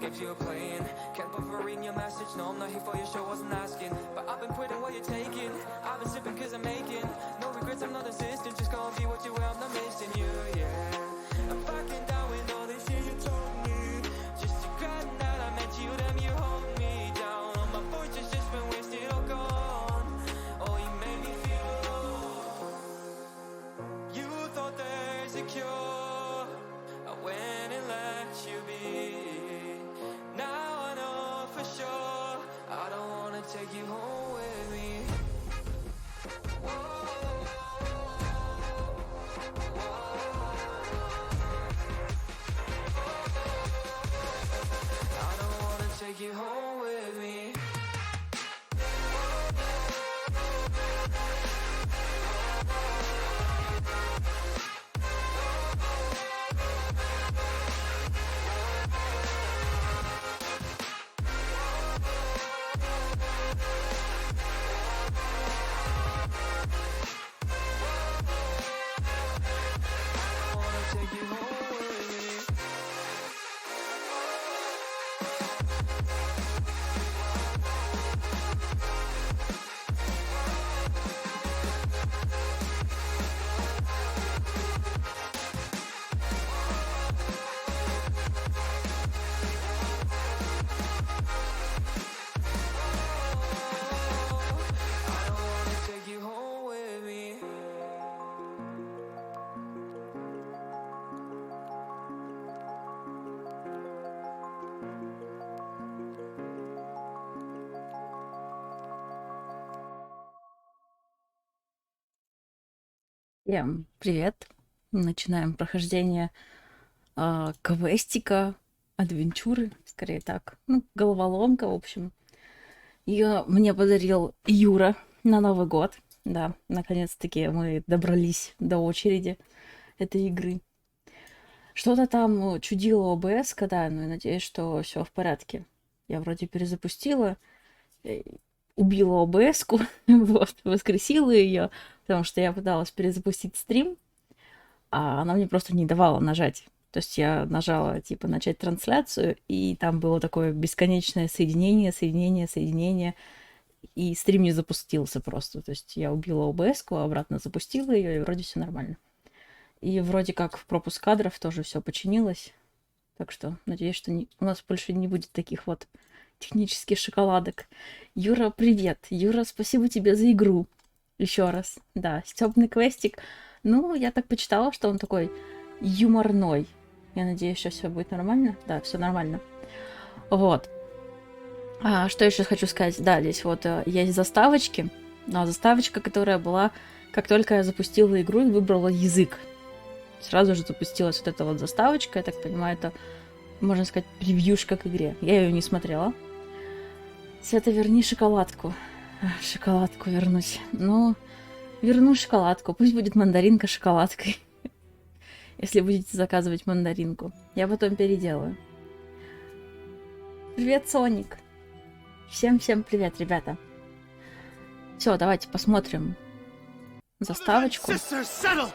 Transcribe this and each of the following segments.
games you're playing. Can't bother reading your message, no, I'm not here for your show, wasn't asking. But I've been putting what you're taking. I've been sipping cause I'm making. No regrets, I'm not assistant. Just go and be what you were, I'm not missing you, yeah. I'm backing down with all this shit you told me. Just to grant that I met you, damn you hold me down. All my fortune's just been wasted or gone. Oh, you made me feel alone. You thought there's a cure. I went and let you be. Now I know for sure I don't wanna take you home with me. I don't wanna take you home with me. Всем привет! Начинаем прохождение квестика, адвенчуры, скорее так. Ну, головоломка, в общем. Ее мне подарил Юра на Новый год. Да, наконец-таки мы добрались до очереди этой игры. Что-то там чудило ОБС, да, но я надеюсь, что все в порядке. Я вроде перезапустила, убила ОБС-ку, вот, воскресила ее, потому что я пыталась перезапустить стрим, а она мне просто не давала нажать. То есть я нажала, типа, начать трансляцию, и там было такое бесконечное соединение, и стрим не запустился просто. То есть я убила ОБС-ку, обратно запустила ее, и вроде все нормально. И вроде как в пропуск кадров тоже все починилось. Так что надеюсь, что у нас больше не будет таких вот технических шоколадок. Юра, привет. Юра, спасибо тебе за игру. Еще раз. Да, стёбный квестик. Ну, я так почитала, что он такой юморной. Я надеюсь, что все будет нормально. Да, все нормально. Вот. Что еще хочу сказать? Да, здесь вот есть заставочки. Но заставочка, которая была, как только я запустила игру и выбрала язык. Сразу же запустилась вот эта вот заставочка. Я так понимаю, это, можно сказать, превьюшка к игре. Я ее не смотрела. Света, верни шоколадку. Шоколадку вернуть. Ну, верну шоколадку. Пусть будет мандаринка шоколадкой. Если будете заказывать мандаринку. Я потом переделаю. Привет, Соник. Всем привет, ребята. Все, давайте посмотрим заставочку. Settle!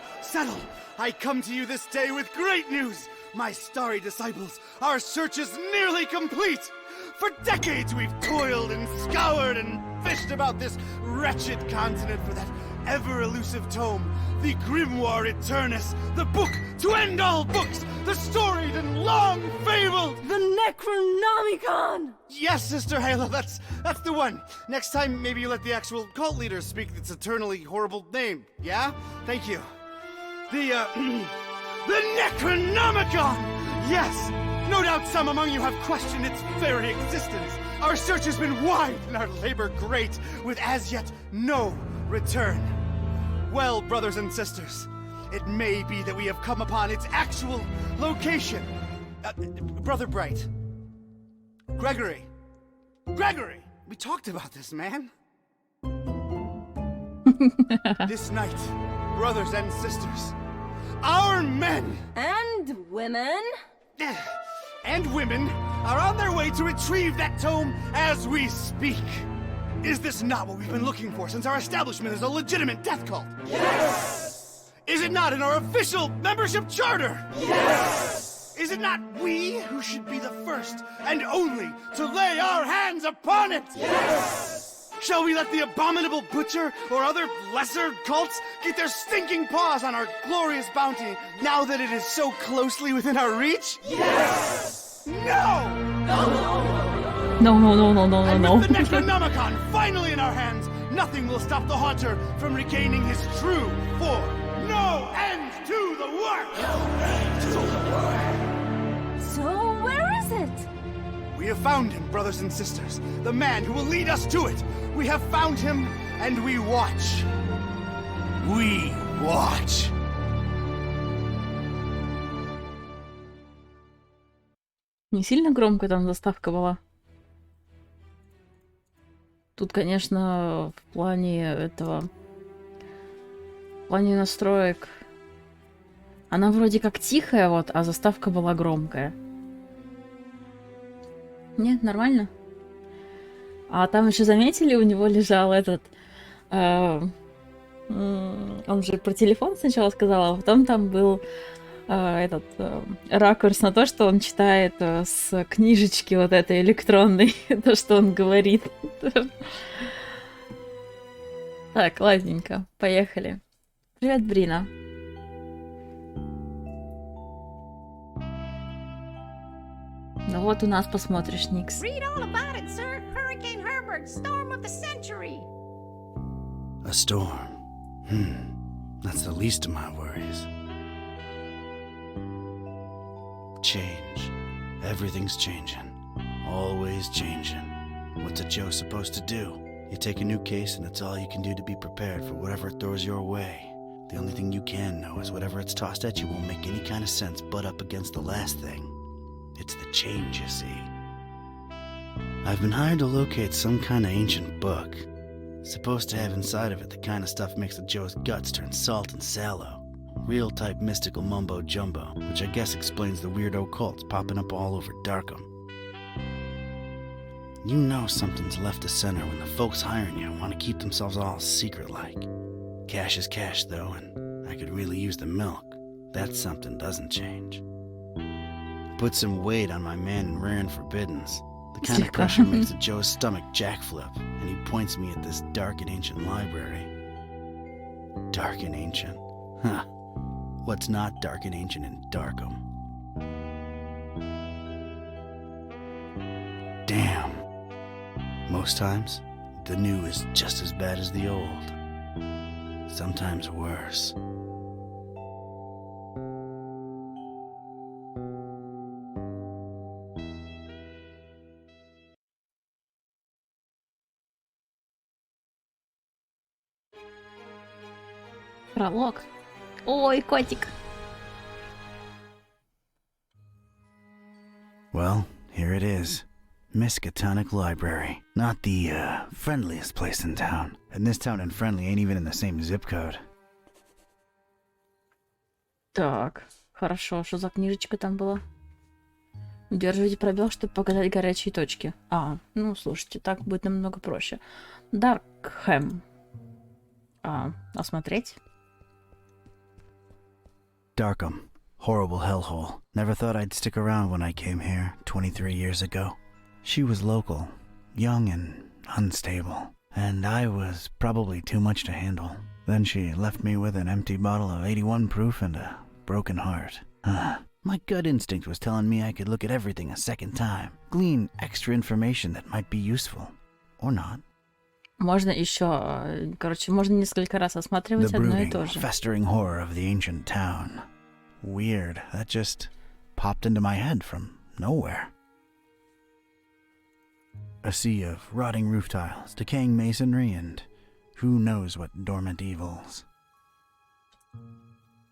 I come to you this day with great news! My starry disciples, our search is nearly complete! For decades we've toiled and scoured and fished about this wretched continent for that ever-elusive tome, the Grimoire Eternus, the book to end all books, the storied and long-fabled... The Necronomicon! Yes, Sister Halo, that's the one. Next time, maybe you let the actual cult leader speak its eternally horrible name, yeah? Thank you. The Necronomicon! Yes! No doubt some among you have questioned its very existence. Our search has been wide and our labor great, with as yet no return. Well, brothers and sisters, it may be that we have come upon its actual location. Brother Bright. Gregory, we talked about this, man. This night, brothers and sisters, our men And women? and women are on their way to retrieve that tome as we speak. Is this not what we've been looking for since our establishment is a legitimate death cult? Yes! Is it not in our official membership charter? Yes! Is it not we who should be the first and only to lay our hands upon it? Yes! Shall we let the abominable butcher or other lesser cults get their stinking paws on our glorious bounty now that it is so closely within our reach? Yes! No! No, no, no, no, no, no, And no. with the Necronomicon finally in our hands, nothing will stop the Haunter from regaining his true form. No end to the work! So where is it? We have found him, brothers and sisters. The man who will lead us to it. We have found him, and we watch. We watch. Не сильно громко там заставка была? Тут, конечно, в плане этого... В плане настроек... Она вроде как тихая, вот, а заставка была громкая. Нет, нормально? А там еще заметили, у него лежал этот... он же про телефон сначала сказал, а потом там был ракурс на то, что он читает с книжечки вот этой электронной, то, что он говорит. Так, ладненько, поехали. Привет, Брина. Ну вот у нас посмотришь, Никс. Read all about it, sir. Hurricane Herbert, storm of the century. A storm. That's the least of my worries. Change. Everything's changing. Always changing. What's a Joe supposed to do? You take a new case and it's all you can do to be prepared for whatever it throws your way. The only thing you can know is whatever it's tossed at you won't make any kind of sense butt up against the last thing. It's the change, you see. I've been hired to locate some kind of ancient book. Supposed to have inside of it the kind of stuff makes the Joe's guts turn salt and sallow. Real type mystical mumbo jumbo, which I guess explains the weirdo cults popping up all over Darkham. You know something's left to center when the folks hiring you want to keep themselves all secret-like. Cash is cash, though, and I could really use the milk. That something doesn't change. Put some weight on my man in rare and forbiddens. The kind of pressure makes the Joe's stomach jackflip, and he points me at this dark and ancient library. Dark and ancient? Huh. What's not dark and ancient in Darkham? Damn. Most times, the new is just as bad as the old. Sometimes worse. Пролог. Ой, котик. Well, here it is. Miskatonic Library. Not the, friendliest place in town. And this town and friendly ain't even in the same zip code. Так, хорошо. Что за книжечка там была? Удерживайте пробел, чтобы показать горячие точки. Ну, слушайте, так будет намного проще. Даркхэм. Осмотреть? Darkham. Horrible hellhole. Never thought I'd stick around when I came here 23 years ago. She was local, young and unstable, and I was probably too much to handle. Then she left me with an empty bottle of 81 proof and a broken heart. My gut instinct was telling me I could look at everything a second time, glean extra information that might be useful. Or not. Можно еще, короче, можно несколько раз осматривать The одно и brooding, то же. festering horror of the ancient town. Weird, that just popped into my head from nowhere. A sea of rotting roof tiles, decaying masonry, and who knows what dormant evils.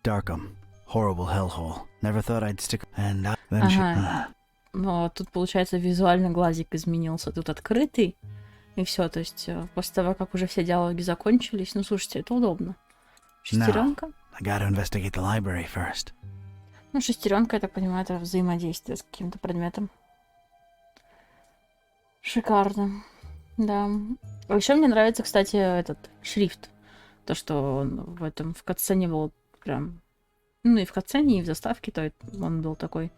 Darkham. Horrible hellhole. Never thought I'd stick... And then Ага. Но тут, получается, визуально глазик изменился. Тут открытый, и все. То есть, после того, как уже все диалоги закончились, ну, слушайте, это удобно. Шестеренка. I gotta investigate the library first. Ну, шестеренка, я так понимаю, это взаимодействие с каким-то предметом. Шикарно. Да. А еще мне нравится, кстати, этот шрифт. То, что он в катсцене был прям... Ну, и в катсцене, и в заставке, то он был такой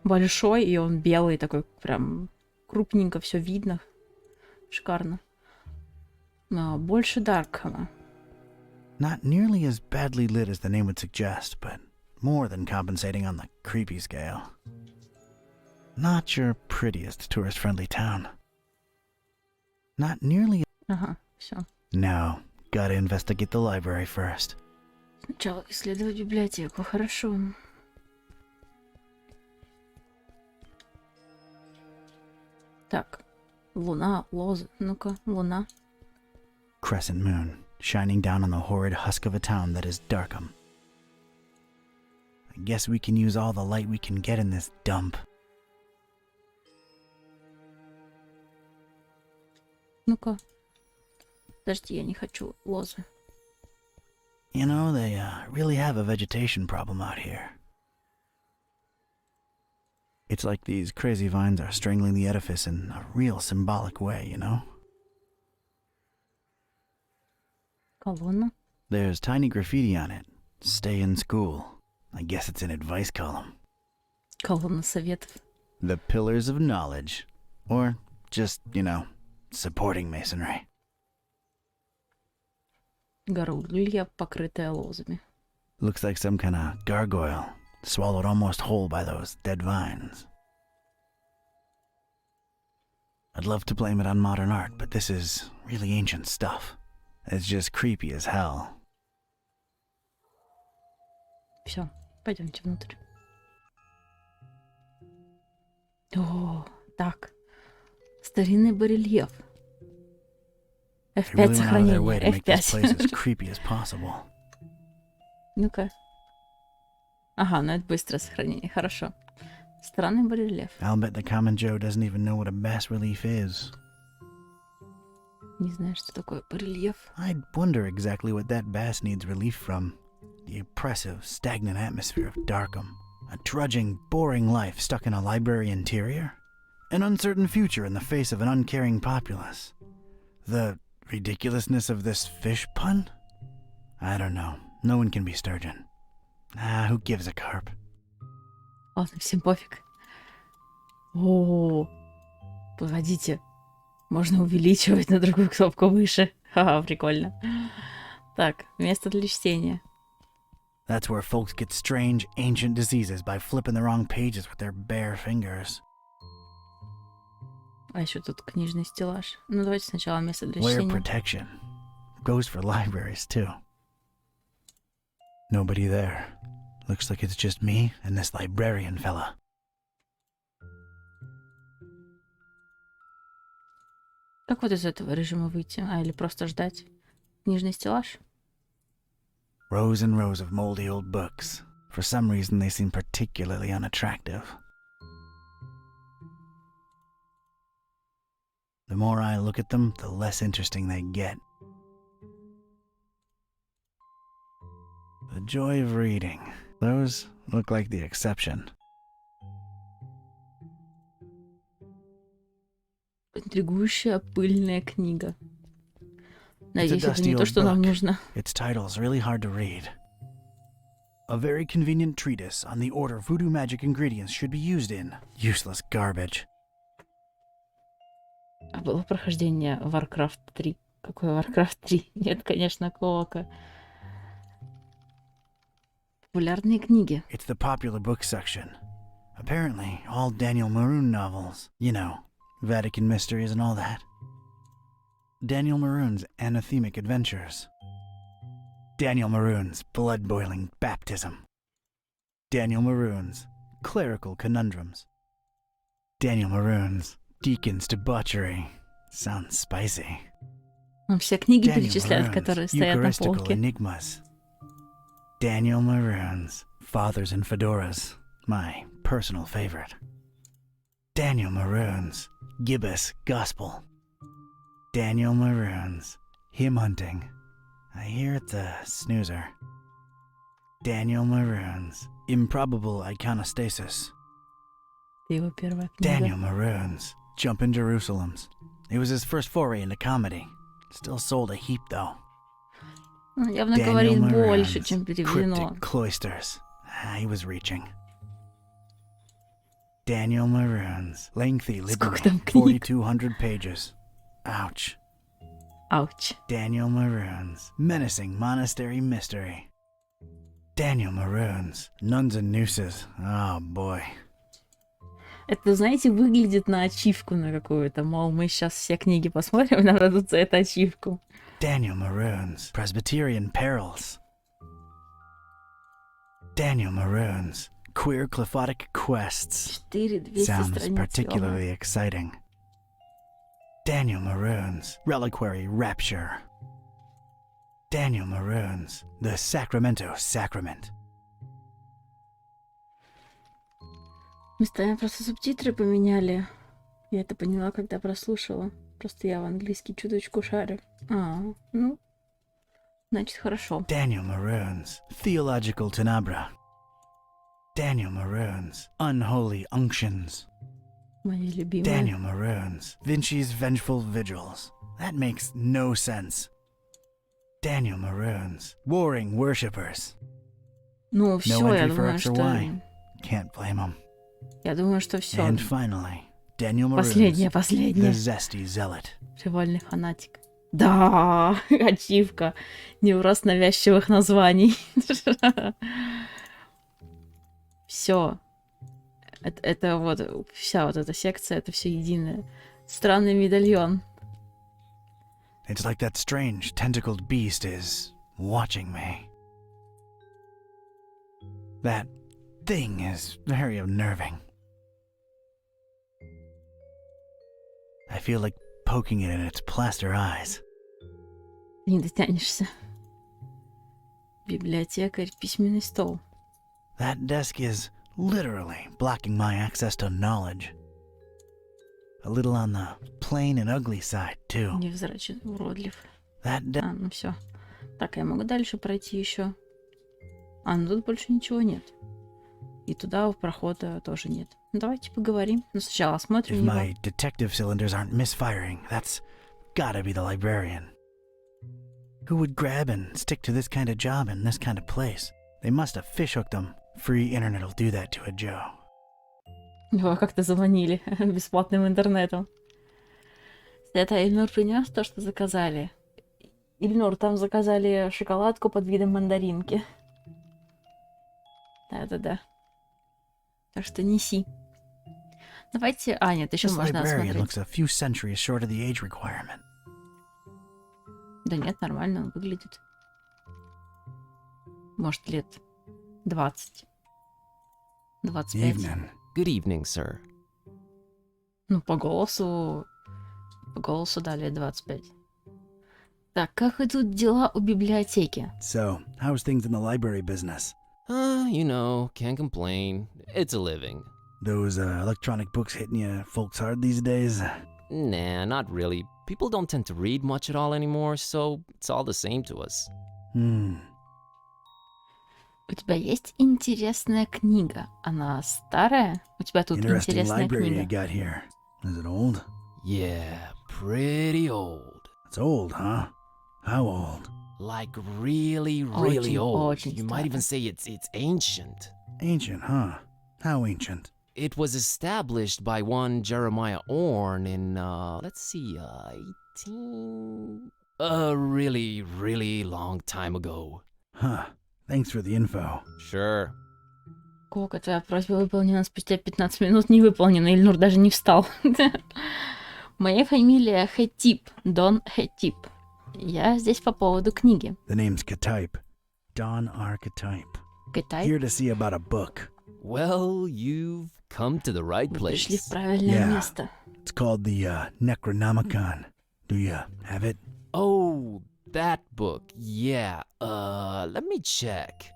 большой, и он белый, такой прям крупненько, все видно. Шикарно. Но больше Даркхема. Not nearly as badly lit as the name would suggest, but more than compensating on the creepy scale. Not your prettiest tourist-friendly town. Not nearly... Ага, все. No, gotta investigate the library first. Сначала исследовать библиотеку, хорошо. Так, луна, лоза. Ну-ка, луна. Crescent moon, shining down on the horrid husk of a town that is Darkham. I guess we can use all the light we can get in this dump. Ну-ка. Подожди, я не хочу лозы. You know, they really have a vegetation problem out here. It's like these crazy vines are strangling the edifice in a real symbolic way, you know? Колонна. There's tiny graffiti on it. Stay in school. I guess it's an advice column. Колонна советов. The pillars of knowledge. Or just, you know, supporting masonry. Горулья, покрытая лозами. Looks like some kind of gargoyle, swallowed almost whole by those dead vines. I'd love to blame it on modern art, but this is really ancient stuff. It's just creepy as hell. Все, пойдемте внутрь. О, так. Старинный барельеф. They F5 really went out of their way сохранение. to make this place as F5. creepy as possible. Ну-ка. Ага, ну это быстрое сохранение. Хорошо. Странный барельеф. I'll bet the common Joe doesn't even know what a bas relief is. Не знаю, что такое барельеф. I'd wonder exactly what that bass needs relief from. The oppressive, stagnant atmosphere of Darkham. A trudging, boring life stuck in a library interior. An uncertain future in the face of an uncaring populace. The ridiculousness of this fish pun? I don't know. No one can be Sturgeon. Who gives a carp? Ладно, всем пофиг. О, погодите. Можно увеличивать на другую кнопку выше. Ха-ха, прикольно. Так, место для чтения. That's where folks get strange, ancient diseases by flipping the wrong pages with their bare fingers. А еще тут книжный стеллаж. Ну, давайте сначала место для Wear чтения. protection. Goes for libraries, too. Nobody there. Looks like it's just me and this librarian fella. Как вот из этого режима выйти? А, или просто ждать? Книжный стеллаж? Rows and rows of moldy old books. For some reason, they seem particularly unattractive. The more I look at them, the less interesting they get. The joy of reading. Those look like the exception. Интригующая пыльная книга. Надеюсь, это dusty не то, old что нам book. нужно. Its title's really hard to read. A very convenient treatise on the order voodoo magic ingredients should be used in. Useless garbage. А было прохождение Warcraft 3. Какой Warcraft 3? Нет, конечно, Клоака. Популярные книги. It's the popular book section. Apparently, all Daniel Maroon novels. You know, Vatican mysteries and all that. Daniel Maroon's anathemic adventures. Daniel Maroon's blood-boiling baptism. Daniel Maroon's clerical conundrums. Daniel Maroon's deacon's debauchery. Sounds spicy. Нам все книги Daniel перечисляют, которые Maroon's стоят на Eucharistical полке. enigmas. Daniel Maroon's Fathers and Fedoras, my personal favorite. Daniel Maroon's Gibbous Gospel. Daniel Maroon's Hymn Hunting. I hear it's a snoozer. Daniel Maroon's Improbable Iconostasis. Это его первая книга. Daniel Maroon's Jumpin' Jerusalems. It was his first foray into comedy. Still sold a heap, though. Ну, явно Daniel говорит Maroon's больше, чем переведено. Cryptic Cloisters. He was reaching. Daniel Maroon's lengthy Сколько litany, там книг? 4,200 pages. Ouch. Ауч. Daniel Maroon's menacing monastery mystery. Daniel Maroon's nuns and nooses. Oh boy. Это, знаете, выглядит на ачивку на какую-то. Мол, мы сейчас все книги посмотрим, нам дадут за это ачивку. Daniel Maroon's Presbyterian perils. Daniel Maroon's queer cliphotic quests. 4,200 Sounds страниц. particularly exciting. Daniel Maroon's reliquary rapture. Daniel Maroon's The Sacramento Sacrament. Местами просто субтитры поменяли. Я это поняла, когда прослушала. Просто я в английский чуточку шарю. Ну, значит, хорошо. Daniel Maroon's Theological Tenebra. Daniel Maroon's Unholy Unctions. Мои любимые. Daniel Maroon's Vinci's Vengeful Vigils. That makes no sense. Daniel Maroon's Warring Worshippers. Ну, No все, я entry for думаю, X or что... Y. Can't blame him. Я думаю, что все. And finally, Daniel Maroon's Последнее, The последнее. Zesty Zealot. Привольный фанатик. Да, ачивка. Невроз навязчивых названий. Все. Это вот вся вот эта секция, это все единое. Странный медальон. It's like that strange tentacled beast is watching me. That thing is very unnerving. I feel like poking it in its plaster eyes. Ты не дотянешься. Библиотекарь, письменный стол. That desk is literally blocking my access to knowledge. A little on the plain and ugly side, too. Невзрачен, уродлив. That Ну все. Так, я могу дальше пройти еще. Ну тут больше ничего нет. И туда прохода тоже нет. Ну, давайте поговорим. Но сначала If осмотрим его. my detective cylinders aren't misfiring, that's gotta be the librarian. Who would grab and stick to this kind of job in this kind of place? They must have fishhooked them. Free internet will do that to a Joe. Его как-то заманили бесплатным интернетом. Это Ильнур принес то, что заказали. Ильнур, там заказали шоколадку под видом мандаринки. Да-да-да. Так что неси. Давайте... нет, еще This можно librarian осмотреть. looks a few centuries short of the age requirement. Да нет, нормально он выглядит. Может, лет 20. 25. Evening. Good evening, sir. Ну, по голосу... По голосу, да, лет 25. Так, как идут дела у библиотеки? So, how's things in the library business? You know, can't complain. It's a living. Those electronic books hitting you folks hard these days? Nah, not really. People don't tend to read much at all anymore, so it's all the same to us. У тебя есть интересная книга? Она старая? У тебя тут Interesting интересная library you книга. got here. Is it old? Yeah, pretty old. It's old, huh? How old? Like really, really old. очень You might even старая. say it's ancient. Ancient, huh? How ancient? It was established by one Jeremiah Orne in, let's see, 18... A really, really long time ago. Huh. Thanks for the info. Sure. Сколько твоя просьба выполнена спустя 15 минут не выполнена. Ильнур даже не встал. Моя фамилия Хэтип. Дон Хэтип. Я здесь по поводу книги. The name's Katype. Don Archetype. Китай. Here to see about a book. Well, you've come to the right Вы пришли в place. правильное Yeah. место. It's called the Necronomicon. Do you have it? Oh, that book. Yeah. Let me check.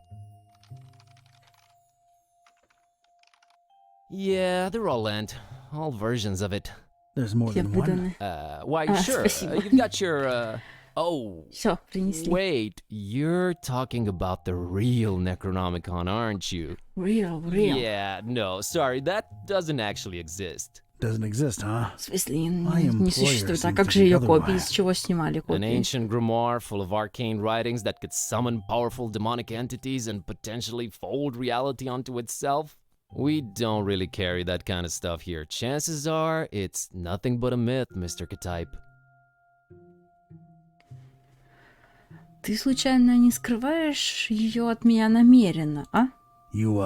Yeah, they're all lent. All versions of it. There's more Все than one. выданы. Why, Ah, sure. спасибо. You've got your, oh. Все, принесли. Wait, you're talking about the real Necronomicon, aren't you? Real. Yeah, no, sorry, that doesn't actually exist. Doesn't exist, huh? В смысле, My не employer существует. А seems как to же think ее копии? otherwise. Из чего снимали An копии? ancient grimoire full of arcane writings that could summon powerful demonic entities and potentially fold reality onto itself? We don't really carry that kind of stuff here. Chances are, it's nothing but a myth, Mr. Kettype. Ты случайно не скрываешь ее от меня намеренно, а? You,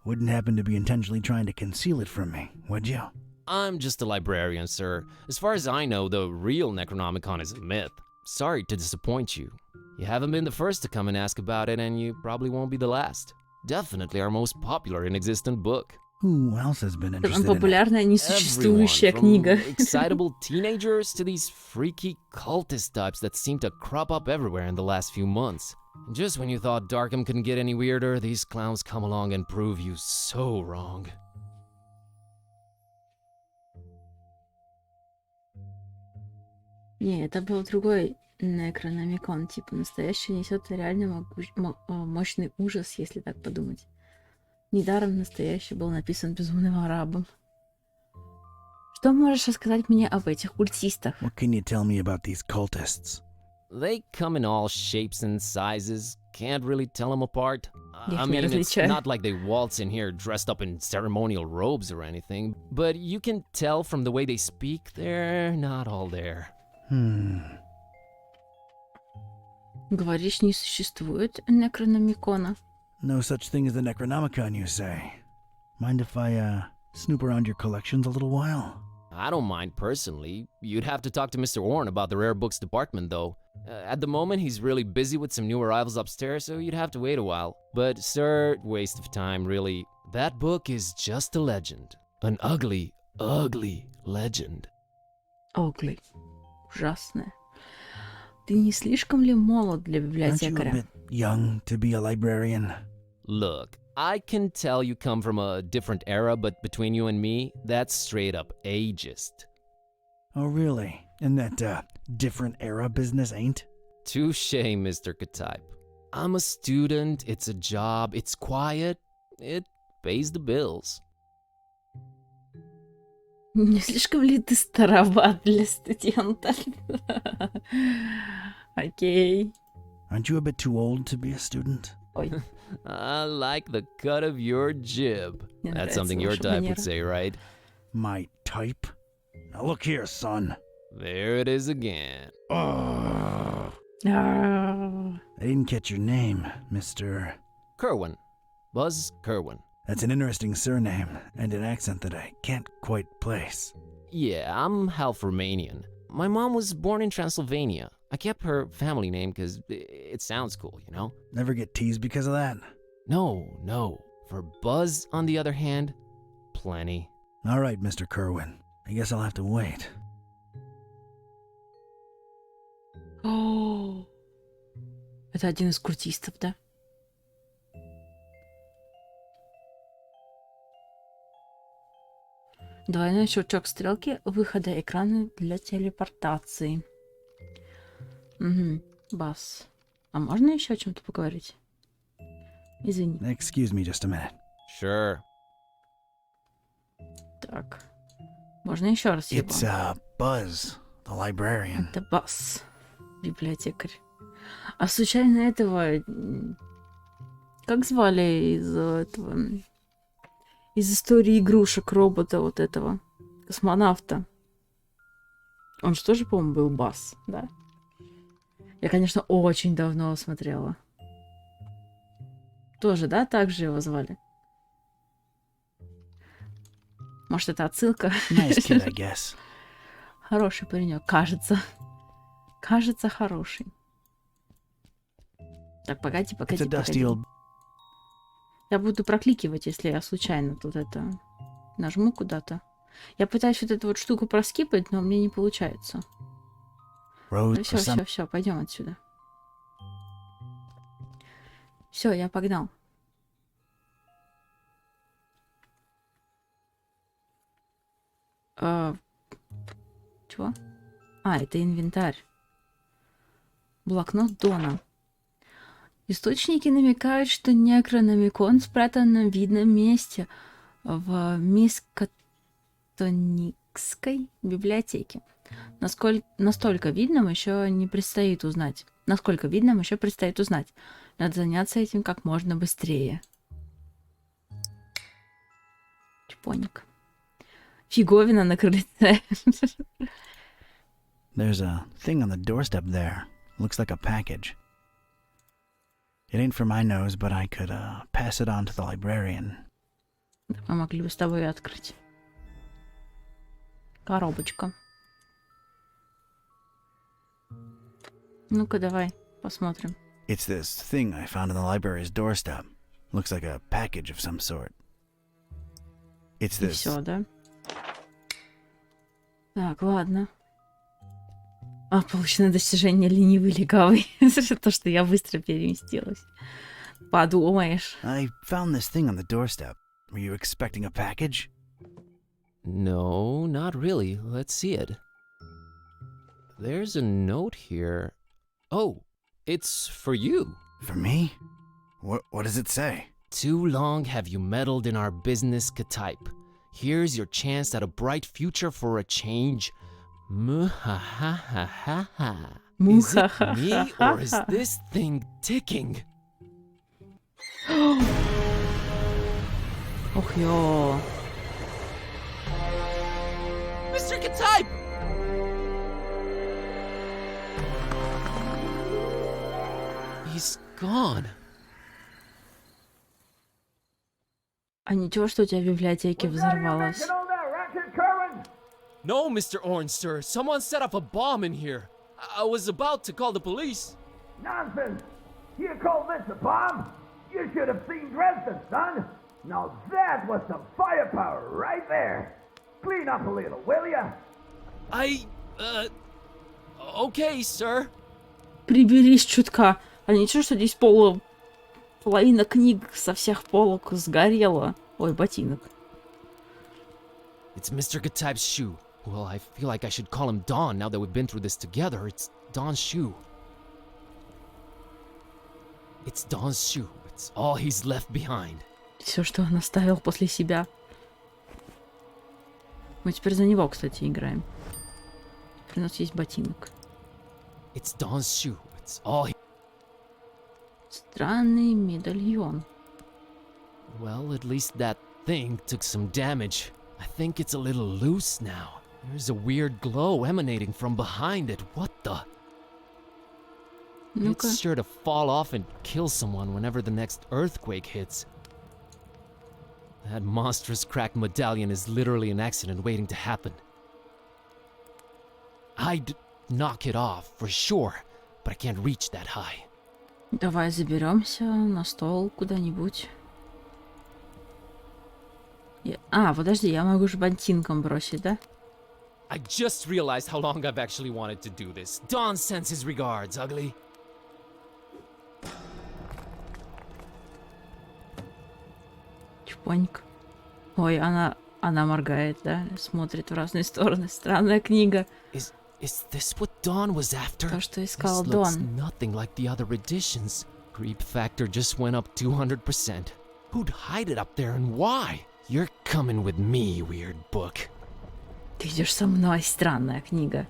wouldn't happen to be intentionally trying to conceal it from me, would you? I'm just a librarian, sir. As far as I know, the real Necronomicon is a myth. Sorry to disappoint you. You haven't been the first to come and ask about it, and you probably won't be the last. Definitely our most popular and existent book. Who else has been Там interested in it? популярная Everyone, несуществующая from книга. excitable teenagers to these freaky cultist types that seem to crop up everywhere in the last few months. Just when you thought Darkham couldn't get any weirder, these clowns come along and prove you so wrong. Не, это был другой Некрономикон, типа настоящий несет реально мощный ужас, если так подумать. Недаром настоящий был написан безумным арабом. Что можешь рассказать мне об этих культистах? What can you tell me about these cultists? They come in all shapes and sizes. Can't really tell them apart. Я I их не mean, it's различаю. not like they waltz in here dressed up in ceremonial robes or anything, but you can tell from the way they speak they're not all there. Говоришь, не существует Некрономикона? No such thing as the Necronomicon, you say? Mind if I, snoop around your collections a little while? I don't mind personally. You'd have to talk to Mr. Orne about the rare books department, though. At the moment, he's really busy with some new arrivals upstairs, so you'd have to wait a while. But, sir, waste of time, really. That book is just a legend. An ugly, ugly legend. Огли. Ужасное. Ты не слишком ли молод для Aren't you a библиотекаря? bit young to be a librarian? Look, I can tell you come from a different era, but between you and me, that's straight up ageist. Oh, really? And that, different era business ain't? Touché, Mr. Kettype. I'm a student, it's a job, it's quiet, it pays the bills. Не слишком ли ты староват для студента? Окей. Aren't you a bit too old to be a student? Ой, I like the cut of your jib. Мне That's нравится something your ваша type манера. would say, right? My type? Now look here, son. There it is again. Ugh. А, I didn't catch your name, Mr. Kerwin. Buzz Kerwin. That's an interesting surname and an accent that I can't quite place. Yeah, I'm half Romanian. My mom was born in Transylvania. I kept her family name because it sounds cool, you know? Never get teased because of that? No. For Buzz, on the other hand, plenty. All right, Mr. Kerwin. I guess I'll have to wait. о, это один из культистов, да? Двойной щелчок стрелки выхода экрана для телепортации. Угу, бас. А можно еще о чем-то поговорить? Извини. Excuse me just a minute. Sure. Так. Можно еще раз его? It's, Buzz, the librarian. Это бас. Библиотекарь. А случайно этого... Как звали из этого... Из истории игрушек робота вот этого? Космонавта. Он же тоже, по-моему, был бас, да? Я, конечно, очень давно смотрела. Тоже, да? Так же его звали? Может, это отсылка? Nice kid, I guess. Хороший паренек, кажется. Кажется, хороший. Так, погоди. It's a dusty old... Я буду прокликивать, если я случайно тут это нажму куда-то. Я пытаюсь вот эту вот штуку проскипать, но мне не получается. Rose for some... Все, пойдем отсюда. Все, я погнал. Чего? А, это инвентарь. Блокнот Дона. Источники намекают, что Некрономикон спрятан на видном месте в Мискатоникской библиотеке. Настолько видным еще не предстоит узнать. Насколько видным еще предстоит узнать. Надо заняться этим как можно быстрее. Чпоник. Фиговина на крыльце. There's a thing on the doorstep there. Looks like a package. It ain't for my nose, but I could pass it on to the librarian. Мы могли бы с тобой её открыть. Коробочка. Ну-ка, давай, посмотрим. It's this thing I found on the library's doorstep. Looks like a package of some sort. It's И this. всё, да? Так, ладно. Получено достижение ленивый легавый. То, что я быстро переместилась. Подумаешь. I found this thing on the doorstep. Were you expecting a package? No, not really. Let's see it. There's a note here. Oh, it's for you. For me? What does it say? Too long have you meddled in our business, Kettype. Here's your chance at a bright future for a change. Muhahahaha. Is it me or is this thing ticking? Ох, ё. Mr. Kettype! He's gone. А ничего, что у тебя в библиотеке взорвалось? No, Mr. Orange, sir. Someone set up a bomb in here. I was about to call the police. Nonsense! You call this a bomb? You should have seen Dresden, son! Now that was some firepower right there! Clean up a little, will ya? Okay, sir. Приберись чутка. А ничего, что здесь половина книг со всех полок сгорела. Ой, ботинок. It's Mr. Kettype's shoe. Well, I feel like I should call him Don now that we've been through this together. It's Don's shoe. It's Don's shoe. It's all he's left behind. Все, что он оставил после себя. Мы теперь за него, кстати, играем. У нас есть ботинок. It's Don's shoe. It's all he... Странный медальон. Well, at least that thing took some damage. I think it's a little loose now. There's a weird glow emanating from behind it. What the? Ну-ка. It's sure to fall off and kill someone whenever the next earthquake hits. That monstrous cracked medallion is literally an accident waiting to happen. I'd knock it off for sure, but I can't reach that high. Давай заберемся на стол куда-нибудь. Подожди, я могу же ботинком бросить, да? I just realized how long I've actually wanted to do this. Don sends his regards, ugly. Чпоник. Ой, она моргает, да? Смотрит в разные стороны. Странная книга. Is this what Don was after? То, что искал This looks Дон. nothing like the other editions. Creep factor just went up 200%. Who'd hide it up there and why? You're coming with me, weird book. Ты идешь со мной, странная книга.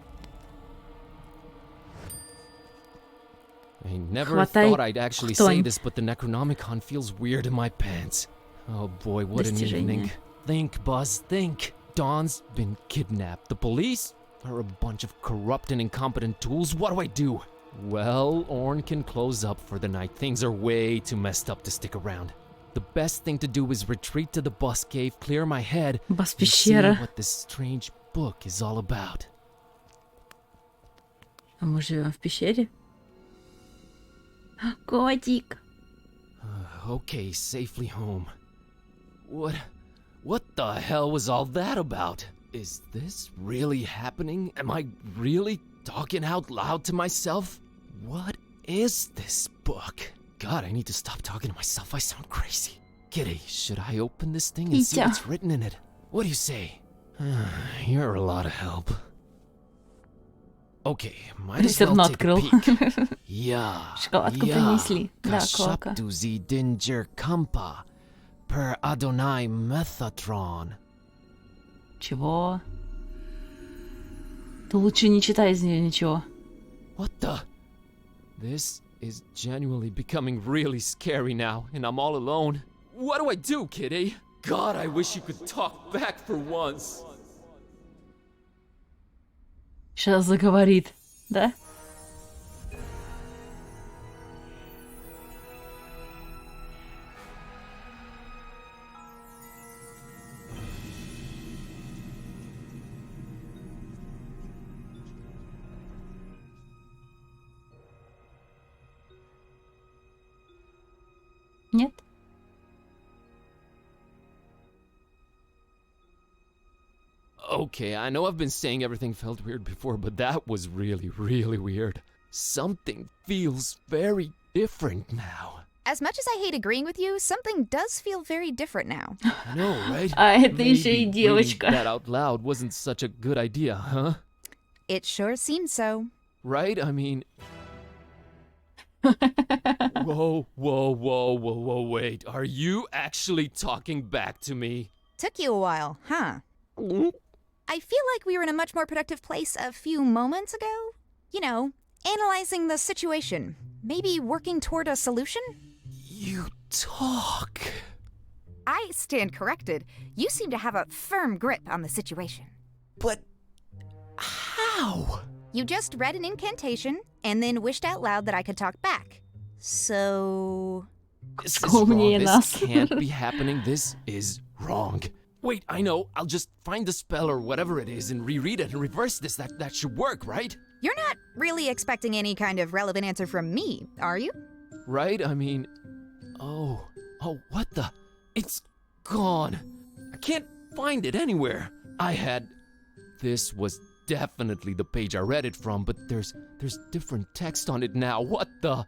I never Хватай thought I'd actually say this, but the Necronomicon feels weird in my pants. Oh boy, what an evening. Think, Buzz, think. Dawn's been kidnapped. The police are a bunch of corrupt and incompetent tools. What do I do? Well, Orn can close up for the night. Things are way too messed up to stick around. The best thing to do is retreat to the bus cave, clear my head, and see Бас-пещера. what this strange book is all about. А мы живем в пещере? Котик. Okay, safely home. What the hell was all that about? Is this really happening? Am I really talking out loud to myself? What is this book? God, I need to stop talking to myself. I sound crazy. Kitty, should I open this thing and see Итя. what's written in it? What do you say? You're a lot of help. Okay, might as well Давно take a открыл. peek. Yeah, Шоколадку принесли. Да, колка. Kashaptuzi Dinger Kampa per Adonai Methatron. Чего? Ты лучше не читай из нее ничего. What the? This is genuinely becoming really scary now, and I'm all alone. What do I do, Kitty? God, I wish you could talk back for once. Сейчас заговорит, да? Нет? Okay, I know I've been saying everything felt weird before, but that was really, really weird. Something feels very different now. As much as I hate agreeing with you, something does feel very different now. I know, right? А это еще и Maybe девочка. reading that out loud wasn't such a good idea, huh? It sure seems so. Right? I mean... Whoa, wait. Are you actually talking back to me? Took you a while, huh? I feel like we were in a much more productive place a few moments ago. You know, analyzing the situation. Maybe working toward a solution? You talk. I stand corrected. You seem to have a firm grip on the situation. But... how? You just read an incantation and then wished out loud that I could talk back. So... This is wrong. Скромнее This нас. can't be happening. This is wrong. Wait, I know. I'll just find the spell or whatever it is and reread it and reverse this. That should work, right? You're not really expecting any kind of relevant answer from me, are you? Right? I mean... Oh, what the... It's gone. I can't find it anywhere. This was definitely the page I read it from, but there's different text on it now. What the...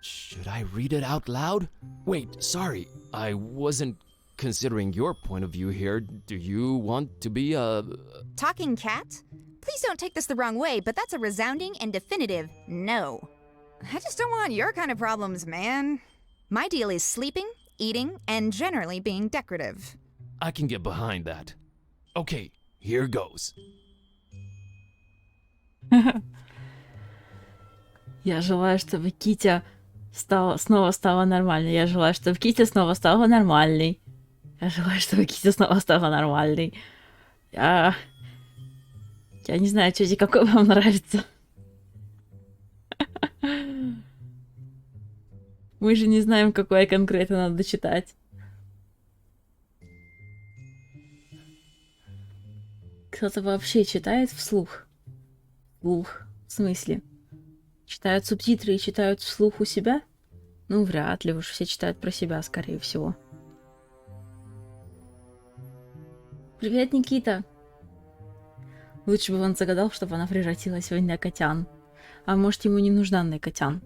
Should I read it out loud? Wait, sorry. I wasn't considering your point of view here. Do you want to be a... Talking cat? Please don't take this the wrong way, but that's a resounding and definitive no. I just don't want your kind of problems, man. My deal is sleeping, eating, and generally being decorative. I can get behind that. Okay, here goes. Я желаю, чтобы Китя снова стала нормальной. Я желаю, чтобы Китя снова стала нормальной. Я желаю, чтобы Китя снова стала нормальной. Я не знаю, тетя, какой вам нравится. Мы же не знаем, какое конкретно надо читать. Кто-то вообще читает вслух? Вслух. В смысле? Читают субтитры и читают вслух у себя? Ну, вряд ли уж. Все читают про себя, скорее всего. Привет, Никита. Лучше бы он загадал, чтобы она превратилась в Накотян. А может, ему не нужна Накотян?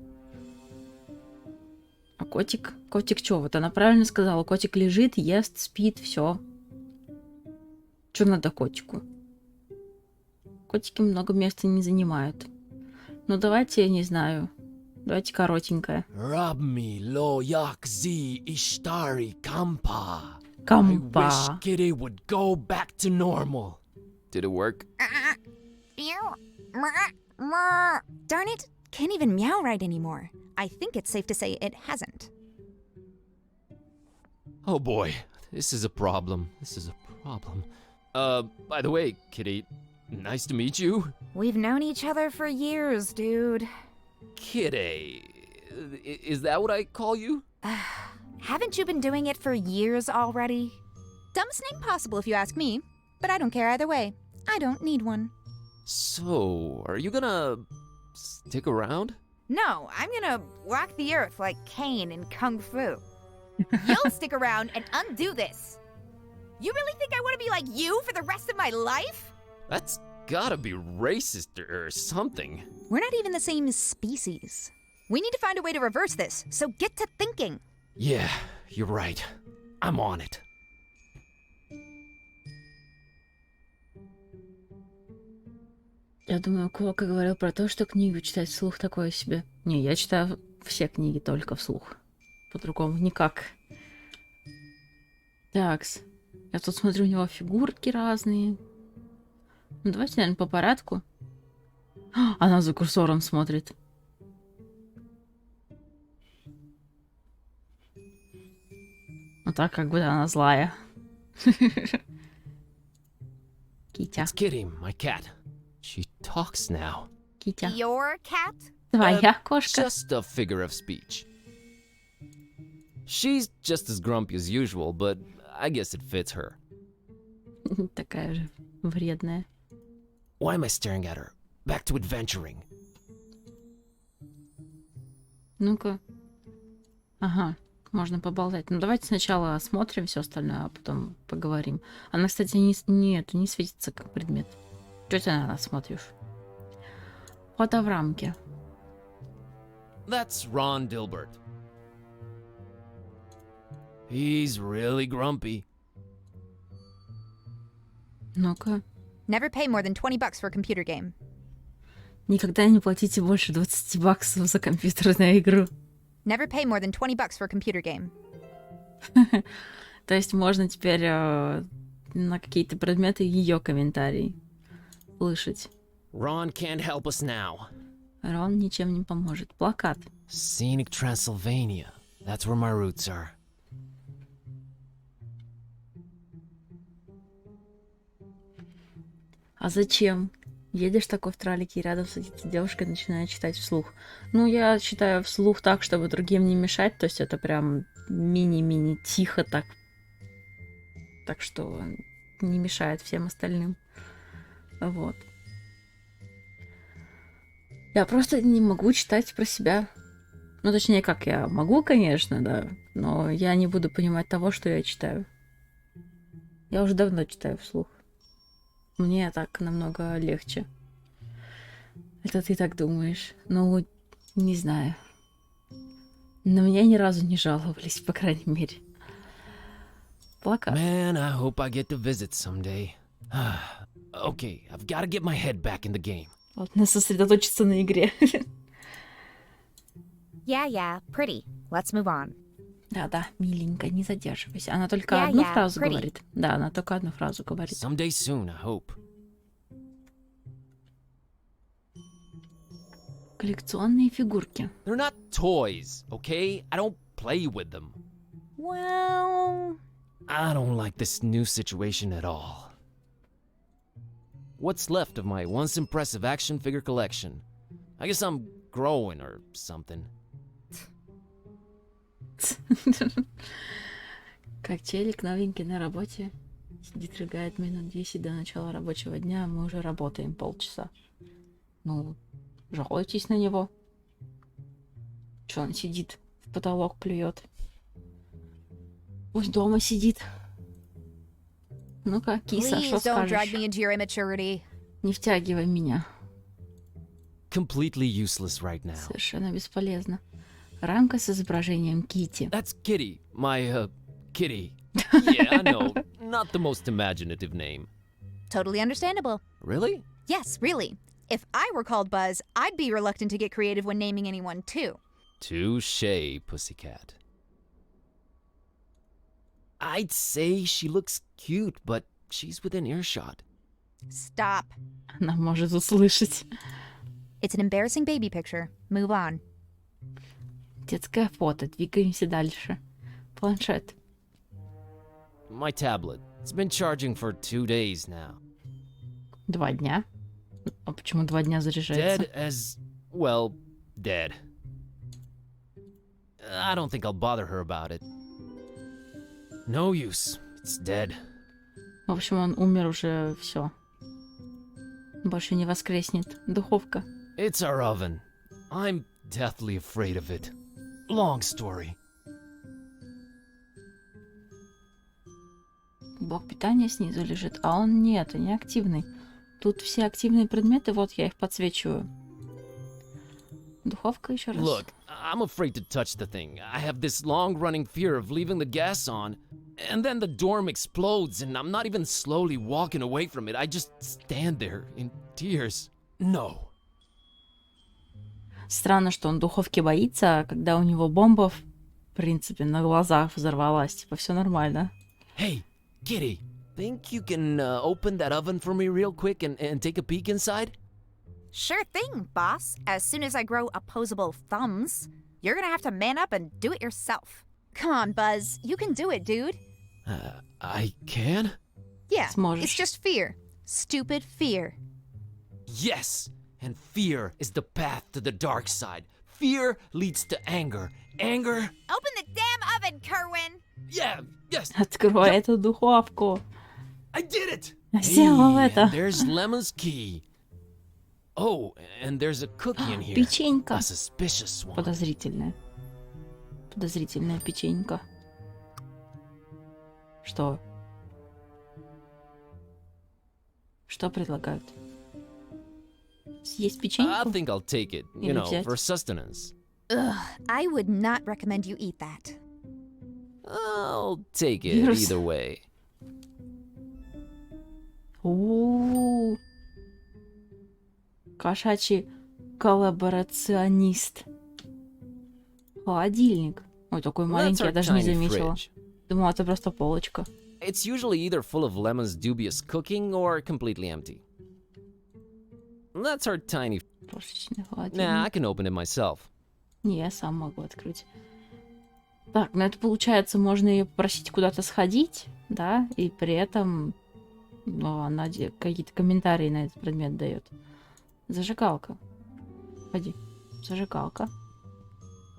А котик? Котик чё? Вот она правильно сказала. Котик лежит, ест, спит, все. Чё надо котику? Котики много места не занимают. Ну, давайте, я не знаю. Давайте коротенькое. Rabmi lo yakzi ishtari kampa. Кампа. I wish Kitty would go back to normal. Did it work? Darn it, can't even meow right anymore. I think it's safe to say it hasn't. Oh boy, this is a problem. By the way, Kitty, nice to meet you. We've known each other for years, dude. Kitty, is that what I call you? Haven't you been doing it for years already? Dumbest name possible if you ask me, but I don't care either way. I don't need one. So, are you gonna stick around? No, I'm gonna walk the earth like Caine in Kung Fu. You'll stick around and undo this. You really think I want to be like you for the rest of my life? That's gotta be racist or something. We're not even the same species. We need to find a way to reverse this, so get to thinking. Yeah, you're right. I'm on it. Я думаю, Кока говорил про то, что книгу читать вслух такое себе. Не, я читаю все книги только вслух. По-другому никак. Такс. Я тут смотрю, у него фигурки разные. Ну, давайте, наверное, по порядку. Она за курсором смотрит. Ну так, как бы она злая. Китя. It's Kitty, my cat. She talks now. Китя. Your cat? Твоя кошка. Just a figure of speech. She's just as grumpy as usual, but I guess it fits her. Такая же вредная. Why am I staring at her? Back to adventuring. Ну-ка. Ага, можно поболтать. Ну, давайте сначала осмотрим все остальное, а потом поговорим. Она, кстати, не светится как предмет. Чё ты на нас смотришь? Фото в рамке. That's Ron Dilbert. He's really grumpy. Ну-ка. Never pay more than $20 for a computer game. Никогда не платите больше 20 баксов за компьютерную игру. Never pay more than $20 for a computer game. То есть можно теперь на какие-то предметы ее комментарии слышать. Ron can't help us now. Рон ничем не поможет. Плакат. Scenic Transylvania. That's where my roots are. А зачем? Едешь такой в тралике, и рядом садится девушка и начинает читать вслух. Ну, я читаю вслух так, чтобы другим не мешать, то есть это прям мини-мини тихо так. Так что не мешает всем остальным. Вот. Я просто не могу читать про себя. Ну, точнее, как я могу, конечно, да, но я не буду понимать того, что я читаю. Я уже давно читаю вслух. Мне так намного легче. Это ты так думаешь? Ну, не знаю. На меня ни разу не жаловались, по крайней мере. Плакат. Man, I hope I get to visit someday. Okay, I've got to get my head back in the game. Ладно, сосредоточиться на игре. Yeah, pretty. Let's move on. Да, миленько, не задерживайся. Она только одну фразу говорит. Да, она только одну фразу говорит. Someday soon, I hope. Коллекционные фигурки. They're not toys, okay? I don't play with them. Well... I don't like this new situation at all. What's left of my once impressive action figure collection? I guess I'm growing or something. Как челик новенький на работе. Сидит, рыгает минут 10 до начала рабочего дня, а мы уже работаем полчаса. Ну, жалуйтесь на него. Че он сидит, в потолок плюет? Пусть дома сидит. Ну-ка, киса, что скажешь? Не втягивай меня. Completely useless right now. Совершенно бесполезно. Рамка с изображением Кити. That's Kitty, my, kitty. Yeah, I know. Not the most imaginative name. Totally understandable. Really? Yes, really. If I were called Buzz, I'd be reluctant to get creative when naming anyone, too. Touché, pussycat. I'd say she looks cute, but she's within earshot. Stop. Она может услышать. It's an embarrassing baby picture. Move on. Детское фото. Двигаемся дальше. Планшет. My tablet. It's been charging for 2 days now. 2 дня. А почему 2 дня заряжается? Dead as, well, dead. I don't think I'll bother her about it. No use. It's dead. В общем, он умер уже, все. Больше не воскреснет. Духовка. It's our oven. I'm deathly afraid of it. Long story. Блок питания снизу лежит, а он нет, не активный. Тут все активные предметы, вот я их подсвечиваю. Духовка еще раз. Look, I'm afraid to touch the thing. I have this long-running fear of leaving the gas on, and then the dorm explodes, and I'm not even slowly walking away from it. I just stand there in tears. No. Странно, что он духовки боится, а когда у него бомба, в принципе, на глазах взорвалась. Типа, все нормально. Hey, Kitty, think you can open that oven for me real quick and take a peek inside? Sure thing, boss. As soon as I grow opposable thumbs, you're gonna have to man up and do it yourself. Come on, Buzz. You can do it, dude. I can? Yeah, Сможешь. it's just fear. Stupid fear. Yes! And fear is the path to the dark side. Fear leads to anger. Anger? Open the damn oven, Kerwin! Yeah, yes! Открой эту духовку. I did it! Сделал Hey, это. and there's Lemon's key. Oh, and there's a cookie in here. Печенька. A suspicious one. Подозрительная. Подозрительная печенька. Что? Что предлагают? Съесть I печеньку? think I'll take it, you Или know, взять? for sustenance. Ugh, I would not recommend you eat that. I'll take it Вирус. either way. У-у-у. Кошачий коллаборационист. Холодильник. Ой, такой That's маленький, я our даже не tiny заметила. fridge. Думала, это просто полочка. It's usually either full of Lemon's dubious cooking or completely empty. That's our tiny... Крошечный Nah, I холодильник. can open it myself. Не, я сам могу открыть. Так, ну это получается, можно ее попросить куда-то сходить, да, и при этом ну, она какие-то комментарии на этот предмет дает. Зажигалка. Ходи. Зажигалка.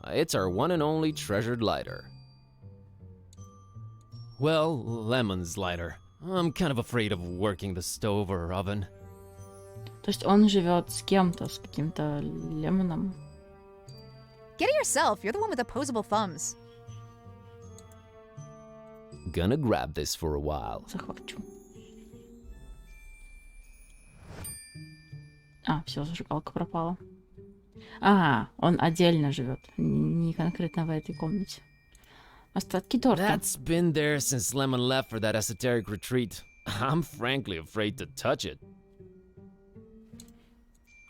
It's our one and only treasured lighter. Well, Lemon's lighter. I'm kind of afraid of working the stove or oven. То есть он живет с кем-то, с каким-то лемоном. Get it yourself. You're the one with opposable thumbs. Gonna grab this for a while. Захвачу. А, все, зажигалка пропала. А, он отдельно живет, не конкретно в этой комнате. Остатки торта. That's been there since Lemon left for that esoteric retreat. I'm frankly afraid to touch it.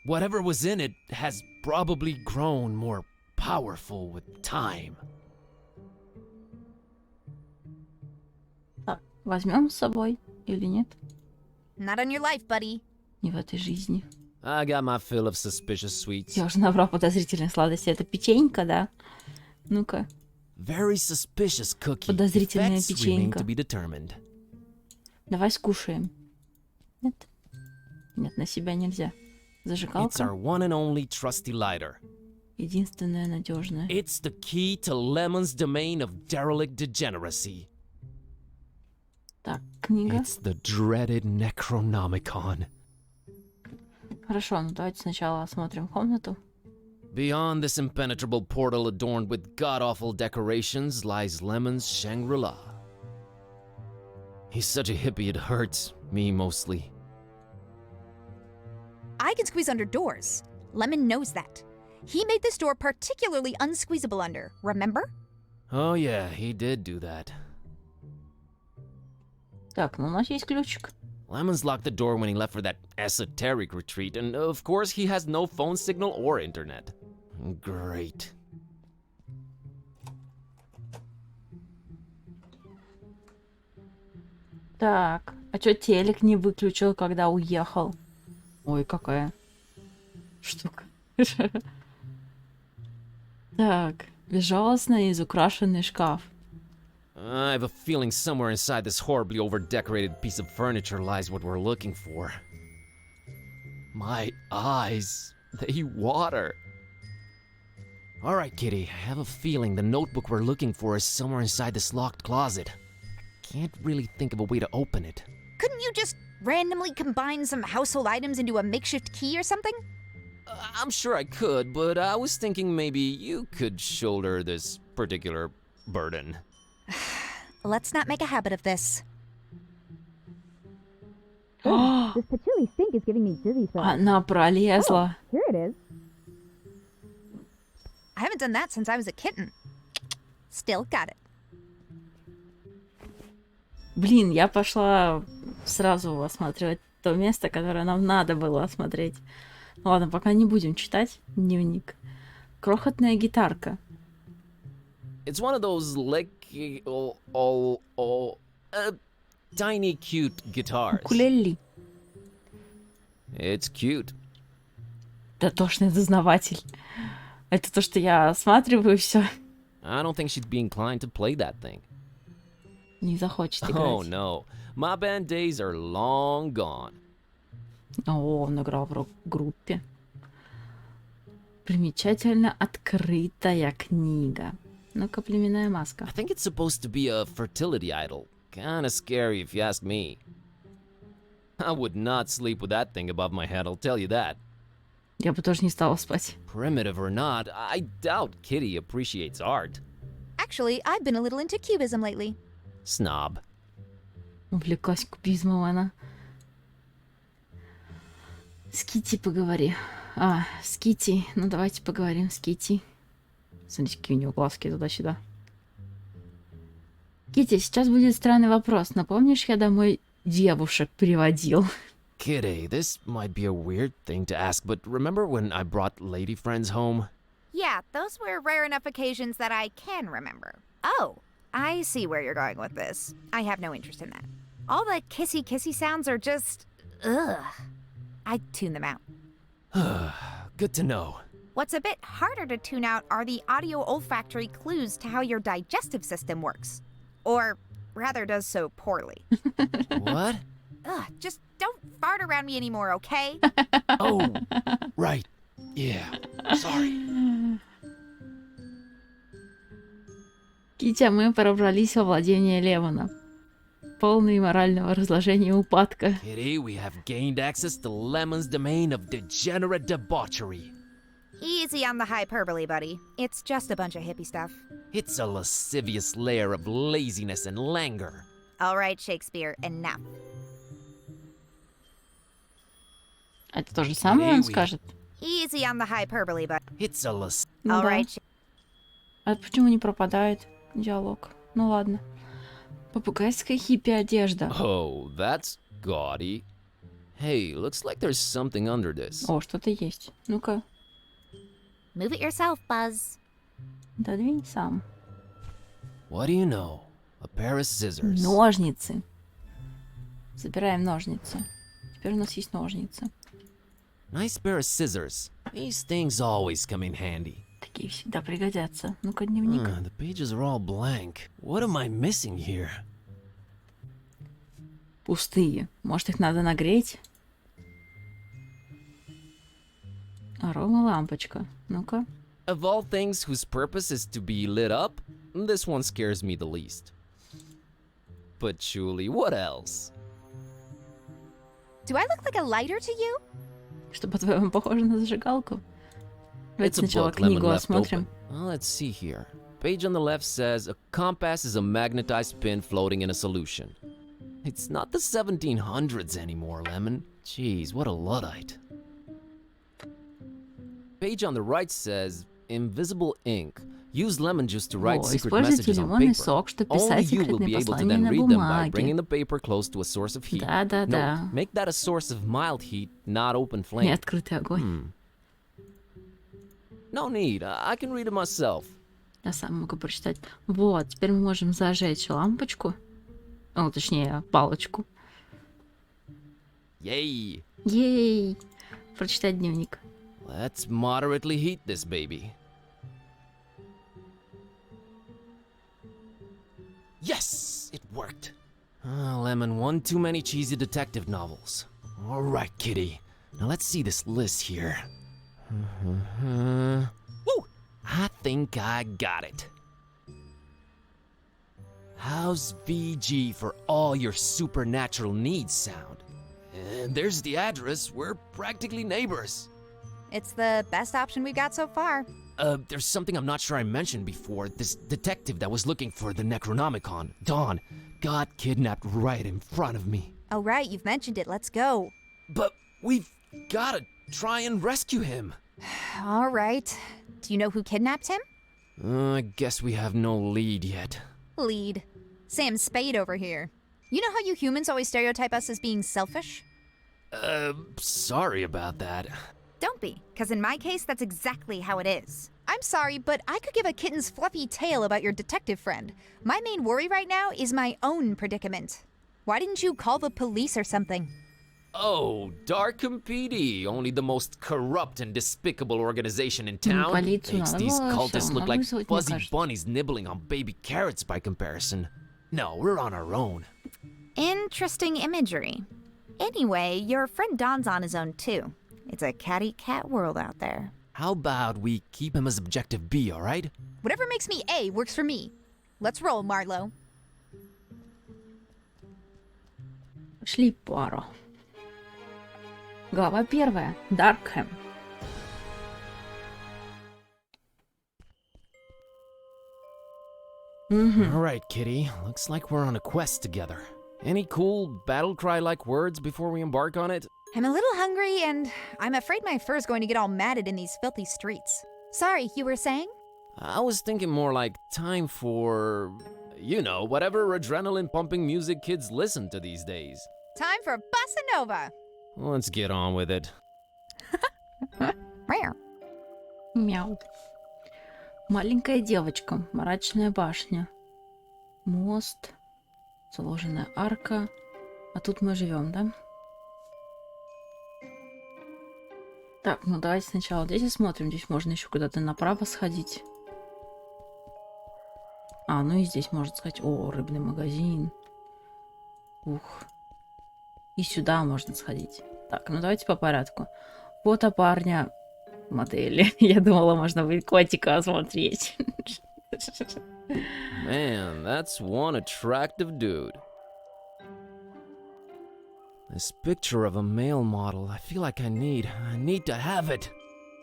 Whatever was in it has probably grown more powerful with time. Так, возьмем с собой или нет? Not on your life, buddy. Не в этой жизни. I got my fill of suspicious sweets. Я уже набрал подозрительных сладостей. Это печенька, да? Ну-ка. Very suspicious cookie. Подозрительная Effects remain печенька. to be determined. Давай скушаем. Нет? Нет, на себя нельзя. It's Зажигалка. our one and only trusty lighter. Единственная надежная. It's the key to Lemon's domain of derelict degeneracy. Так, книга. It's the dreaded Necronomicon. Хорошо, ну давайте сначала осмотрим комнату. Beyond this impenetrable portal adorned with god-awful decorations lies Lemon's Shangri-La. He's such a hippie it hurts, me mostly. I can squeeze under doors. Lemon knows that. He made this door particularly unsqueezable under, remember? Oh yeah, he did do that. Так, ну у нас есть ключик. Lemon's locked the door when he left for that esoteric retreat, and of course he has no phone signal or internet. Great. Так, а чё телек не выключил, когда уехал? Ой, какая штука. Так, безжалостно изукрашенный шкаф. I have a feeling somewhere inside this horribly over-decorated piece of furniture lies what we're looking for. My eyes, they water. All right, Kitty, I have a feeling the notebook we're looking for is somewhere inside this locked closet. Can't really think of a way to open it. Couldn't you just randomly combine some household items into a makeshift key or something? I'm sure I could, but I was thinking maybe you could shoulder this particular burden. Let's not make a habit of this. This patchouli stink is giving me dizzy Она пролезла. Here it is. I haven't done that since I was a kitten. Still got it. Блин, я пошла сразу осматривать то место, которое нам надо было осмотреть. Ладно, пока не будем читать дневник. Крохотная гитарка. It's one of those tiny cute guitars. Укулеле. It's cute. Дотошный дознаватель. Это то, что я осматриваю все. I don't think she'd be inclined to play that thing. не захочет играть. Oh no, my band days are long gone. О, он играл в рок-группе. Примечательно открытая книга. Ну-ка, племенная маска. I think it's supposed to be a fertility idol. Kinda scary if you ask me. I would not sleep with that thing above my head, I'll tell you that. Я бы тоже не стала спать. Primitive or not, I doubt Kitty appreciates art. Actually, I've been a little into cubism lately. Snob. Увлеклась кубизмом она. С Китти поговори. С Китти. Ну, давайте поговорим с Китти. Смотрите, какие у него глазки туда-сюда. Китти, сейчас будет странный вопрос. Напомнишь, я домой девушек приводил? Kitty, this might be a weird thing to ask, but remember when I brought lady friends home? Yeah, those were rare enough occasions that I can remember. Oh, I see where you're going with this. I have no interest in that. All the kissy-kissy sounds are just... ugh. I'd tune them out. Good to know. What's a bit harder to tune out are the audio-olfactory clues to how your digestive system works. Or, rather, does so poorly. What? Ugh, just don't fart around me anymore, okay? Oh, right. Yeah, sorry. Китти, мы пробрались во владение Лемона. Полный морального разложения и упадка. Kitty, we have gained access to Lemon's domain of degenerate debauchery. Easy on the hyperbole, buddy. It's just a bunch of hippie stuff. It's a lascivious lair of laziness and languor. All right, Shakespeare, enough. Это то же самое он скажет? Easy on the hyperbole, buddy. It's a las... Ну All да. right, А почему не пропадает диалог? Ну ладно. Попугайская хиппи-одежда. Oh, that's gaudy. Hey, looks like there's something under this. О, что-то есть. Ну-ка, Move it yourself, Buzz. додвинь сам. What do you know? A pair of scissors. Ножницы. Забираем ножницы. Теперь у нас есть ножницы. Nice pair of scissors. These things always come in handy. Такие всегда пригодятся. Ну-ка, дневник. The pages are all blank. What am I missing here? Пустые. Может, их надо нагреть? Арома лампочка. Ну-ка. Of all things whose purpose is to be lit up, this one scares me the least. But Julie, what else? Do I look like a lighter to you? Что, по-твоему, похоже на зажигалку? Давайте It's a сначала book Lemon книгу left осмотрим. open. Well, let's see here. Page on the left says a compass is a magnetized pin floating in a solution. It's not the 1700s anymore, Lemon. Jeez, what a Luddite. Page on the right says invisible ink. Use lemon juice to write О, secret используйте messages on лимонный paper. сок, чтобы Only писать you will секретные be able to послания then на read them by бумаге. bringing the paper close to a source of heat. Да-да-да. Note, make that a source of mild heat, not open И flame. открытый огонь. No need, I can read it myself. Я сам могу прочитать. Вот, теперь мы можем зажечь лампочку. О, точнее, палочку. Yay! Ей! Прочитать дневник. Let's moderately heat this baby. Yes, it worked. Lemon, one too many cheesy detective novels. All right, Kitty. Now let's see this list here. Woo! I think I got it. How's VG for all your supernatural needs sound? And there's the address. We're practically neighbors. It's the best option we've got so far. There's something I'm not sure I mentioned before. This detective that was looking for the Necronomicon, Dawn, got kidnapped right in front of me. Oh, right, you've mentioned it. Let's go. But we've gotta try and rescue him. All right. Do you know who kidnapped him? I guess we have no lead yet. Lead. Sam Spade over here. You know how you humans always stereotype us as being selfish? Sorry about that. Don't be, because in my case, that's exactly how it is. I'm sorry, but I could give a kitten's fluffy tale about your detective friend. My main worry right now is my own predicament. Why didn't you call the police or something? Oh, Darkham PD, only the most corrupt and despicable organization in town, полицию makes надо these было cultists всё look like вызвать, мне fuzzy кажется. bunnies nibbling on baby carrots by comparison. No, we're on our own. Interesting imagery. Anyway, your friend Don's on his own too. It's a catty-cat world out there. How about we keep him as objective B, alright? Whatever makes me A works for me. Let's roll, Marlowe. Шли Пуаро. Глава 1. Даркхэм. Alright, Kitty. Looks like we're on a quest together. Any cool battle cry-like words before we embark on it? I'm a little hungry, and I'm afraid my fur's going to get all matted in these filthy streets. Sorry, you were saying? I was thinking more like time for, you know, whatever adrenaline-pumping music kids listen to these days. Time for Bossa Nova! Let's get on with it. Rare. Мяу. Маленькая девочка. Мрачная башня. Мост. Заложенная арка. А тут мы живем, да? Так, ну давайте сначала здесь осмотрим. Здесь можно еще куда-то направо сходить. А, ну и здесь можно сказать. О, рыбный магазин. Ух. И сюда можно сходить. Так, ну давайте по порядку. Фото парня модели. Я думала, можно будет котика осмотреть. Man, that's one attractive dude. This picture of a male model, I feel like I need to have it.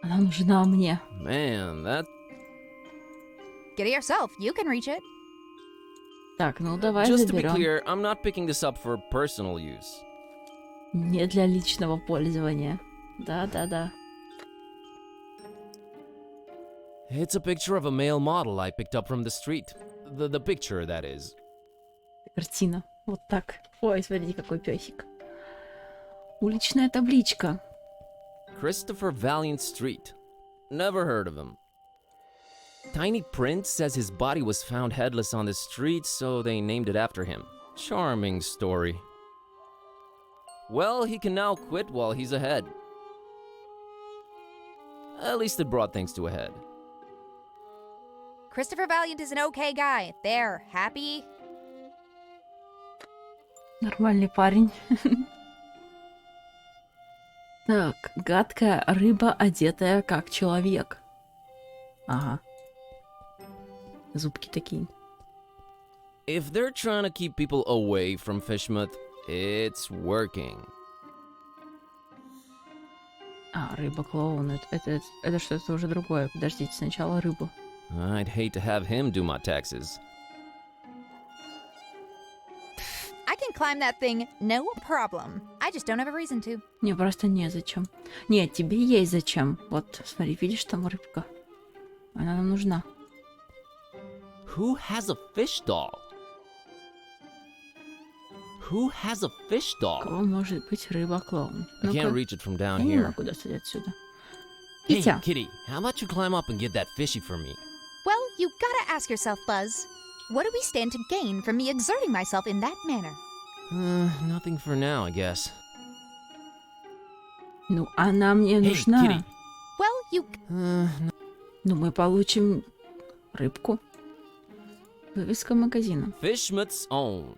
Она нужна мне. Man, that... Get it yourself. You can reach it. Так, ну давай Just to be заберем. clear, I'm not picking this up for personal use. Не для личного пользования. Да. It's a picture of a male model I picked up from the street. The picture, that is. Картина. Вот так. Ой, смотрите, какой песик. Уличная табличка. Christopher Valiant Street. Never heard of him. Tiny print says his body was found headless on the street, so they named it after him. Charming story. Well, he can now quit while he's ahead. At least it brought things to a head. Christopher Valiant is an okay guy. There, happy? Нормальный парень. Так, гадкая рыба, одетая как человек. Ага. Зубки такие. If they're trying to keep people away from Fishmouth, it's working. А, рыба-клоун. Это что-то уже другое. Подождите, сначала рыбу. I'd hate to have him do my taxes. I can climb that thing, no problem. I just don't have a reason to. Мне просто незачем. Нет, тебе есть зачем. Вот, смотри, видишь, там рыбка. Она нам нужна. Who has a fish doll? Who has a fish doll? Кого может быть рыба-клоун? I can't reach it from down Я не here. могу достать отсюда. Hey, Витя. Kitty, how about you climb up and get that fishy for me? Well, you gotta ask yourself, Buzz. What do we stand to gain from me exerting myself in that manner? Nothing for now, I guess. Ну, она мне Hey, нужна. Kitty. Well, you... Ну, мы получим рыбку. Вывеска магазина. Fishmouth's own.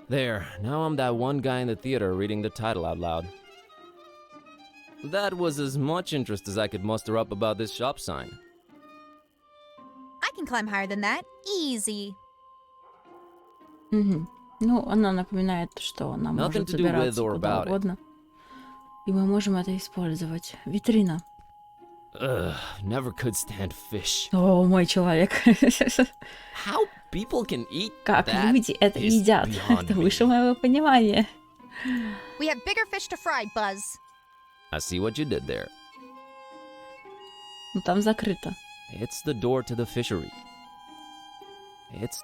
There, now I'm that one guy in the theater reading the title out loud. That was as much interest as I could muster up about this shop sign. I can climb higher than that. Easy. Угу. Ну, она напоминает, что она Nothing может to do with забираться or куда about it. угодно. И мы можем это использовать. Витрина. Ugh, never could stand fish. О, мой человек. How people can eat Как that люди это is едят? beyond Это me. выше моего понимания. We have bigger fish to fry, Buzz. I see what you did there. Ну, там закрыто. It's the door to the fishery. It's...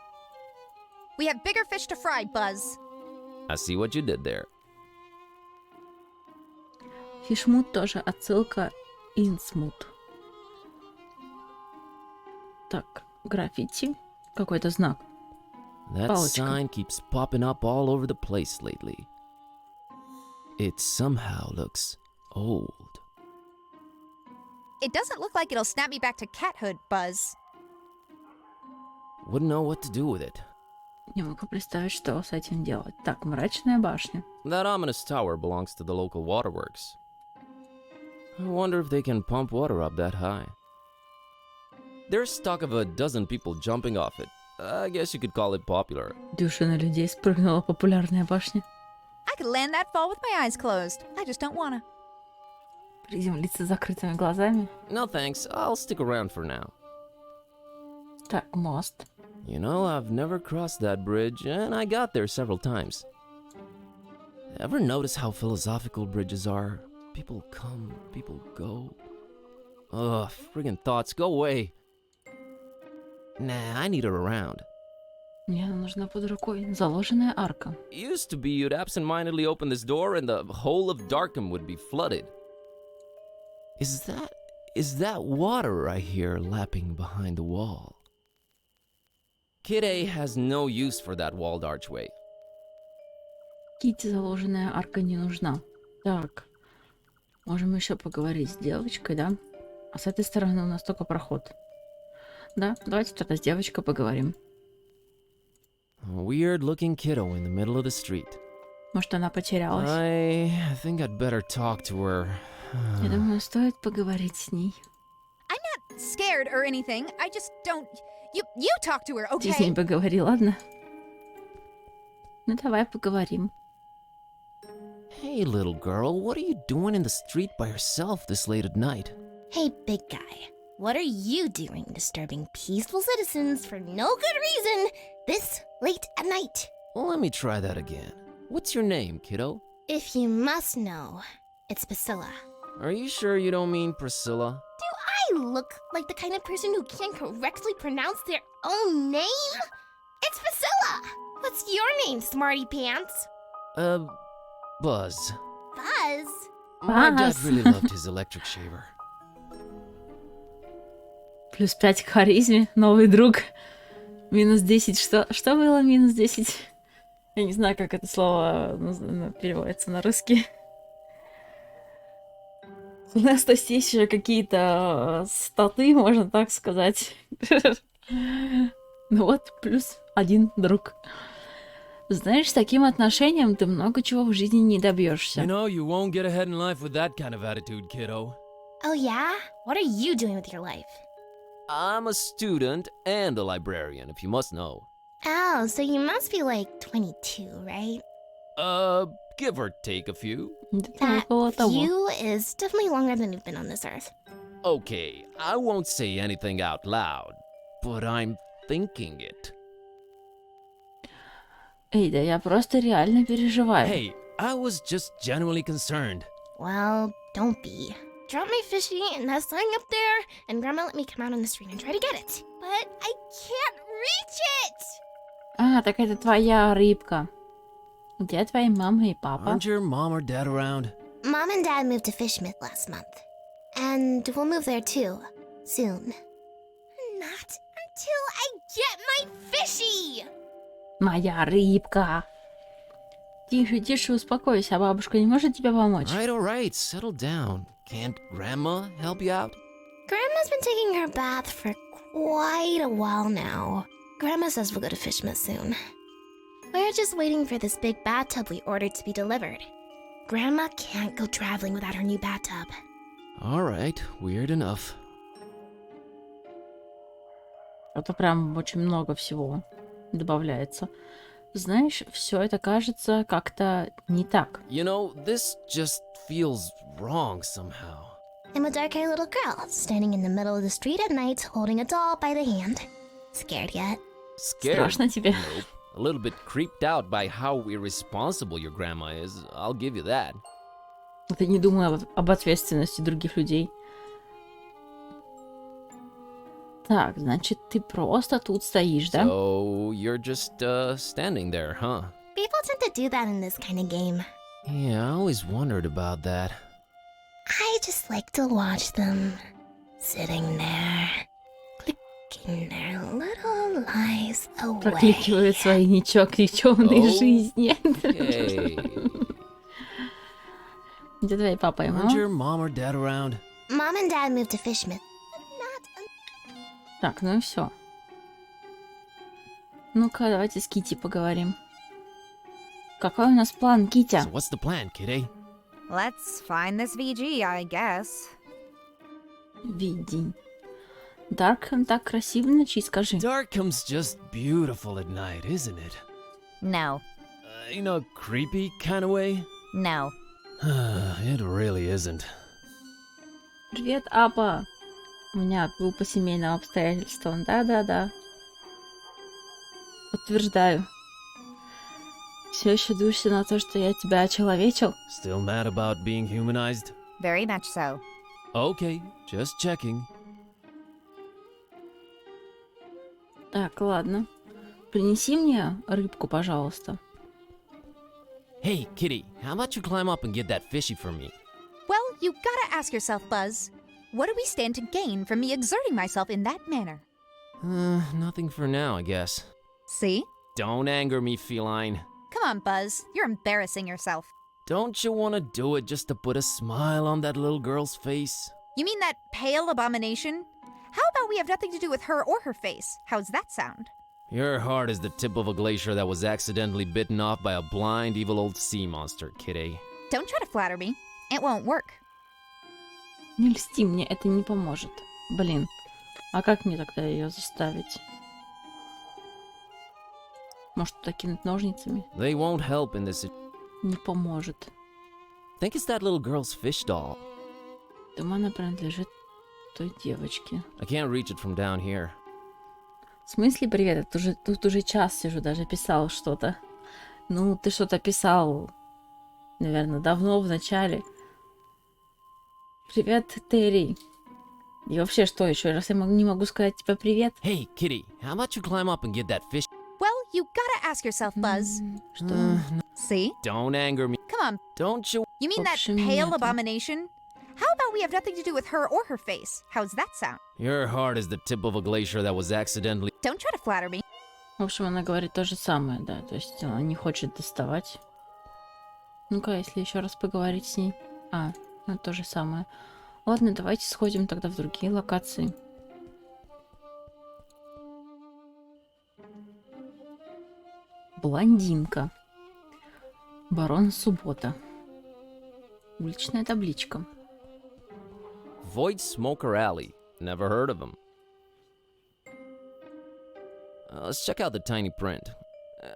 We have bigger fish to fry, Buzz. I see what you did there. Фишмут тоже отсылка Инсмут. Так, граффити. Какой-то знак. That Палочка. sign keeps popping up all over the place lately. It somehow looks old. It doesn't look like it'll snap me back to cathood, Buzz. Wouldn't know what to do with it. Не могу представить, что с этим делать. Так, мрачная башня. That ominous tower belongs to the local waterworks. I wonder if they can pump water up that high. There's talk of a dozen people jumping off it. I guess you could call it popular. Дюжина людей спрыгнула популярная башня. I could land that fall with my eyes closed. I just don't wanna. Приземлиться с закрытыми глазами. No thanks, I'll stick around for now. Так, мост. You know, I've never crossed that bridge, and I got there several times. Ever notice how philosophical bridges are? People come, people go. Ugh, friggin' thoughts, go away. Nah, I need her around. Мне она нужна под рукой. Заложенная арка. Used to be you'd absentmindedly open this door and the whole of Darkham would be flooded. Is that water I hear lapping behind the wall? Kid A has no use for that walled archway. Китти заложенная арка не нужна. Так, можем еще поговорить с девочкой, да? А с этой стороны у нас только проход. Да, давайте тогда с девочкой поговорим. A weird-looking kiddo in the middle of the street. Может, она потерялась? I think I'd better talk to her. Я думаю, стоит поговорить с ней. I'm not scared or anything. I just don't. You talk to her, Ты с ней okay? поговори, ладно? Ну, давай поговорим. Hey, little girl, what are you doing in the street by yourself this late at night? Hey, big guy. What are you doing disturbing peaceful citizens for no good reason this late at night? Well, let me try that again. What's your name, kiddo? If you must know, it's Priscilla. Are you sure you don't mean Priscilla? Do I look like the kind of person who can't correctly pronounce their own name? It's Priscilla! What's your name, smarty pants? Buzz. Buzz? My dad Buzz. really loved his electric shaver. Плюс 5 к харизме, новый друг. Минус 10, что было минус 10? Я не знаю, как это слово переводится на русский. У нас то есть еще какие-то статы, можно так сказать. Ну вот, плюс 1 друг. Знаешь, с таким отношением ты много чего в жизни не добьешься. You know, you won't get ahead in life with that kind of attitude, kiddo. Oh yeah? What are you doing with your life? I'm a student and a librarian, if you must know. Oh, so you must be like 22, right? Give or take a few. Где-то That около того. few is definitely longer than you've been on this earth. Okay, I won't say anything out loud, but I'm thinking it. Эй, да я просто реально переживаю. Hey, I was just genuinely concerned. Well, don't be. Drop my fishy and that's lying up there, and Grandma let me come out on the street and try to get it. But I can't reach it! А, так это твоя рыбка. Где твои мама и папа? Aren't your mom or dad around? Mom and Dad moved to Fishmith last month. And we'll move there too, soon. Not until I get my fishy! Моя рыбка. Тише, тише, успокойся. Бабушка не может тебе помочь? All right, settle down. Can't Grandma help you out? Grandma's been taking her bath for quite a while now. Grandma says we'll go to Fishmith soon. We're just waiting for this big bathtub we ordered to be delivered. Grandma can't go traveling without her new bathtub. All right, weird enough. Это прям очень много всего добавляется. Знаешь, все это кажется как-то не так. You know, this just feels wrong somehow. I'm a dark-haired little girl standing in the middle of the street at night holding a doll by the hand. Scared yet? Scared? Страшно тебе? Nope. A little bit creeped out by how irresponsible your grandma is. I'll give you that. Ты не думай об ответственности других людей. Так, значит, ты просто тут стоишь, да? So you're just standing there, huh? People tend to do that in this kind of game. Yeah, I always wondered about that. I just like to watch them sitting there, clicking their little lives away. Прокликивают свои никчемные Oh. жизни. Hey, Где твои папа и aren't мама? your mom or dad around? Mom and Dad moved to Fishmith. Так, ну и все. Ну-ка, давайте с Кити поговорим. Какой у нас план, Китя? So what's the plan, Kitty? Let's find this VG, I guess. Видень. Даркхэм так красиво ночи, скажи. Darkham's just beautiful at night, isn't it? No. In a creepy kind of way? No. It really isn't. Привет, Апа. У меня был по семейным обстоятельствам. Да-да-да. Подтверждаю. Все еще душься на то, что я тебя очеловечил? Still mad about being humanized? Very much so. Okay, just checking. Так, ладно. Принеси мне рыбку, пожалуйста. Hey, Kitty, how about you climb up and get that fishy for me? Well, you gotta ask yourself, Buzz. What do we stand to gain from me exerting myself in that manner? Nothing for now, I guess. See? Don't anger me, feline. Come on, Buzz. You're embarrassing yourself. Don't you want to do it just to put a smile on that little girl's face? You mean that pale abomination? How about we have nothing to do with her or her face? How's that sound? Your heart is the tip of a glacier that was accidentally bitten off by a blind, evil old sea monster, Kitty. Don't try to flatter me. It won't work. Не льсти мне, это не поможет. Блин, а как мне тогда ее заставить? Может, туда кинуть ножницами? They won't help in this. Не поможет. Think it's that little girl's fish doll. Думаю, она принадлежит той девочке. I can't reach it from down here. В смысле, привет? Тут уже час сижу, даже писал что-то. Ну, ты что-то писал, наверное, давно, в начале. Привет, Терри. И вообще, что еще? Раз я не могу сказать тебе привет? Hey, Kitty, how about you climb up and get that fish? Well, you gotta ask yourself, Buzz. Что? See? Don't anger me. Come on. Don't you? You mean that общем, pale нет. abomination? How about we have nothing to do with her or her face? How's that sound? Your heart is the tip of a glacier that was accidentally. Don't try to flatter me. В общем, она говорит то же самое, да. То есть она не хочет доставать. Ну-ка, если еще раз поговорить с ней. Ну, то же самое. Ладно, давайте сходим тогда в другие локации. Блондинка. Барон Суббота. Уличная табличка. Void Smoker Alley. Never heard of him. Let's check out the tiny print.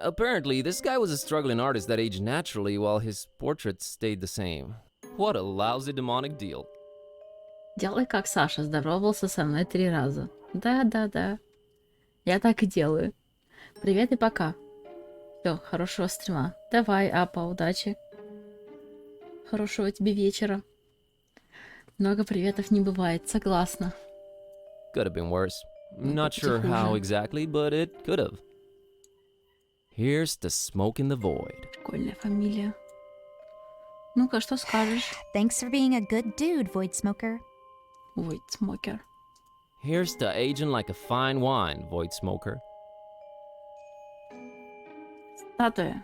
Apparently, this guy was a struggling artist that aged naturally while his portraits stayed the same. What a lousy demonic deal. Делай как Саша, здоровался со мной 3 раза. Да. Я так и делаю. Привет и пока. Все, хорошего стрима. Давай, Апа, удачи. Хорошего тебе вечера. Много приветов не бывает, согласна. Could have been worse. Not быть и sure how хуже. exactly, but it could have. Here's the smoke in the void. Прикольная фамилия. Ну-ка, что скажешь? Thanks for being a good dude, Void Smoker. Void Smoker. Here's to aging like a fine wine, Void Smoker. Статуя.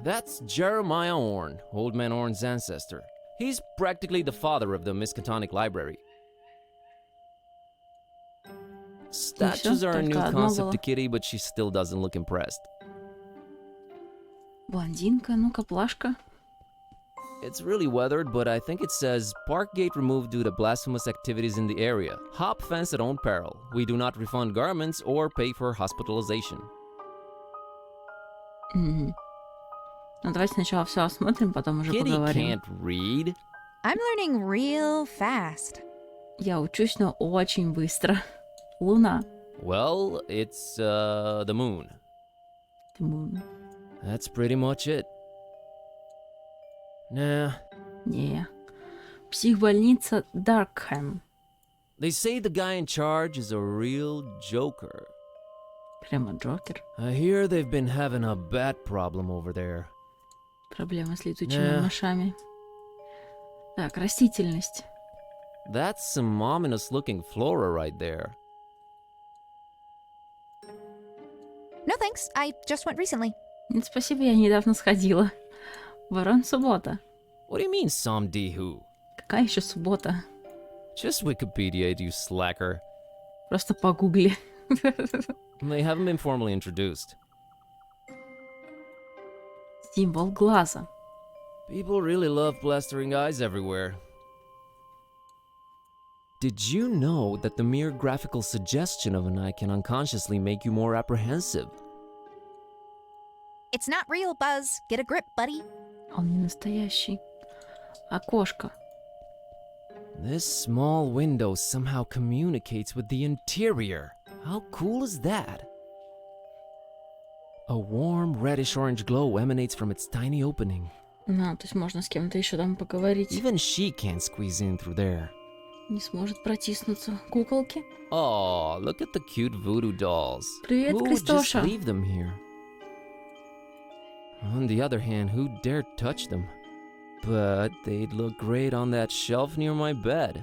That's Jeremiah Orn, Old Man Orn's ancestor. He's practically the father of the Miskatonic Library. Statues are a new только одно concept было. to Kitty, but she still doesn't look impressed. Блондинка, ну-ка, плашка. It's really weathered, but I think it says Park gate removed due to blasphemous activities in the area. Hop fence at own peril. We do not refund garments or pay for hospitalization. Мгм. Ну, давайте сначала все осмотрим, потом уже Kitty поговорим. can't read. I'm learning real fast. Я учусь, но очень быстро. Луна. Well, it's the moon. That's pretty much it. Nah. Не. Психбольница Даркхэм. They say the guy in charge is a real joker. Прямо Джокер. I hear they've been having a bat problem over there. Проблема с летучими Да. мышами. Так, растительность. That's some ominous looking flora right there. No thanks, I just went recently. Нет, спасибо, я недавно сходила. Ворон суббота. What do you mean, somebody who? Какая еще суббота? Just Wikipedia, you slacker. Просто погугли. They haven't been formally introduced. Символ глаза. People really love blastering eyes everywhere. Did you know that the mere graphical suggestion of an eye can unconsciously make you more apprehensive? It's not real, Buzz. Get a grip, buddy. Он не настоящий. Окошко. This small window somehow communicates with the interior. How cool is that? A warm reddish-orange glow emanates from its tiny opening. То есть можно с кем-то еще там поговорить. Even she can't squeeze in through there. Не сможет протиснуться. Куколки. Oh, look at the cute voodoo dolls. Привет, Who would just Кристоша. leave them here? On the other hand, who dared touch them? But they'd look great on that shelf near my bed.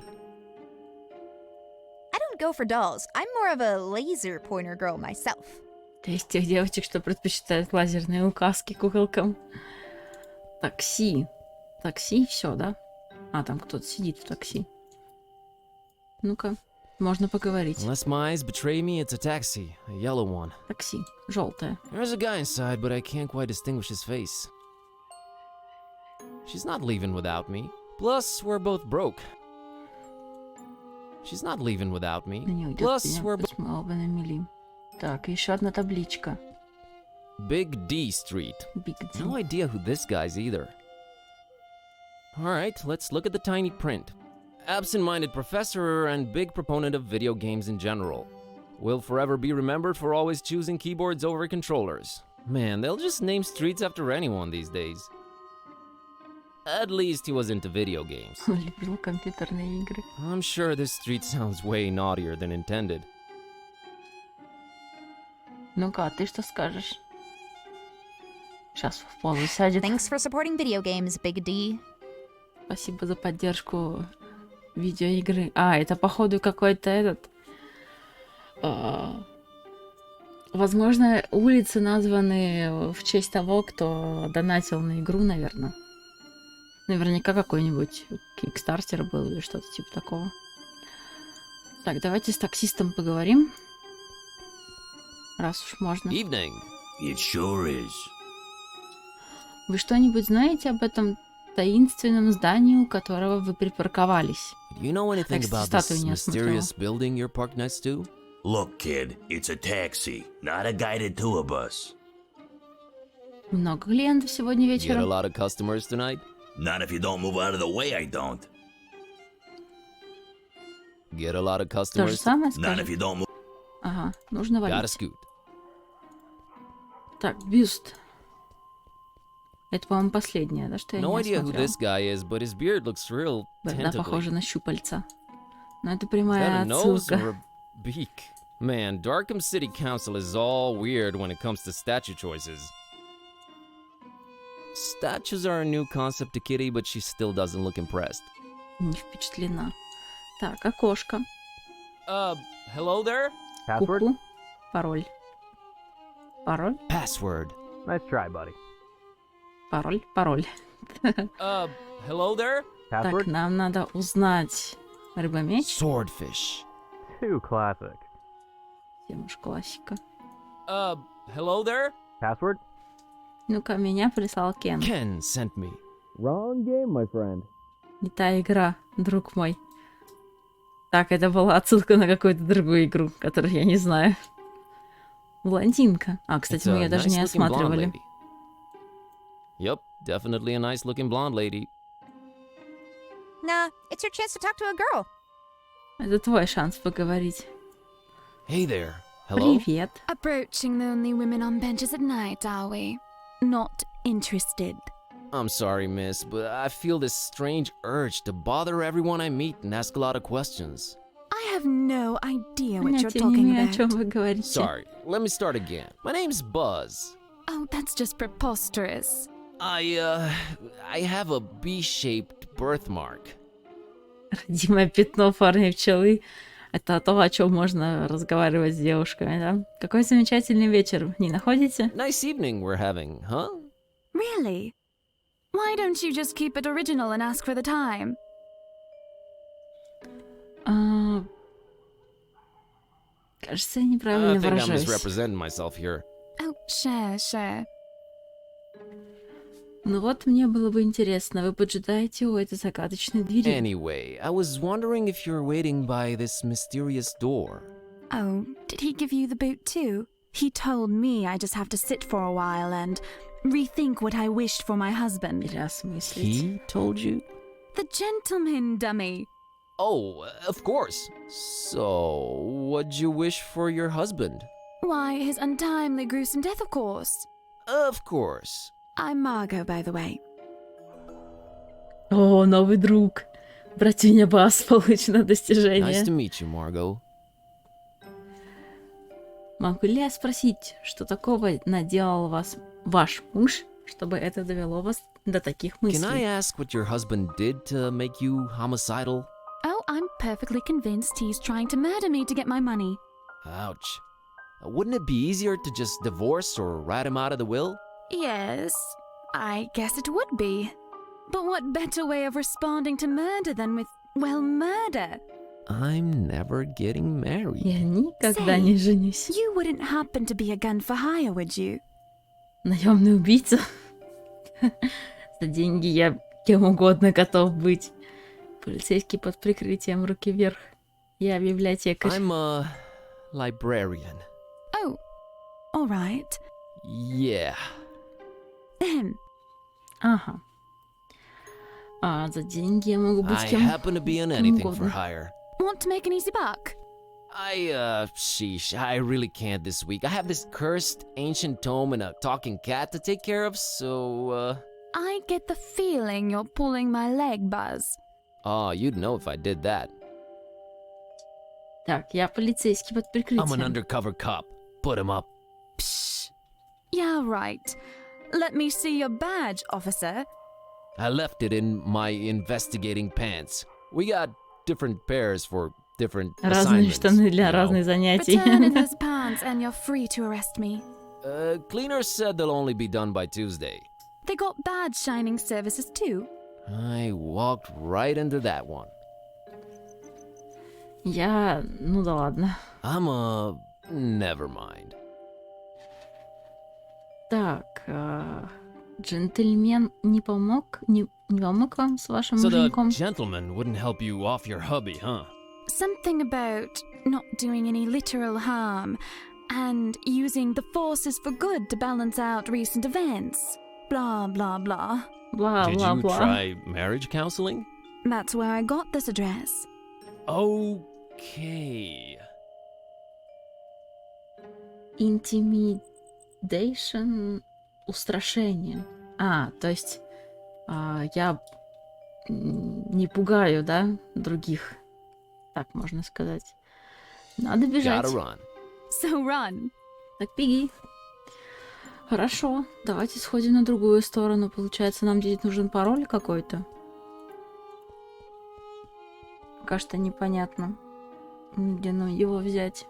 I don't go for dolls. I'm more of a laser pointer girl myself. То есть тех девочек, что предпочитают лазерные указки куколкам. Такси. Такси, все, да? Там кто-то сидит в такси. Ну-ка, можно поговорить. Unless my eyes betray me, it's a taxi, a yellow one. Такси, желтое. There's a guy inside, but I can't quite distinguish his face. She's not leaving without me. Plus, we're both broke. She's not leaving without me. Не уйдет Plus, меня, we're пусть мы оба на мели. Так, еще одна табличка. Big D Street. Big D. No idea who this guy's either. Alright, let's look at the tiny print. Absent-minded professor and big proponent of video games in general. Will forever be remembered for always choosing keyboards over controllers. Man, they'll just name streets after anyone these days. At least he was into video games. Любил компьютерные игры. I'm sure this street sounds way naughtier than intended. Ну-ка, а ты что скажешь? Сейчас в позу сядет. Thanks for supporting video games, Big D. Спасибо за поддержку видеоигры. Это походу какой-то этот... возможно, улицы названы в честь того, кто донатил на игру, наверное. Наверняка какой-нибудь кикстартер был или что-то типа такого. Так, давайте с таксистом поговорим. Раз уж можно. Evening. It sure is. Вы что-нибудь знаете об этом таинственном здании, у которого вы припарковались? Do you know anything Кстати, about this статую не осмотрела. mysterious building you're parked next to? Look, kid, it's a taxi, not a guided tour bus. Много клиентов сегодня Get a вечером? lot of customers tonight? Not if you don't move out of the way, I don't. Get a lot of То же customers? самое Not if скажет? you don't move. Ага, нужно Gotta валить. scoot. Так, бюст. Это, по-моему, последнее, да, что я No не idea who осмотрела. this guy is, but his beard looks real Да, tentacly. похоже на щупальца. Но это Is that прямая a nose отсылка. or a beak? Man, Darkham City Council is all weird when it comes to statue choices. Statues are a new concept to Kitty, but she still doesn't look impressed. Не впечатлена. Так, окошко. Hello there? Куку. Пароль. Пароль. Password. Nice try, buddy. Пароль. Пароль. Hello there? Так, нам надо узнать рыба-меч. Swordfish. Too classic. Тем уж классика. Hello there? Password? Ну-ка, меня прислал Кен. Ken sent me. Wrong game, my friend. Не та игра, друг мой. Так, это была отсылка на какую-то другую игру, которую я не знаю. Блондинка. Кстати, It's мы a ее даже не nice-looking blonde осматривали. lady. Yep, definitely a nice-looking blonde lady. Nah, it's your chance to talk to a girl. Это твой шанс поговорить. Hey there. Hello? Привет. Approaching lonely women on benches at night, are we? Not interested. I'm sorry, miss, but I feel this strange urge to bother everyone I meet and ask a lot of questions. I have no idea what you're Понятия не talking имею, о чем about. вы говорите. Sorry, let me start again. My name's Buzz. Oh, that's just preposterous. I have a B-shaped birthmark. Родимое пятно в форме пчелы. Это то, о чем можно разговаривать с девушками, да? Какой замечательный вечер, не находите? Nice evening we're having, huh? Really? Why don't you just keep it original and ask for the time? Кажется, я неправильно I think I'm выражаюсь. misrepresenting myself here. Oh, share. Ну вот, мне было бы интересно, вы поджидаете у этой загадочной двери. Anyway, I was wondering if you're waiting by this mysterious door. Oh, did he give you the boot too? He told me I just have to sit for a while and rethink what I wished for my husband. Переосмыслить. He told you? The gentleman, dummy. Oh, of course. So, what'd you wish for your husband? Why, his untimely, gruesome death, of course. Of course. I'm Margot, by the way. О, новый друг. Братюня Бас, получено достижение. Nice to meet you, Margot. Могу ли я спросить, что такого наделал вас ваш муж, чтобы это довело вас до таких Can I мыслей? ask what your husband did to make you homicidal? Oh, I'm perfectly convinced he's trying to murder me to get my money. Ouch. Wouldn't it be easier to just divorce or write him out of the will? Yes, I guess it would be. But what better way of responding to murder than with, well, murder? I'm never getting married. Я никогда Say, не женюсь. You wouldn't happen to be a gun for hire, would you? Наемный убийца? За деньги я кем угодно готов быть. Полицейский под прикрытием, руки вверх. Я библиотекарь. I'm a librarian. Oh, all right. Yeah. Ahem. Ага. А за деньги я могу быть I кем happen to be in anything for угодно. hire. Want to make an easy buck? Sheesh, I really can't this week. I have this cursed ancient tome and a talking cat to take care of, so, I get the feeling you're pulling my leg, Buzz. Oh, you'd know if I did that. Так, я полицейский под I'm an прикрытием. undercover cop. Put him up. Psh. Yeah, right. Let me see your badge, officer. I left it in my investigating pants. We got different pairs for different Разные assignments. штаны для you know. разных занятий. Return in those pants and you're free to arrest me. Cleaners said they'll only be done by Tuesday. They got badge shining services too. I walked right into that one. Я... Ну да ладно. Never mind. Так, джентльмен не помог? Не помог вам с вашим So the муженьком? gentleman wouldn't help you off your hubby, huh? Something about not doing any literal harm and using the forces for good to balance out recent events. Blah, blah, blah. Бла, Did бла, you бла. try marriage counseling? That's where I got this address. Okay. Intimidation, устрашение. То есть я не пугаю, да, других. Так можно сказать. Надо бежать. Gotta run. So run. Так беги. Хорошо, давайте сходим на другую сторону. Получается, нам здесь нужен пароль какой-то. Пока что непонятно, где ну его взять.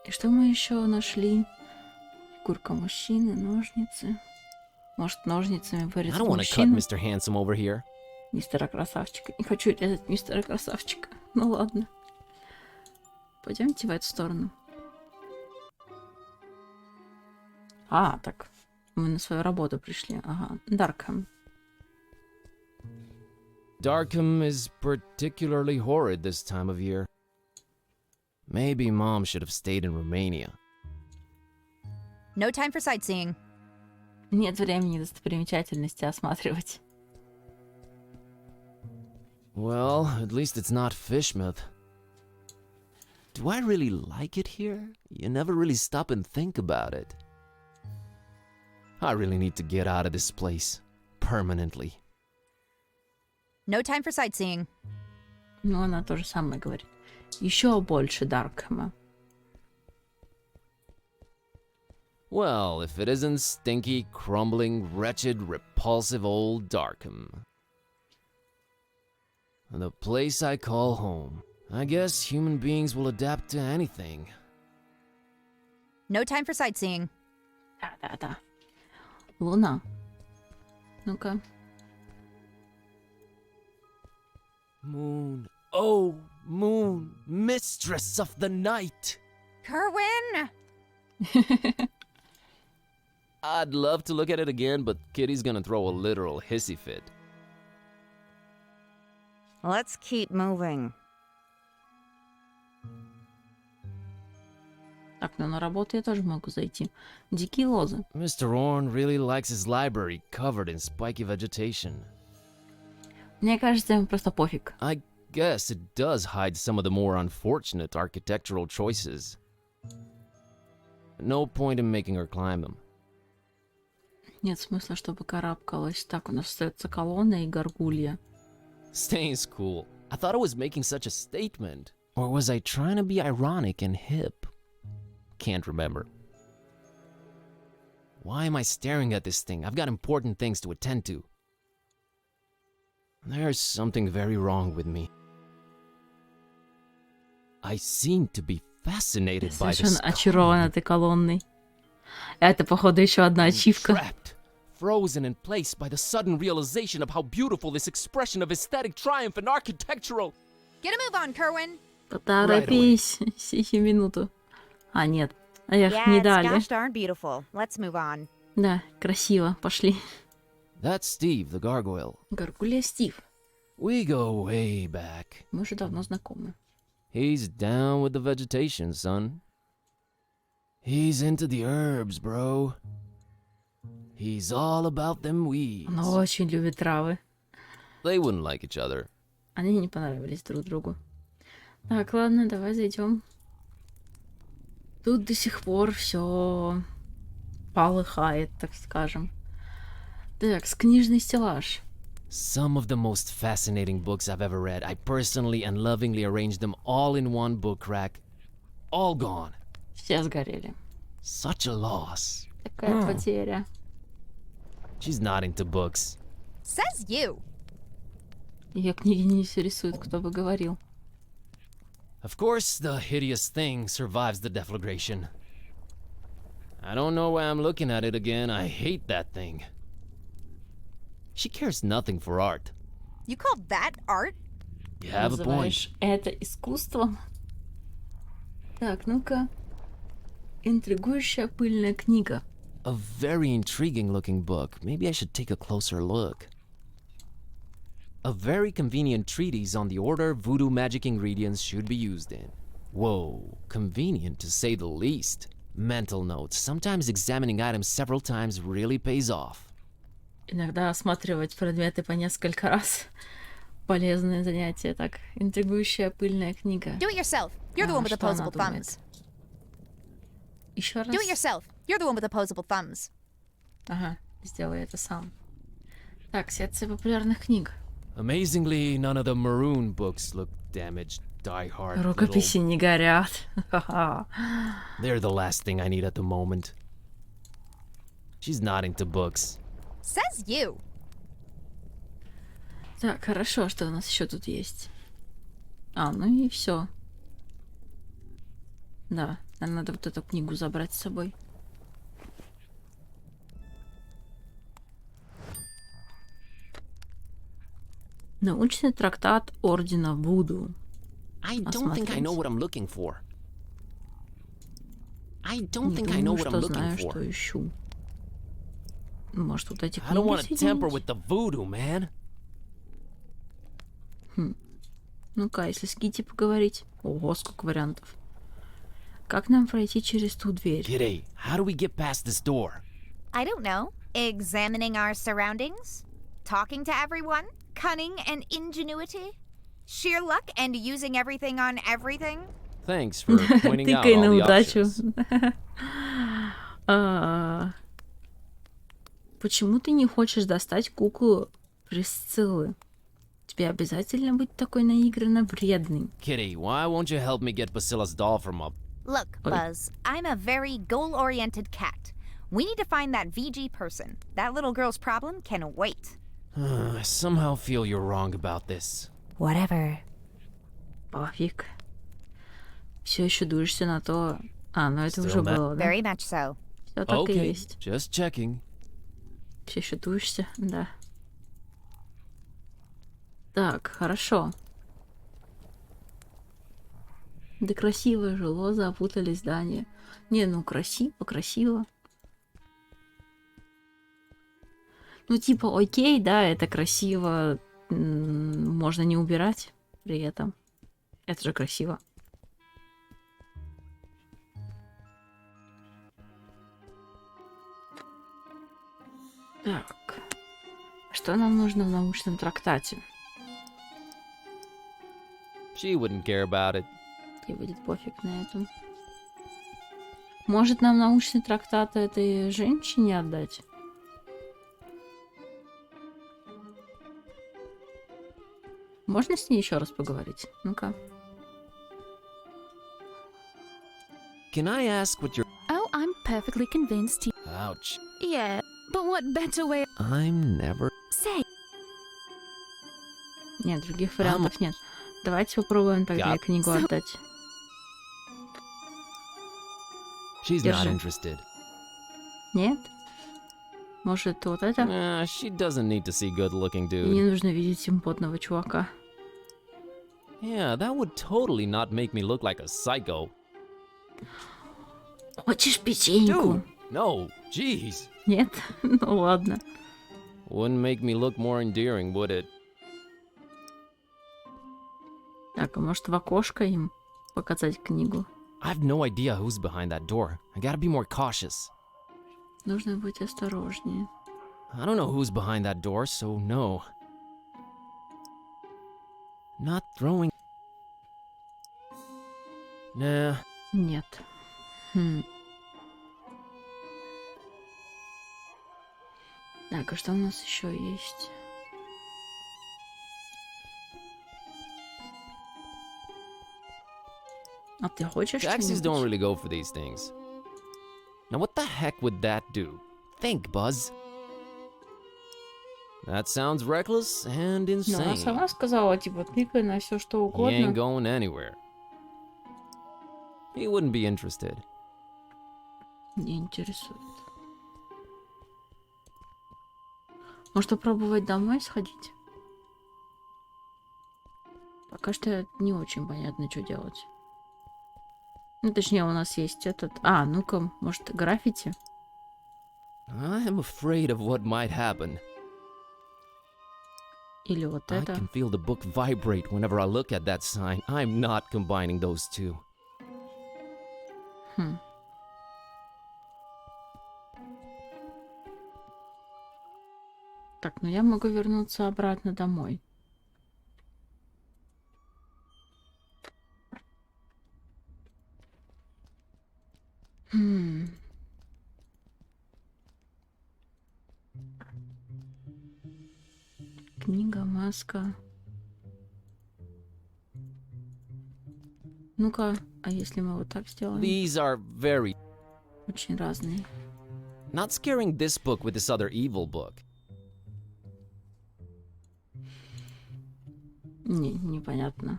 И что мы еще нашли? Фигурка мужчины, ножницы. Может, ножницами I вырезать don't want to cut мужчину? Mr. Handsome over here. Мистера Красавчика. Не хочу резать мистера Красавчика. Ну ладно. Пойдемте в эту сторону. Так. Мы на свою работу пришли. Ага. Даркхэм. Darkham is particularly horrid this time of year. Maybe Mom should have stayed in Romania. No time for sightseeing. Нет времени достопримечательности осматривать. Well, at least it's not Fishmouth. Do I really like it here? You never really stop and think about it. I really need to get out of this place. Permanently. No time for sightseeing. Ну, она то же самое говорит. Еще больше Даркхэма. Well, if it isn't stinky, crumbling, wretched, repulsive old Darkham. The place I call home. I guess human beings will adapt to anything. No time for sightseeing. Да. Луна. Ну-ка. Moon. Oh, moon, mistress of the night. Kerwin! I'd love to look at it again, but Kitty's gonna throw a literal hissy fit. Let's keep moving. Так, ну на работу я тоже могу зайти. Дикие лозы. Mr. Orn really likes his library covered in spiky vegetation. Мне кажется, ему просто пофиг. I guess it does hide some of the more unfortunate architectural choices. No point in making her climb them. Нет смысла, чтобы карабкалась. Так, у нас остается колонна и горгулья. Staying's cool. I thought I was making such a statement. Or was I trying to be ironic and hip? Can't remember. Why am I staring at this thing? I've got important things to attend to. There's something very wrong with me. I seem to be fascinated by this. Совершенно очарован этой колонной. Это, походу, еще одна ачивка. Trapped, frozen in place by the sudden realization of how beautiful this expression of aesthetic triumph and architectural. Get a move on, Kerwin. Поторопись, сию минуту. А, нет, эх, Yeah, не it's дали. gosh darn beautiful. Let's move on. Да, красиво, пошли. That's Steve, the gargoyle. Горгулья Стив. We go way back. Мы уже давно знакомы. He's down with the vegetation, son. He's into the herbs, bro. He's all about them weeds. Он очень любит травы. They wouldn't like each other. Они не понравились друг другу. Так, ладно, давай зайдем. Тут до сих пор все полыхает, так скажем. Так, книжный стеллаж. Some of the most fascinating books I've ever read. I personally and lovingly arranged them all in one book rack. All gone. Все сгорели. Such a loss. Такая потеря. She's not into books. Says you. Ее книги не интересуют, кто бы говорил. Of course, the hideous thing survives the deflagration. I don't know why I'm looking at it again. I hate that thing. She cares nothing for art. You call that art? You have a point. Называешь это искусством? Так, ну-ка. Интригующая пыльная книга. A very intriguing looking book. Maybe I should take a closer look. A very convenient treatise on the order voodoo magic ingredients should be used in. Whoa, convenient to say the least. Mental notes. Sometimes examining items several times really pays off. Иногда осматривать предметы по несколько раз. Полезное занятие. Так, интригующая пыльная книга. Do it yourself. You're the one with Что она opposable думает? thumbs. Еще раз. Do it yourself. You're the one with opposable thumbs. Ага, сделай это сам. Так, секция популярных книг. Amazingly, none of the maroon books look damaged. Die-hard Рукописи не горят. Ха-ха. They're the last thing I need at the moment. She's not into books. Says you. Так, хорошо, что у нас еще тут есть? А, ну и все. Да, нам надо вот эту книгу забрать с собой. Научный трактат Ордена Вуду. I don't think I know what I'm looking for. I don't think I know Думаю, what I'm что looking знаю, for. что ищу. Может, вот эти I don't want to книги tamper соединить? with the voodoo, man. Ну-ка, если с Китти поговорить. Ого, сколько вариантов. Как нам пройти через ту дверь? Kitty, how do we get past this door? I don't know. Examining our surroundings? Talking to everyone? Cunning and ingenuity? Sheer luck and using everything on everything? Thanks for pointing out Тыкай all на the удачу. options. Почему ты не хочешь достать куклу Присциллы? Тебе обязательно быть такой наигранно вредной. Kitty, why won't you help me get Basilla's doll from up? Look, Buzz, I'm a very goal-oriented cat. We need to find that VG person. That little girl's problem can wait. I somehow feel you're wrong about this. Whatever. Пофиг. Все еще дуешься на то... А, ну это Still уже that- было, да? Very much so. Все так и Okay, есть. just checking. Все еще дуешься? Да. Так, хорошо. Да красивое же, лозы опутали здание. Не, ну красиво. Ну типа окей, да, это красиво. Можно не убирать при этом. Это же красиво. Так. Что нам нужно в научном трактате? She wouldn't care about it. Ей будет пофиг на это. Может, нам научный трактат этой женщине отдать? Можно с ней еще раз поговорить? Ну-ка. Can I ask what you're... Oh, I'm perfectly convinced. Ouch. Yeah, but what better way... I'm never... Say. Нет, других вариантов нет. Давайте попробуем тогда книгу отдать. She's not Держи. interested. Нет? Может, вот это? She doesn't need to see good-looking Не dude. нужно видеть симпотного чувака. Yeah, that would totally not make me look like a psycho. Хочешь печеньку? Dude, no, jeez. Нет? Ну ладно. Wouldn't make me look more endearing, would it? Так, а может в окошко им показать книгу? I have no idea who's behind that door. I gotta be more cautious. Нужно быть осторожнее. I don't know who's behind that door, so no. Not throwing... Nah. Нет. Так, а что у нас еще есть? А ты хочешь Taxis don't что-нибудь? really go for these things. Now what the heck would that do? Think, Buzz. That sounds reckless and Ну, она insane. сама сказала, типа, тыкай на все что He ain't угодно. going anywhere. He wouldn't be interested. Не интересует. Может, попробовать домой сходить? Пока что не очень понятно, что делать. Ну, точнее, у нас есть этот... А, ну-ка, может, граффити? I'm afraid of what might happen. Или вот I это? can feel the book vibrate whenever I look at that sign. I'm not combining those two. Хм. Так, ну я могу вернуться обратно домой. Хм. Книга, маска. Ну-ка, а если мы вот так сделаем? These are very... Очень разные. Not scaring this book with this other evil book. Непонятно.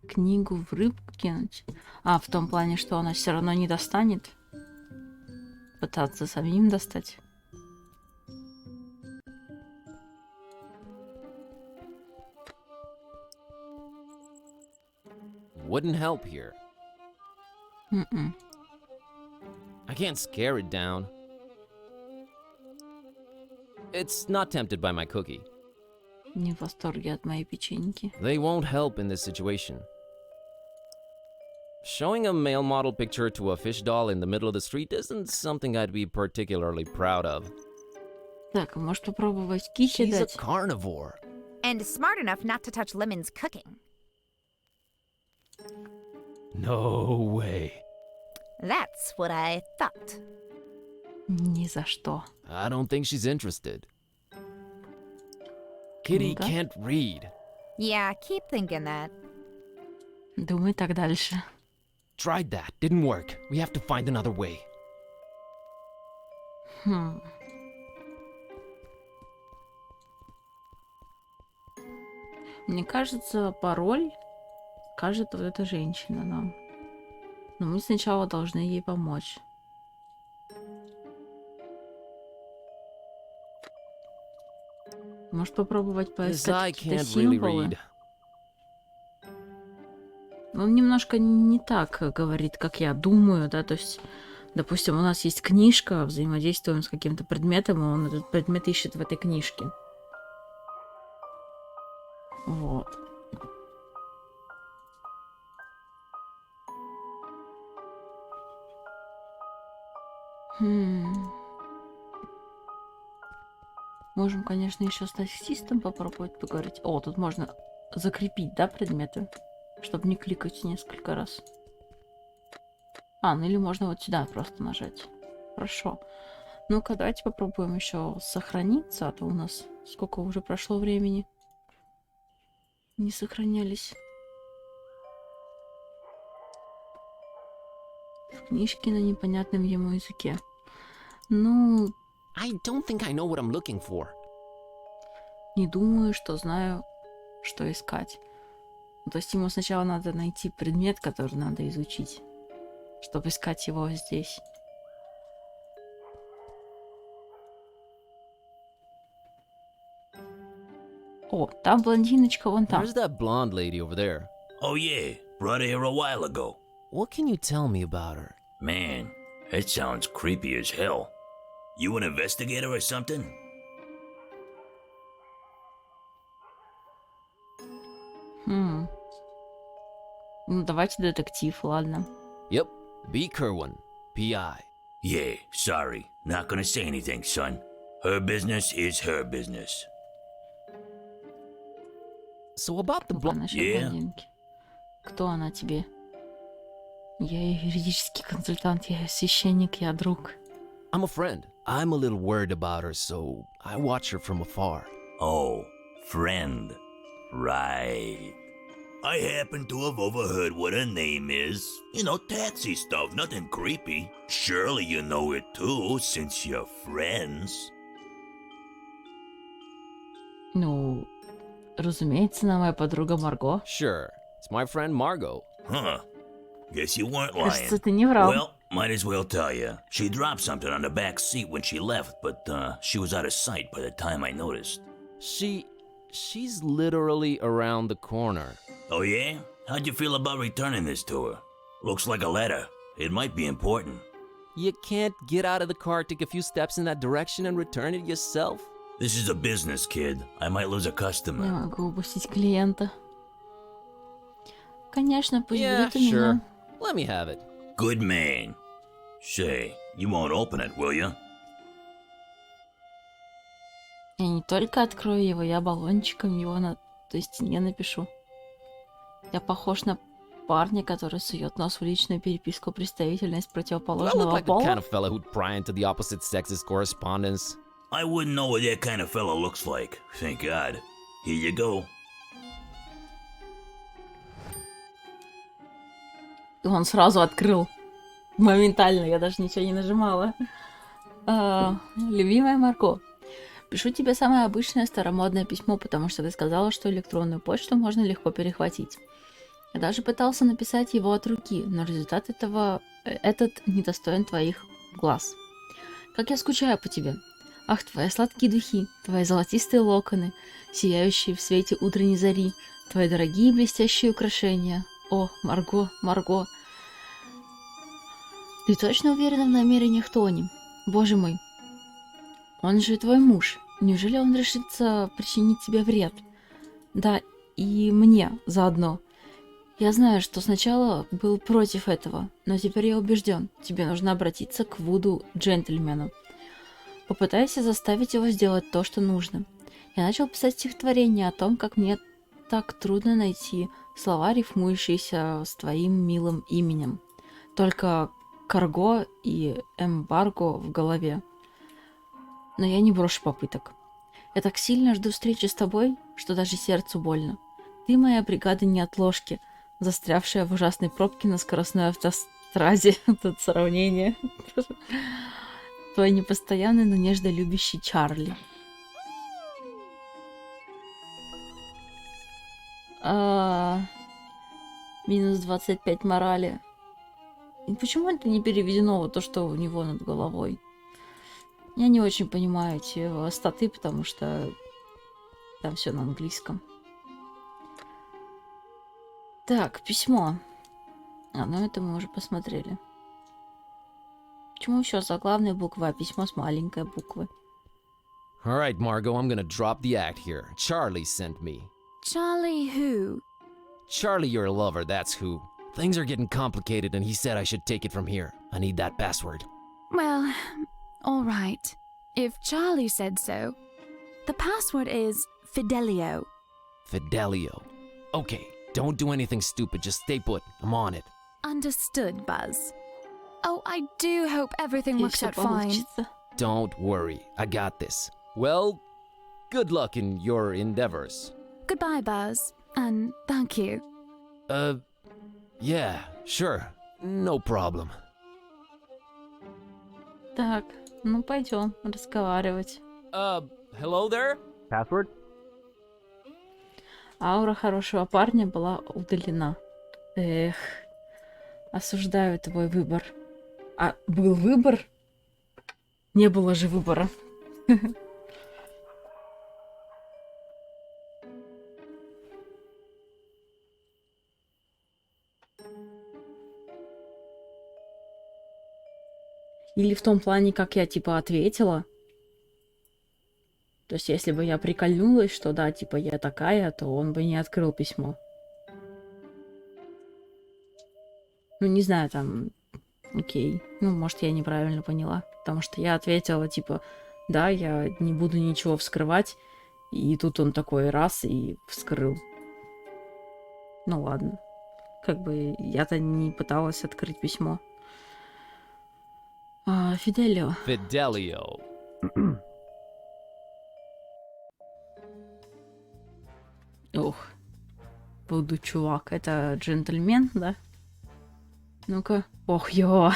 Книгу в рыбку кинуть? А, в том плане, что она все равно не достанет? Пытаться самим достать? Wouldn't help here. М-м. I can't scare it down. It's not tempted by my cookie. Не в восторге от моей печеньки. They won't help in this situation. Showing a male model picture to a fish doll in the middle of the street isn't something I'd be particularly proud of. Так, а может попробовать Кити She's a дать? carnivore. And smart enough not to touch Lemon's cooking. No way. That's what I thought. Ни за что. I don't think she's interested. Kitty Книга? can't read. Yeah, keep thinking that. Думай так дальше. Tried that, didn't work. We have to find another way. Хм. Мне кажется, пароль скажет вот эта женщина нам. Но мы сначала должны ей помочь. Может попробовать This поискать I какие-то can't really символы? read. Он немножко не так говорит, как я думаю, да, то есть, допустим, у нас есть книжка, взаимодействуем с каким-то предметом, и он этот предмет ищет в этой книжке. Вот. Можем, конечно, еще с таксистом попробовать поговорить. О, тут можно закрепить, да, предметы, чтобы не кликать несколько раз. Ну или можно вот сюда просто нажать. Хорошо. Ну-ка, давайте попробуем еще сохраниться, а то у нас сколько уже прошло времени. Не сохранялись. Книжки на непонятном ему языке. Ну... I don't think I know what I'm looking for. Не думаю, что знаю, что искать. То есть ему сначала надо найти предмет, который надо изучить, чтобы искать его здесь. О, там блондиночка, вон там. Where's that blonde lady over there? Oh yeah, brought her here a while ago. What can you tell me about her? Man, that sounds creepy as hell. You an investigator or something? Ну, давайте детектив, ладно. Yep, B. Kerwin, P.I. Yeah, sorry. Not gonna say anything, son. Her business is her business. So about the блондинки. Кто она тебе? Я юридический консультант, я священник, я друг. I'm a friend. I'm a little worried about her, so I watch her from afar. Oh, friend. Right. I happen to have overheard what her name is. You know, taxi stuff, nothing creepy. Surely you know it too, since you're friends. Ну, разумеется, она моя подруга Марго. Sure, it's my friend Margot. Huh. Guess you weren't lying. Кажется, ты не врал. Well, might as well tell you. She dropped something on the back seat when she left, but she was out of sight by the time I noticed. She's literally around the corner. Oh yeah? How'd you feel about returning this to her? Looks like a letter. It might be important. You can't get out of the car, take a few steps in that direction and return it yourself? This is a business, kid. I might lose a Не customer. могу упустить клиента. Конечно, пусть Yeah, будет у меня. sure. Let me have it. Good man. Say, you won't open it, will you? Я не только открою его, я баллончиком его то есть не напишу. Я похож на парня, который сует нос в личную переписку представительность Do I look противоположного like the пола. kind of fella who'd pry into the opposite sex's correspondence? I wouldn't know what that kind of fella looks like. Thank God. Here you go. Он сразу открыл. Моментально, я даже ничего не нажимала. Любимая Марго, пишу тебе самое обычное старомодное письмо, потому что ты сказала, что электронную почту можно легко перехватить. Я даже пытался написать его от руки, но результат этот недостоин твоих глаз. Как я скучаю по тебе. Ах, твои сладкие духи, твои золотистые локоны, сияющие в свете утренней зари, твои дорогие блестящие украшения. О, Марго, Марго. Ты точно уверена в намерениях Тони? Боже мой. Он же твой муж. Неужели он решится причинить тебе вред? Да, и мне заодно. Я знаю, что сначала был против этого, но теперь я убежден, тебе нужно обратиться к Вуду-джентльмену. Попытайся заставить его сделать то, что нужно. Я начал писать стихотворение о том, как мне так трудно найти слова, рифмующиеся с твоим милым именем. Только карго и эмбарго в голове. Но я не брошу попыток. Я так сильно жду встречи с тобой, что даже сердцу больно. Ты моя бригада неотложки, застрявшая в ужасной пробке на скоростной автостраде. Тут сравнение. Твой непостоянный, но нежно любящий Чарли. Минус 25 морали. И почему это не переведено вот то, что у него над головой? Я не очень понимаю эти статы, потому что там все на английском. Так, письмо. А, ну это мы уже посмотрели. Почему еще заглавная буква, а письмо с маленькой буквы? Alright, Margot, I'm gonna drop the act here. Charlie sent me. Charlie who? Charlie, your lover, that's who. Things are getting complicated and he said I should take it from here. I need that password. Well, all right. If Charlie said so. The password is Fidelio. Fidelio. Okay, don't do anything stupid, just stay put. I'm on it. Understood, Buzz. Oh, I do hope everything И works всё out fine. получится. Don't worry, I got this. Well, good luck in your endeavors. Goodbye, Buzz, and thank you. Yeah, sure. No problem. Так, ну пойдем разговаривать. Hello there? Password? Аура хорошего парня была удалена. Эх, осуждаю твой выбор. А был выбор? Не было же выбора. Или в том плане, как я, типа, ответила. То есть, если бы я прикольнулась, что да, типа, я такая, то он бы не открыл письмо. Ну, не знаю, там... Окей. Ну, может, я неправильно поняла. Потому что я ответила, типа, да, я не буду ничего вскрывать. И тут он такой раз и вскрыл. Ну, ладно. Как бы я-то не пыталась открыть письмо. Фиделио. Fidelio. Ух. Буду чувак. Это джентльмен, да? Ну-ка. Ох, ё.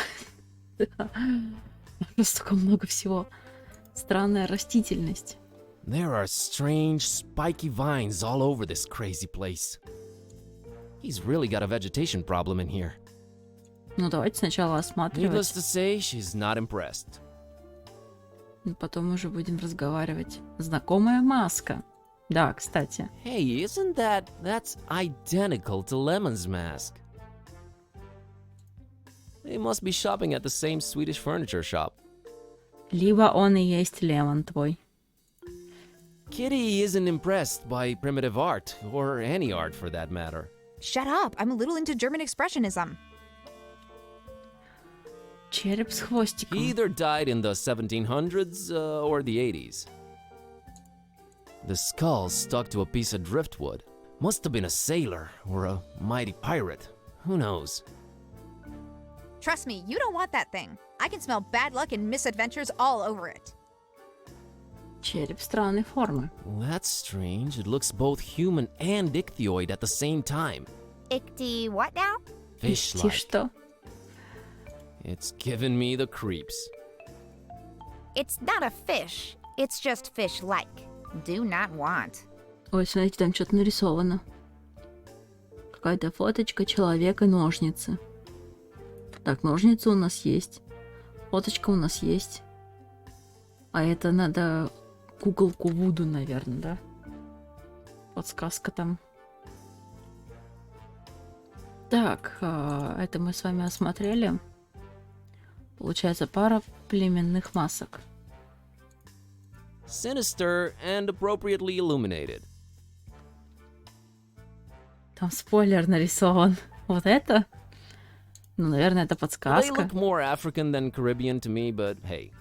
Столько много всего. Странная растительность. There are strange, spiky vines all over this crazy place. He's really got a vegetation problem in here. Ну, давайте сначала Needless осматривать. to say, she's not impressed. Потом уже будем разговаривать. Знакомая маска. Да, кстати. Hey, isn't that's identical to Lemon's mask? They must be shopping at the same Swedish furniture shop. Либо он и есть Лемон твой. Kitty isn't impressed by primitive art, or any art for that matter. Shut up, I'm a little into German expressionism. Череп с хвостиком. He either died in the 1700s or the 80s. The skull stuck to a piece of driftwood. Must have been a sailor or a mighty pirate. Who knows? Trust me, you don't want that thing. I can smell bad luck and misadventures all over it. Череп странной формы. That's strange. It looks both human and ichthyoid at the same time. Ichty what now? Ихти Fish-like. что? It's giving me the creeps. It's not a fish. It's just fish-like. Do not want. Ой, смотрите, там что-то нарисовано. Какая-то фоточка человека, ножницы. Так, ножницы у нас есть. Фоточка у нас есть. А это надо куколку Вуду, наверное, да? Подсказка там. Так, это мы с вами осмотрели. Получается, пара племенных масок. Sinister and appropriately illuminated. Там спойлер нарисован. Вот это? Ну, наверное, это They подсказка. look more African than Caribbean to me, but hey.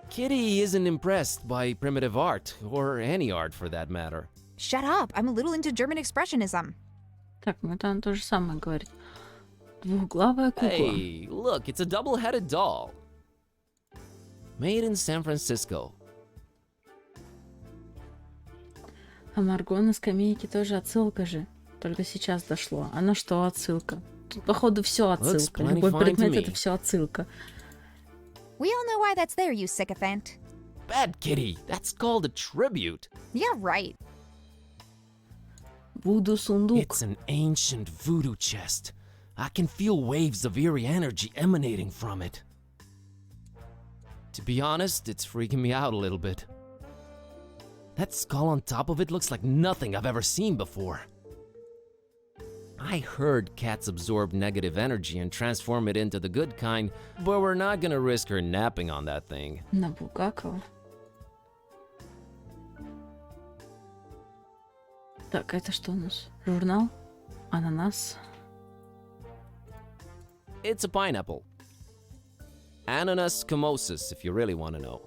Kitty isn't impressed by primitive art, or any art for that matter. Shut up, I'm a little into German expressionism. Так, ну это он то же самое говорит. Двухглавая кукла. Hey, look, it's a double-headed doll. Made in San Francisco. А Марго на скамейке тоже отсылка же. Только сейчас дошло. А на что отсылка? Тут, походу, все отсылка. plenty Любой fine to предмет me. это все отсылка. We all know why that's there, you sycophant. Bad Kitty, that's called a tribute. Yeah, right. Вуду сундук. It's an ancient voodoo chest. I can feel waves of eerie energy emanating from it. To be honest, it's freaking me out a little bit. That skull on top of it looks like nothing I've ever seen before. I heard cats absorb negative energy and transform it into the good kind, but we're not gonna risk her napping on that thing. Набукакова. Так, это что у нас? Журнал? Ананас? It's a pineapple. Ananas commosis, if you really want to know.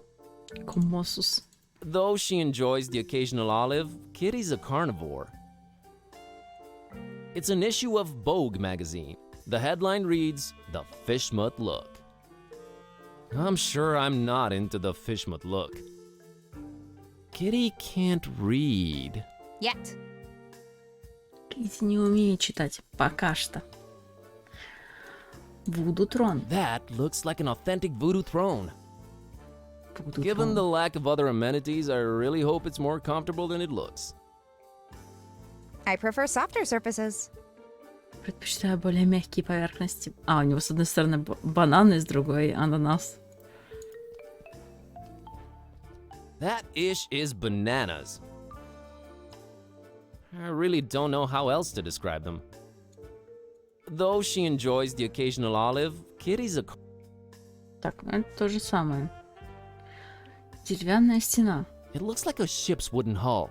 Комосус. Though she enjoys the occasional olive, Kitty's a carnivore. It's an issue of Vogue magazine. The headline reads, "The Fishmut Look." I'm sure I'm not into the Fishmut Look. Kitty can't read. Yet. Китти не умеет читать. Пока что. Voodoo Throne. That looks like an authentic voodoo throne. Voodoo Given Throne. the lack of other amenities, I really hope it's more comfortable than it looks. I prefer softer surfaces. Предпочитаю более мягкие поверхности. А, у него с одной стороны бананы, с другой ананас. That ish is bananas. I really don't know how else to describe them. Though she enjoys the occasional olive, Kitty's a... Так, ну это то же самое. Деревянная стена. It looks like a ship's wooden hull.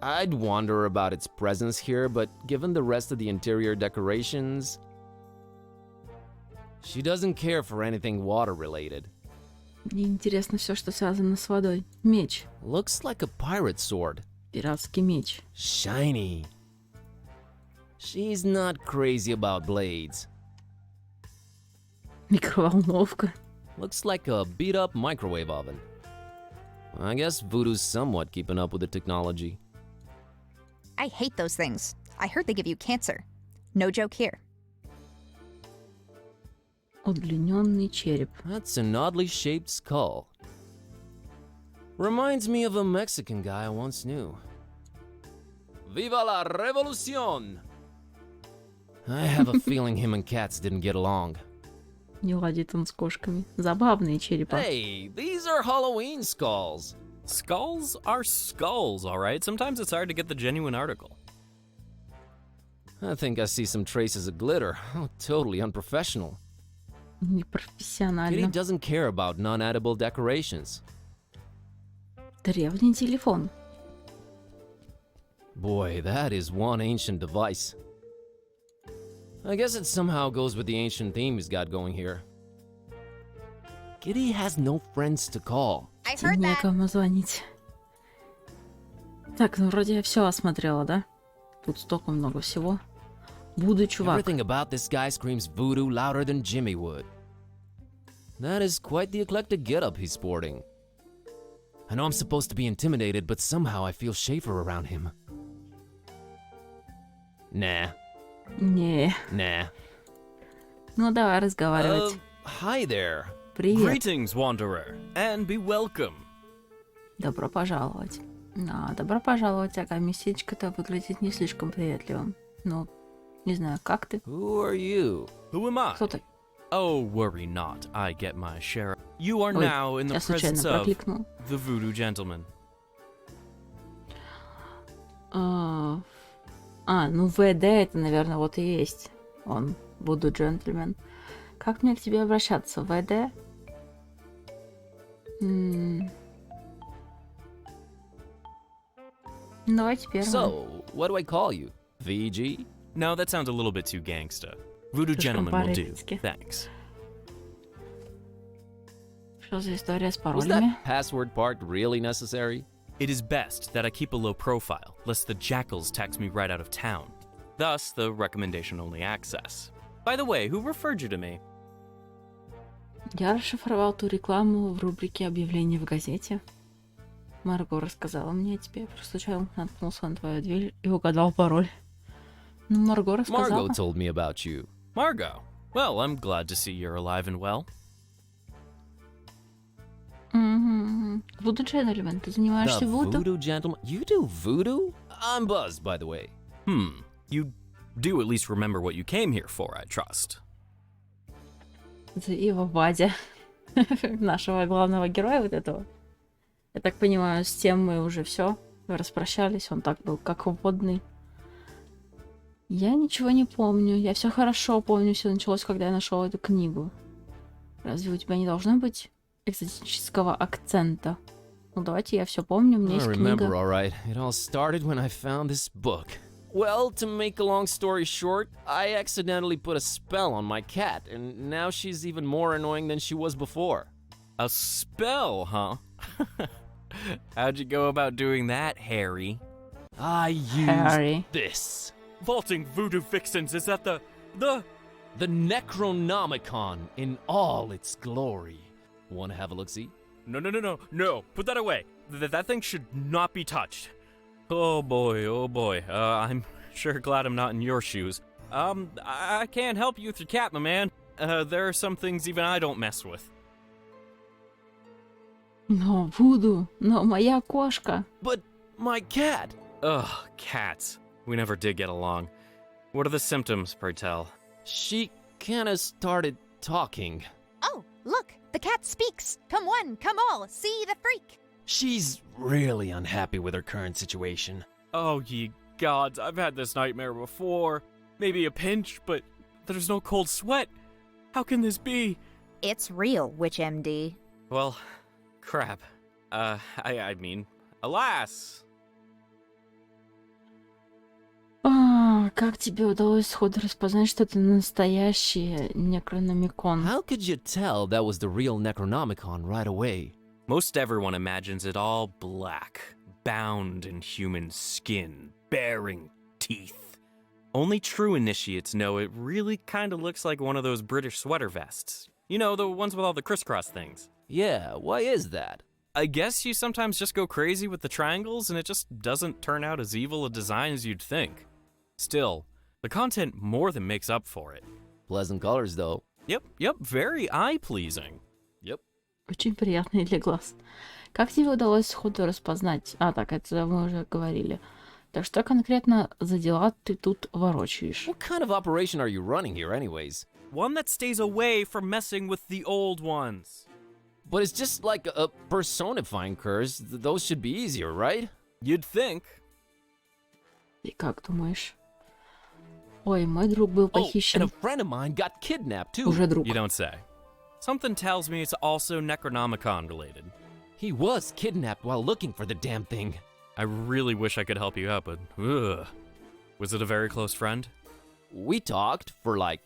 I'd wonder about its presence here, but given the rest of the interior decorations... She doesn't care for anything water-related. Мне интересно все, что связано с водой. Меч. Looks like a pirate sword. Пиратский меч. Shiny. She's not crazy about blades. Микроволновка. Looks like a beat-up microwave oven. I guess Voodoo's somewhat keeping up with the technology. I hate those things. I heard they give you cancer. No joke here. Удлиненный череп. That's an oddly shaped skull. Reminds me of a Mexican guy I once knew. Viva la revolucion! I have a feeling him and cats didn't get along. Не ладит он с кошками. Забавные черепа. Hey, these are Halloween skulls. Skulls are skulls, alright? Sometimes it's hard to get the genuine article. I think I see some traces of glitter. How totally unprofessional. Kitty Непрофессионально. doesn't care about non-edible decorations. Древний телефон. Boy, that is one ancient device. I guess it somehow goes with the ancient theme he's got going here. Kitty has no friends to call. I heard that. Некому звонить. Так, ну вроде я все осмотрела, да? Тут столько много всего. Буду чувак. Everything about this guy screams voodoo louder than Jimmy would. That is quite the eclectic getup he's sporting. I know I'm supposed to be intimidated, but somehow I feel safer around him. Nah. Не. Nah. Ну давай разговаривать. Hi there. Привет. Greetings, wanderer, and be welcome. Добро пожаловать. Добро пожаловать, ага, местечко-то выглядит не слишком приветливым. Ну, не знаю, как ты? Who are you? Who am I? Кто ты? Oh, worry not. I get my share. You are Ой, now in the я случайно presence of прокликнул. the voodoo gentleman. Ну ВД это, наверное, вот и есть. Он, Voodoo Gentleman. Как мне к тебе обращаться? ВД? Давайте первым. So, what do I call you? VG? No, that sounds a little bit too gangsta. Voodoo Слишком gentleman will do. по-рыцарски. Thanks. Что за история с Was паролями? that password part really necessary? It is best that I keep a low profile, lest the jackals tax me right out of town. Thus, the recommendation-only access. By the way, who referred you to me? Я расшифровал ту рекламу в рубрике объявлений в газете. Марго рассказала мне о тебе. Я просто случайно наткнулся на твою дверь и угадал пароль. Ну, Марго рассказала. Margot told me about you. Margot. Well, I'm glad to see you're alive and well. Voodoo Gentleman, ты занимаешься The вуду? voodoo gentleman? You do voodoo? I'm buzzed, by the way. You do at least remember what you came here for, I trust. Это его Вадя, нашего главного героя вот этого. Я так понимаю, с тем мы уже все распрощались. Он так был как водный. Я ничего не помню. Я все хорошо помню. Все началось, когда я нашел эту книгу. Разве у тебя не должно быть экзотического акцента? Ну, давайте, я все помню. У меня I есть remember, книга. all right. It all started when I found this book. Well, to make a long story short, I accidentally put a spell on my cat, and now she's even more annoying than she was before. A spell, huh? How'd you go about doing that, Harry? I used Harry. this. Vaulting voodoo vixens, is that the... The Necronomicon in all its glory. Want to have a look-see? No, put that away. That thing should not be touched. Oh boy. I'm sure glad I'm not in your shoes. I can't help you with your cat, my man. There are some things even I don't mess with. Но Вуду, но моя кошка. But my cat. Ugh, cats. We never did get along. What are the symptoms, pray tell? She kinda started talking. Oh, look, the cat speaks. Come one, come all, see the freak. She's really unhappy with her current situation. Oh, ye gods, I've had this nightmare before. Maybe a pinch, but there's no cold sweat. How can this be? It's real, Witch MD. Well, crap. I mean, alas. Как тебе удалось сходу распознать, что это настоящий Некрономикон? How could you tell that was the real Necronomicon right away? Most everyone imagines it all black, bound in human skin, bearing teeth. Only true initiates know it really kind of looks like one of those British sweater vests. You know, the ones with all the crisscross things. Yeah, why is that? I guess you sometimes just go crazy with the triangles and it just doesn't turn out as evil a design as you'd think. Still, the content more than makes up for it. Pleasant colors, though. Yep, very eye-pleasing. Yep. Очень приятный для глаз. Как тебе удалось сходу распознать? Так, это мы уже говорили. Так что конкретно за дела ты тут ворочаешь? What kind of operation are you running here anyways? One that stays away from messing with the old ones. But it's just like a personifying curse. Those should be easier, right? You'd think. И как думаешь? Ой, мой друг был похищен. And a friend of mine got kidnapped too. Уже друг. You don't say. Something tells me it's also Necronomicon related. He was kidnapped while looking for the damn thing. I really wish I could help you out, but ugh. Was it a very close friend? We talked for like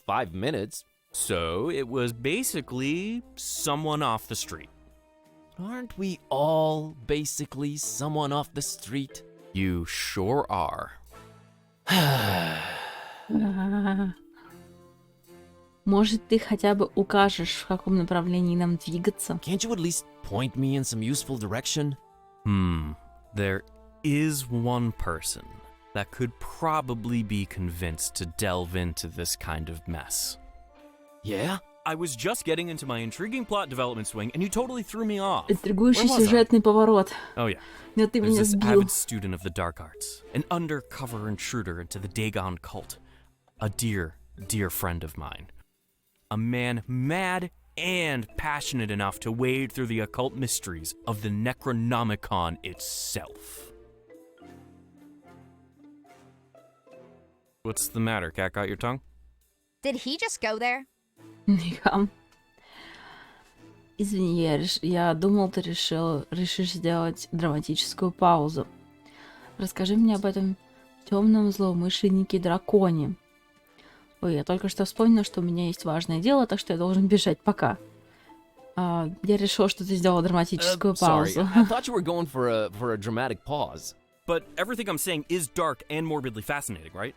5 minutes. So it was basically someone off the street. Aren't we all basically someone off the street? You sure are. Может, ты хотя бы укажешь, в каком направлении нам двигаться? Can't you at least point me in some useful direction? There is one person that could probably be convinced to delve into this kind of mess. Yeah? I was just getting into my intriguing plot development swing, and you totally threw me off. Интригующий сюжетный поворот. Oh yeah. Но ты меня There's this сбил. avid student of the dark arts, an undercover intruder into the Dagon cult, a dear friend of mine. A man mad and passionate enough to wade through the occult mysteries of the Necronomicon itself. What's the matter? Cat got your tongue? Did he just go there? Нихам. Извини, я думал, ты решишь сделать драматическую паузу. Расскажи мне об этом темном злоумышленнике-драконе. Ой, я только что вспомнила, что у меня есть важное дело, так что я должен бежать. Пока. Я решил, что ты сделал драматическую паузу. Sorry, I thought you were going for a dramatic pause. But everything I'm saying is dark and morbidly fascinating, right?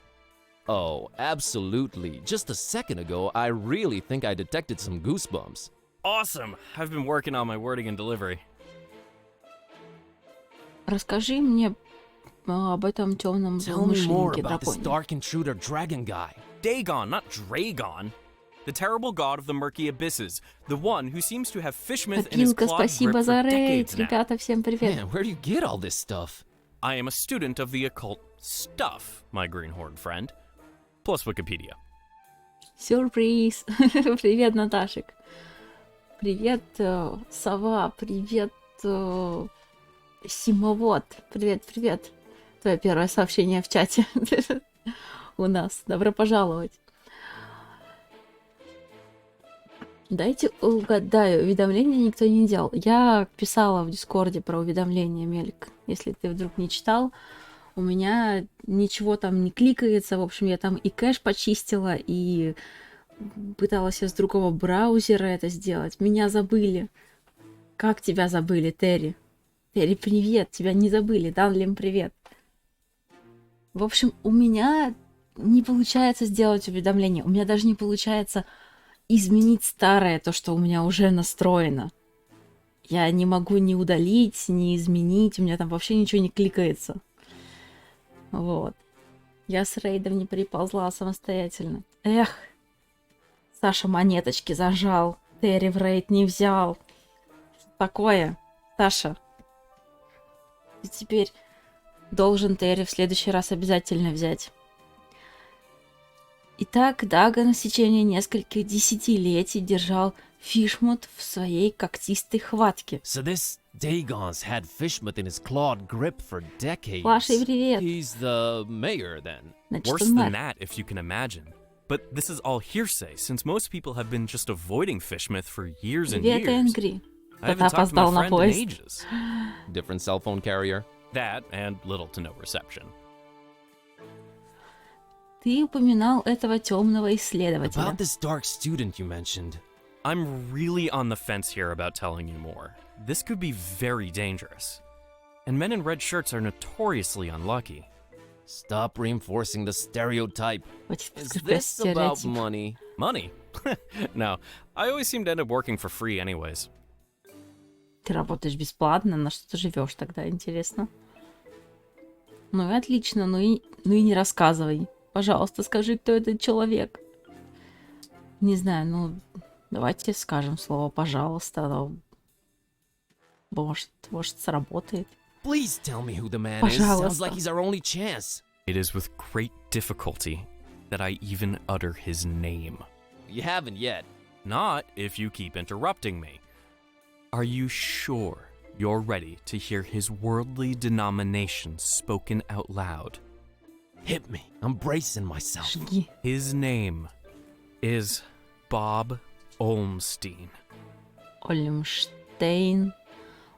Oh, absolutely. Just a second ago, I really think I detected some goosebumps. Awesome! I've been working on my wording and delivery. Расскажи мне об этом темном злоумышленнике-драконе. Dark intruder dragon guy. Dagon, not Dragon. The terrible god of the murky abysses. The one who seems to have fish myth in his Копилка, clawed grip спасибо for за рейд. decades now. Ребята, всем привет. Man, where do you get all this stuff? I am a student of the occult stuff, my greenhorn friend. Plus Wikipedia. Сюрприз. Привет, Наташек. Привет, Сова. Привет, Симовод. Привет. Твое первое сообщение в чате. у нас. Добро пожаловать. Дайте угадаю, уведомления никто не делал. Я писала в Дискорде про уведомления, Мельк. Если ты вдруг не читал, у меня ничего там не кликается. В общем, я там и кэш почистила, и пыталась я с другого браузера это сделать. Меня забыли. Как тебя забыли, Терри? Терри, привет, тебя не забыли. Данлим, привет. В общем, у меня не получается сделать уведомление. У меня даже не получается изменить старое, то, что у меня уже настроено. Я не могу ни удалить, ни изменить. У меня там вообще ничего не кликается. Вот. Я с рейдов не приползла самостоятельно. Эх. Саша монеточки зажал. Терри в рейд не взял. Что такое, Саша? И теперь должен Терри в следующий раз обязательно взять. Итак, Даган в течение нескольких десятилетий держал Фишмут в своей когтистой хватке. So this Dagon's had Fishmuth in his clawed grip for decades. Вашей привет. He's the mayor then. Значит, Worse он than мэр. that, if you can imagine. But this is all hearsay, since most people have been just avoiding Fishmouth for years and Привет, years. Энгри. I Кто-то haven't talked to my опоздал на friend in поезд. ages. Different cell phone carrier. That and little to no reception. Ты упоминал этого темного исследователя. About this dark student you mentioned. I'm really on the fence here about telling you more. This could be very dangerous. And men in red shirts are notoriously unlucky. Stop reinforcing the stereotype. Хватит Is подкреплять this about стереотип. money? Money? No, I always seem to end up working for free anyways. Ты работаешь бесплатно, на что ты живешь тогда, интересно? Ну и отлично, ну и не рассказывай. Пожалуйста, скажи, кто этот человек. Не знаю, ну, давайте скажем слово «пожалуйста». Но может, сработает. Please tell me who the man is. Sounds like he's our only chance. It is with great difficulty that I even utter his name. You haven't yet. Not if you keep interrupting me. Are you sure you're ready to hear his worldly denominations spoken out loud? Hit me. I'm bracing myself. Жги. His name is Bob Olmstein. Ольмштейн.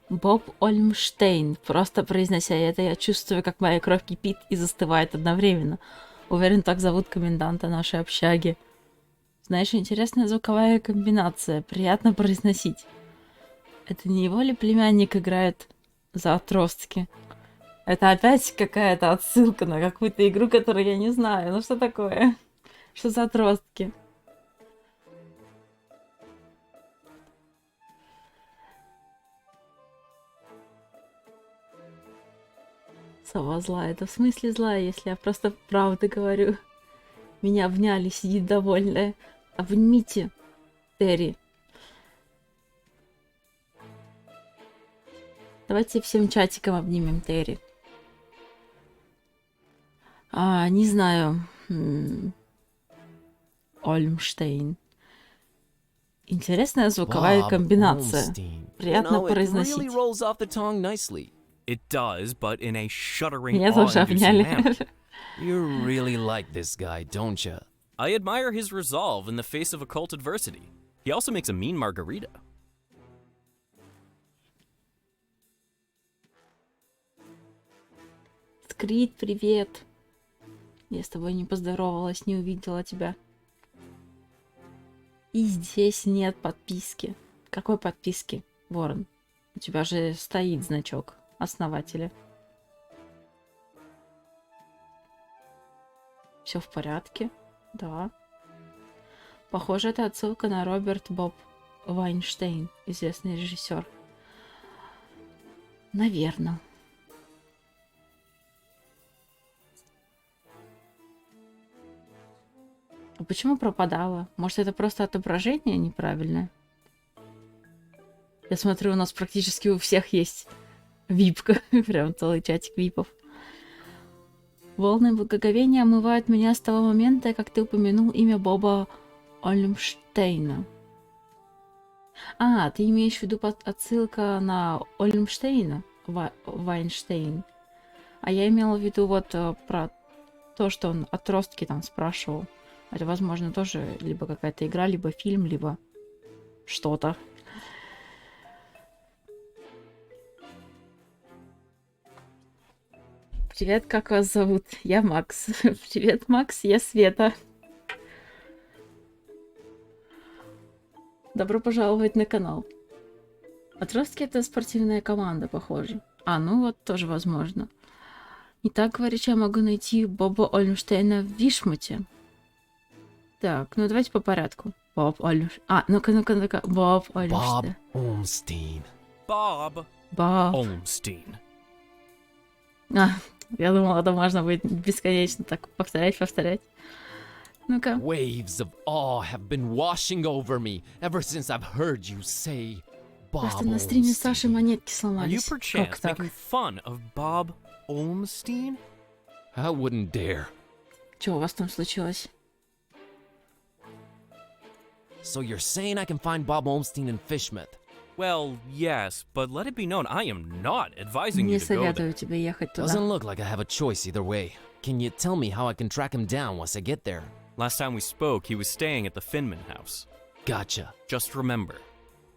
Боб Ольмштейн. Просто произнося это, я чувствую, как моя кровь кипит и застывает одновременно. Уверен, так зовут коменданта нашей общаги. Знаешь, интересная звуковая комбинация. Приятно произносить. Это не его ли племянник играет за отростки? Это опять какая-то отсылка на какую-то игру, которую я не знаю. Ну что такое? Что за отростки? Сова злая. Это в смысле злая, если я просто правду говорю? Меня обняли, сидит довольная. Обнимите, Терри. Давайте всем чатиком обнимем Терри. Не знаю. Ольмштейн. Интересная звуковая комбинация. Приятно произносить. It really rolls off the tongue nicely. It does, but in a shuddering, Меня тоже awe-inducing обняли. manner. You really like this guy, don't you? I admire his resolve in the face of occult adversity. He also makes a mean margarita. Скрит, привет. Я с тобой не поздоровалась, не увидела тебя. И здесь нет подписки. Какой подписки, Ворон? У тебя же стоит значок основателя. Все в порядке? Да. Похоже, это отсылка на Роберт Боб Вайнштейн, известный режиссер. Наверное. А почему пропадала? Может, это просто отображение неправильное? Я смотрю, у нас практически у всех есть випка. Прям целый чатик випов. Волны благоговения омывают меня с того момента, как ты упомянул имя Боба Ольмштейна. Ты имеешь в виду отсылка на Ольмштейна? Вайнштейн. А я имела в виду вот про то, что он отростки там спрашивал. Это, возможно, тоже либо какая-то игра, либо фильм, либо что-то. Привет, как вас зовут? Я Макс. Привет, Макс, я Света. Добро пожаловать на канал. Отростки — это спортивная команда, похоже. А, ну вот, тоже возможно. Итак, говоришь, я могу найти Боба Ольмштейна в Вишмуте. Так, ну давайте по порядку. Боб Ольмштейн. А, ну-ка. Боб Ольмштейн. Olmstein. Bob Боб. Olmstein. А, я думала, это можно будет бесконечно так повторять. Ну-ка. Waves of awe have been washing over me ever since I've heard you say Bob Просто на стриме Саши монетки Are you сломались. Как perchance так? making fun of Bob Olmstein? I wouldn't dare. Что у вас там случилось? So you're saying I can find Bob Olmstein in Fishmouth? Well, yes, but let it be known I am not advising Не you to go there. советую тебе ехать туда. Doesn't look like I have a choice either way. Can you tell me how I can track him down once I get there? Last time we spoke, he was staying at the Finman house. Gotcha. Just remember,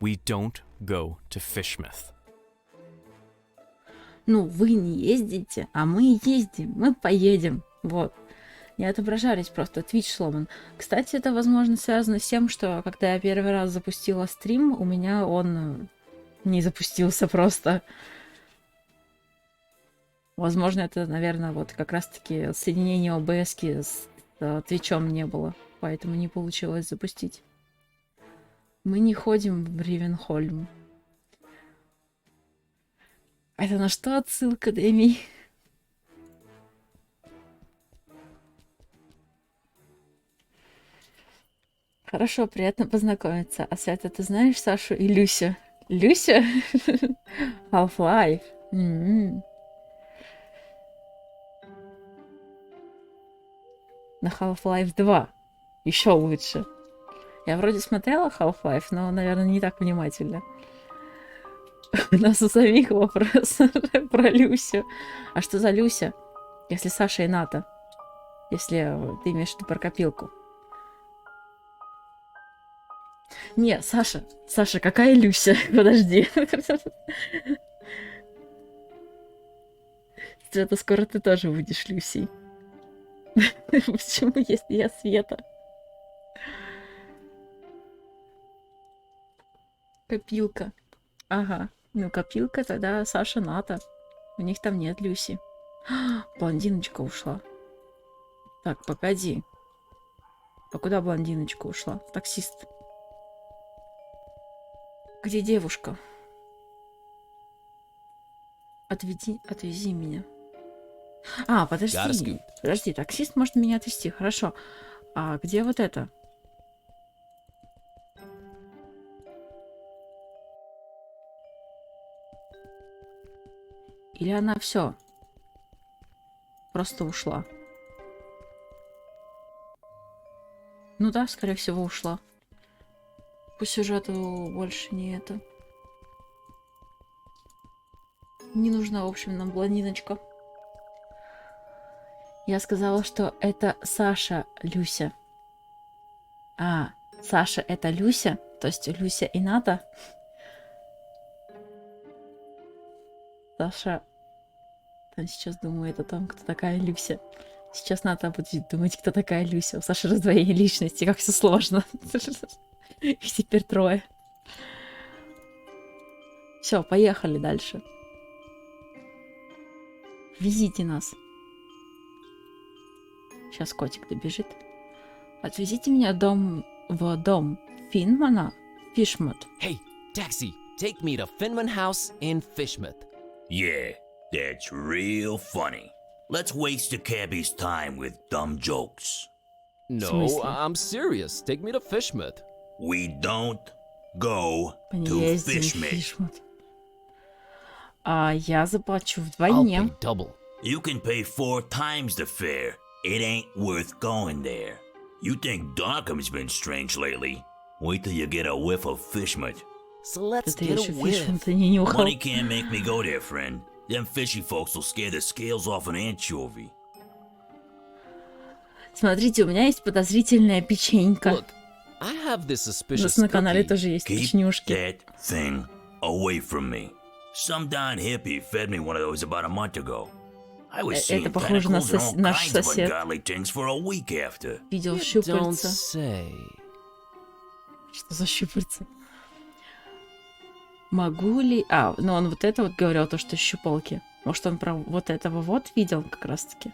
we don't go to Fishmouth. Ну, вы не ездите, а мы ездим, мы поедем. Вот. Не отображались, просто Twitch сломан. Кстати, это, возможно, связано с тем, что когда я первый раз запустила стрим, у меня он не запустился просто. Возможно, это, наверное, вот как раз-таки соединение OBS-ки с Твичом не было, поэтому не получилось запустить. Мы не ходим в Ривенхольм. Это на что отсылка, Дэми? Хорошо, приятно познакомиться. А Света, ты знаешь Сашу и Люся? Люся? Half-Life. На Half-Life 2. Еще лучше. Я вроде смотрела Half-Life, но, наверное, не так внимательно. У нас у самих вопрос про Люсю. А что за Люся? Если Саша и Ната. Если ты имеешь в виду про копилку. Не, Саша. Саша, какая Люся? Подожди. Света, скоро ты тоже будешь Люсей. Почему, если я Света? Копилка. Ага. Ну, копилка тогда Саша Ната. У них там нет Люси. Блондиночка ушла. Так, погоди. А куда блондиночка ушла? Таксист. Где девушка? Отвези меня. А, подожди. Подожди, таксист может меня отвезти. Хорошо. А где вот это? Или она все просто ушла? Ну да, скорее всего, ушла. По сюжету больше не это. Не нужна, в общем, нам блондиночка. Я сказала, что это Саша Люся. А, Саша это Люся? То есть Люся и Ната? Саша там сейчас думает о том, кто такая Люся. Сейчас Ната будет думать, кто такая Люся. У Саши раздвоение личности, как все сложно. И теперь трое. Все, поехали дальше. Везите нас. Сейчас котик добежит. Отвезите меня в дом Финмана, Фишмут. Hey, taxi, take me to Finman House in Fishmouth. Yeah, that's real funny. Let's waste the cabbie's time with dumb jokes. No, I'm serious. Take me to Fishmouth. We don't go to Fishmouth. А я заплачу I'll вдвойне. pay double. You can pay 4 times the fare. It ain't worth going there. You think Darkham's been strange lately? Wait till you get a whiff of Fishmouth. So let's Ты get еще a whiff. Фишмута не нюхал. Money can't make me go there, friend. Them fishy folks will scare the scales off an anchovy. Смотрите, у меня есть подозрительная печенька. Look, I have this У suspicious нас на канале cookie. тоже есть Keep печенюшки. that thing away from me. Some darn hippie fed me one of those about a month ago. I was Это seeing похоже на tentacles and all наш kinds of сосед. ungodly things for a week after. Видел Don't щупальца. say. Что за щупальца? Могу ли... А, ну он вот это вот говорил, то, что щупалки. Может, он про вот этого вот видел как раз-таки.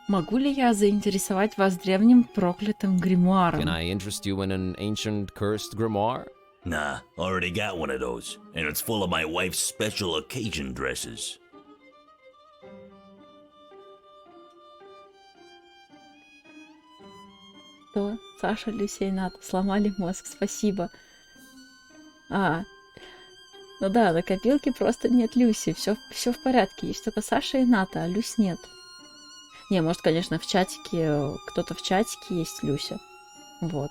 Могу ли я заинтересовать вас древним проклятым гримуаром? Can I interest you in an ancient cursed grimoire? Nah, already got one of those, and it's full of my wife's special occasion dresses. Что? Саша, Люся и Ната сломали мозг, спасибо. А, ну да, на копилке просто нет Люси, все в порядке, есть только Саша и Ната, а Люсь нет. Не, может, конечно, в чатике, кто-то в чатике есть Люся. Вот.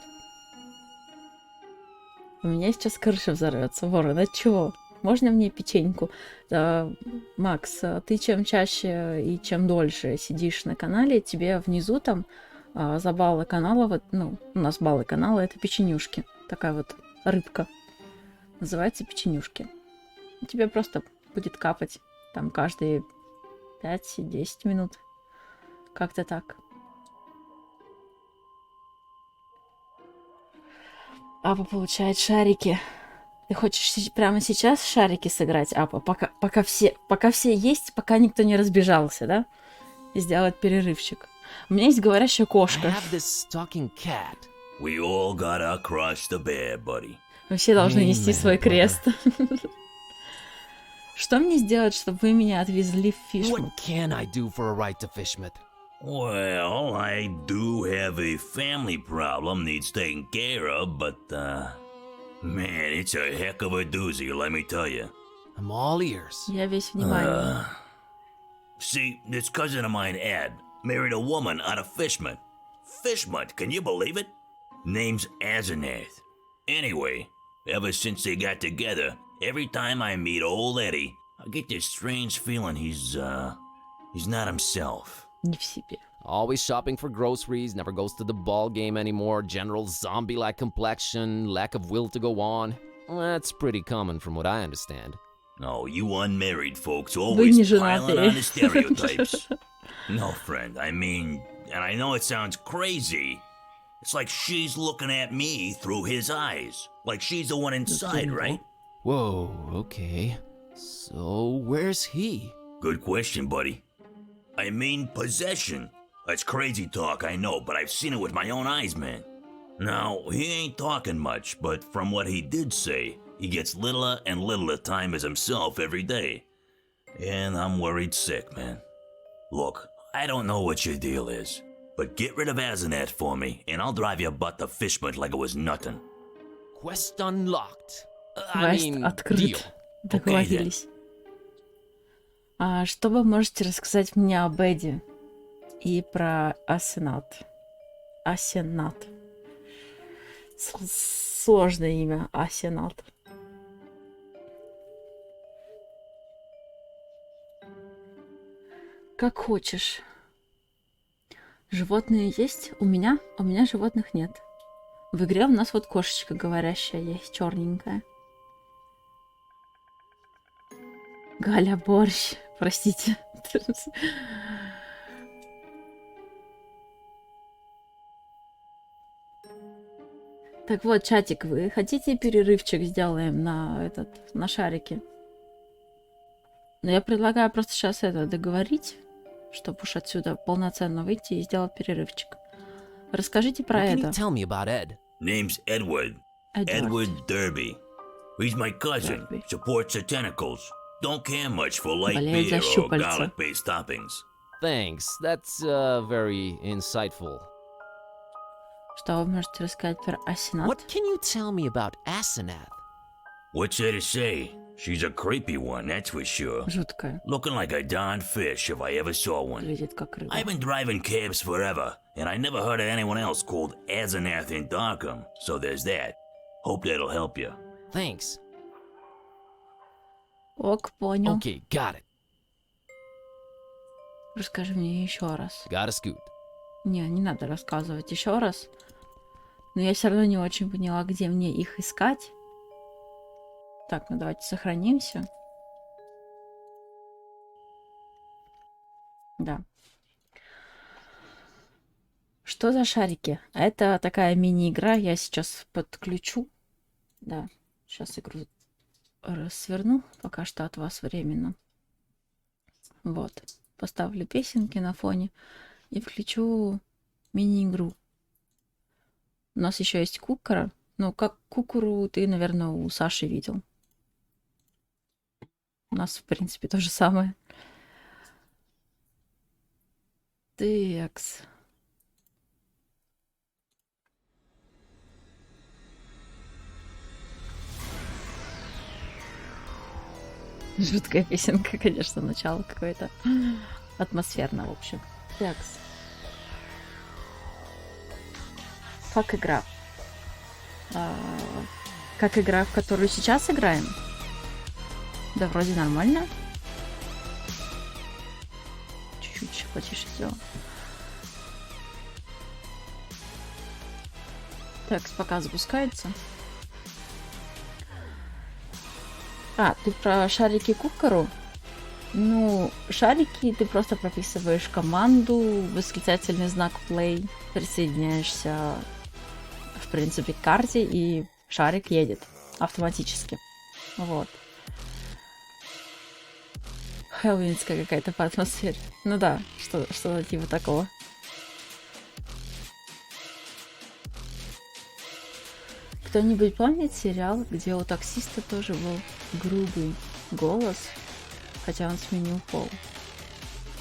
У меня сейчас крыша взорвется. Ворон, от чего? Можно мне печеньку? Да, Макс, ты чем чаще и чем дольше сидишь на канале, тебе внизу там за баллы канала, вот, ну, у нас баллы канала, это печенюшки. Такая вот рыбка. Называется печенюшки. Тебе просто будет капать там каждые 5-10 минут. Как-то так. Апа получает шарики. Ты хочешь прямо сейчас шарики сыграть, Апа? Пока все есть, пока никто не разбежался, да? И сделать перерывчик. У меня есть говорящая кошка. I have this talking cat. We all gotta cross the bear, buddy. Вы все должны нести свой крест. Что мне сделать, чтобы вы меня отвезли в Фишмут? What can I do for a ride to Fishmut? Well, I do have a family problem needs taken care of, but, man, it's a heck of a doozy, let me tell you. I'm all ears. Я весь внимание. See, this cousin of mine, Ed, married a woman out of Fishmut. Fishmut, can you believe it? Name's Asenath. Anyway, ever since they got together, every time I meet old Eddie, I get this strange feeling he's not himself. Не в себе. Always shopping for groceries, never goes to the ball game anymore, general zombie-like complexion, lack of will to go on. That's pretty common from what I understand. Oh, you unmarried folks Вы always не piling on the женатые. stereotypes. No, friend, I mean, and I know it sounds crazy. It's like she's looking at me through his eyes. Like she's the one inside, right? Whoa, okay. So, where's he? Good question, buddy. I mean, possession. That's crazy talk, I know, but I've seen it with my own eyes, man. Now, he ain't talking much, but from what he did say, he gets littler and littler time as himself every day. And I'm worried sick, man. Look, I don't know what your deal is, but get rid of Asenath for me, and I'll drive your butt to Fishmut like it was nothing. Quest unlocked. Квест открыт. Договорились. А что вы можете рассказать мне об Эдди и про Асенат? Асенат. Сложное имя. Асенат. Как хочешь. Животные есть? У меня животных нет. В игре у нас вот кошечка говорящая есть, черненькая. Галя борщ. Простите. Так вот, чатик, вы хотите перерывчик сделаем на шарике? Но я предлагаю просто сейчас это договорить, чтобы уж отсюда полноценно выйти и сделать перерывчик. Расскажите про What can это. you tell me about Ed? Name's Edward. Edward Derby. He's my cousin. Derby. Supports the tentacles. Don't care much for light Болеет за beer or щупальца. garlic-based toppings. Thanks, that's very insightful. Что вы можете рассказать про Асенат? What can you tell me about Asenath? What's there to say? She's a creepy one, that's for sure. Жуткая. Looking like a darn fish if I ever saw one. Выглядит как рыба. I've been driving cabs forever, and I never heard of anyone else called Asenath in Darkham, so there's that. Hope that'll help you. Thanks. Ок, понял. Okay, got it. Расскажи мне еще раз. Got a scoot. Не надо рассказывать еще раз. Но я все равно не очень поняла, где мне их искать. Так, ну давайте сохранимся. Да. Что за шарики? Это такая мини-игра. Я сейчас подключу. Да, сейчас игру сверну. Пока что от вас временно. Вот. Поставлю песенки на фоне. И включу мини-игру. У нас еще есть кукура. Ну, как кукуру ты, наверное, у Саши видел. У нас, в принципе, то же самое. Такс. Жуткая песенка, конечно, начало какое-то. Атмосферно, в общем. Такс. Как игра? Как игра, в которую сейчас играем? Да, вроде нормально. Чуть-чуть еще потише сделал. Так, пока запускается. Ты про шарики кукуру? Ну, шарики ты просто прописываешь команду, восклицательный знак play, присоединяешься, в принципе, к карте, и шарик едет автоматически. Вот. Хэллоуинская какая-то по атмосфере. Ну да, что-то типа такого. Кто-нибудь помнит сериал, где у таксиста тоже был грубый голос, хотя он сменил пол?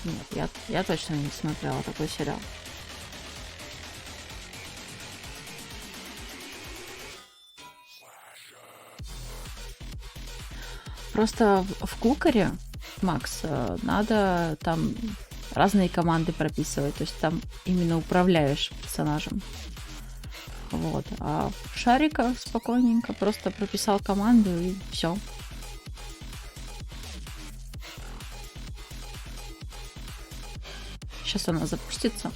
Нет, я точно не смотрела такой сериал. Просто в кукоре, Макс, надо там разные команды прописывать, то есть там именно управляешь персонажем. Вот. А в шарика спокойненько просто прописал команду и все. Сейчас она запустится.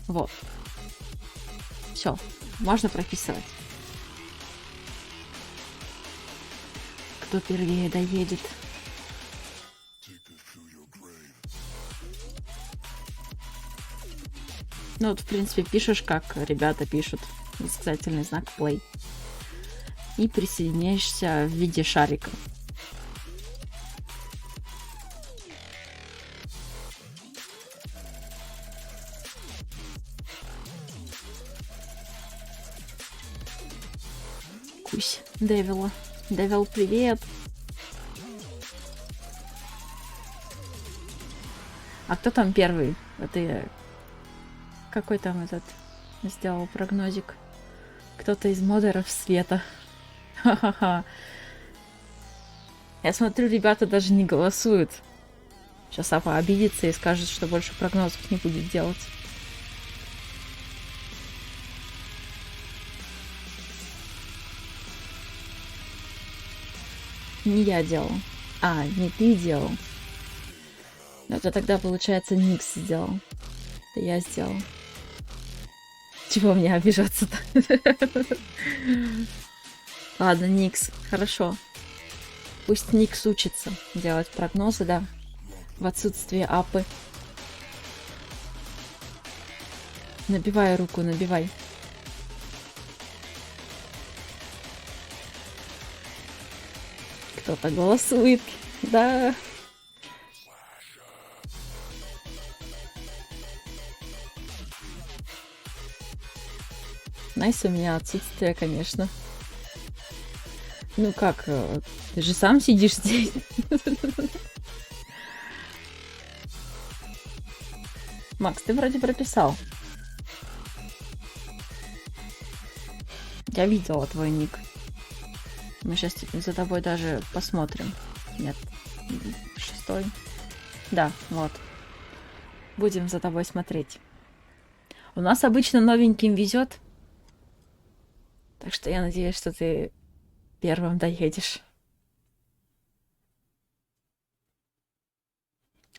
Вот. Все. Можно прописывать. Кто первее доедет. Ну вот, в принципе, пишешь, как ребята пишут. Восклицательный знак play. И присоединяешься в виде шарика. Кусь Девила. Девил, привет. А кто там первый? Это какой там этот сделал прогнозик? Кто-то из модеров света. Ха-ха-ха. Я смотрю, ребята даже не голосуют. Сейчас Апа обидится и скажет, что больше прогнозов не будет делать. Не я делал. Не ты делал. Это тогда, получается, Никс сделал. Это я сделал. Чего мне обижаться-то? Ладно, Никс, хорошо. Пусть Никс учится делать прогнозы, да. В отсутствие Апы. Набивай руку, набивай. Кто-то голосует. Да. Найс, у меня отсутствие, конечно. Ну как, ты же сам сидишь здесь. Макс, ты вроде прописал. Я видела твой ник. Мы сейчас за тобой даже посмотрим. Нет, 6. Да, вот. Будем за тобой смотреть. У нас обычно новеньким везет. Так что я надеюсь, что ты первым доедешь.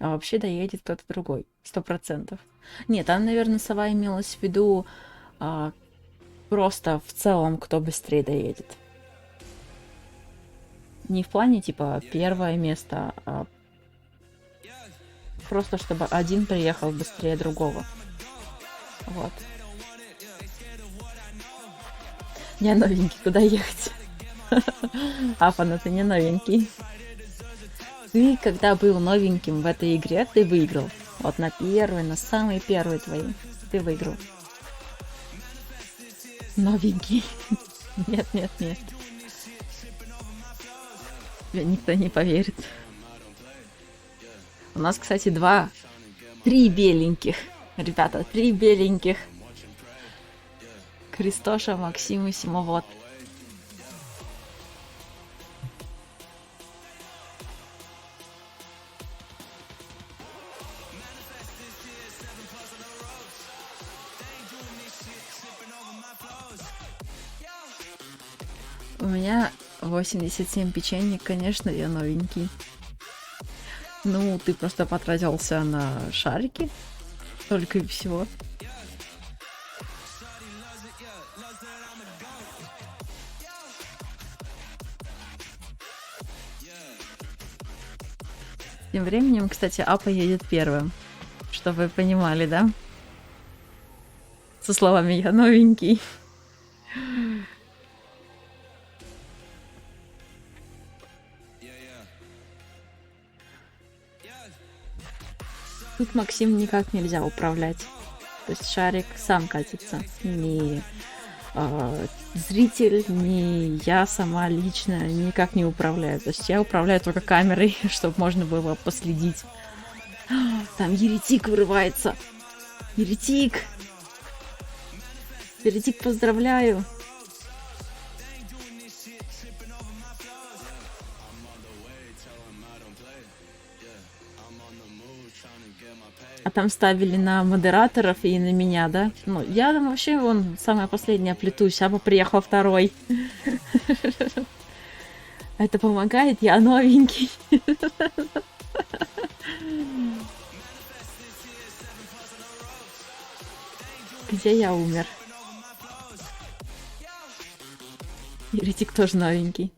А вообще доедет кто-то другой, 100%. Нет, там, наверное, сова имелась в виду просто в целом, кто быстрее доедет. Не в плане, типа, первое место, а просто чтобы один приехал быстрее другого. Вот. Не новенький, куда ехать? Афан, ты не новенький. Ты, когда был новеньким в этой игре, ты выиграл. Вот на первый, на самый первый твои. Ты выиграл. Новенький. Нет, нет, нет. Тебе никто не поверит. У нас, кстати, 3 беленьких. Ребята, 3 беленьких. Кристоша, Максим и Симовод. У меня 87 печенек, конечно, я новенький. Ну, ты просто потратился на шарики. Только и всего. Тем временем, кстати, Апа едет первым. Чтобы вы понимали, да? Со словами «я новенький». Тут Максим никак нельзя управлять. То есть шарик сам катится. Не зритель, не я сама лично никак не управляю. То есть я управляю только камерой, чтобы можно было последить. Там еретик вырывается. Еретик! Еретик, поздравляю! А там ставили на модераторов и на меня, да? Ну, я там вообще, вон, самая последняя плетусь, а приехал второй. Это помогает, я новенький. Где я умер? Еретик тоже новенький.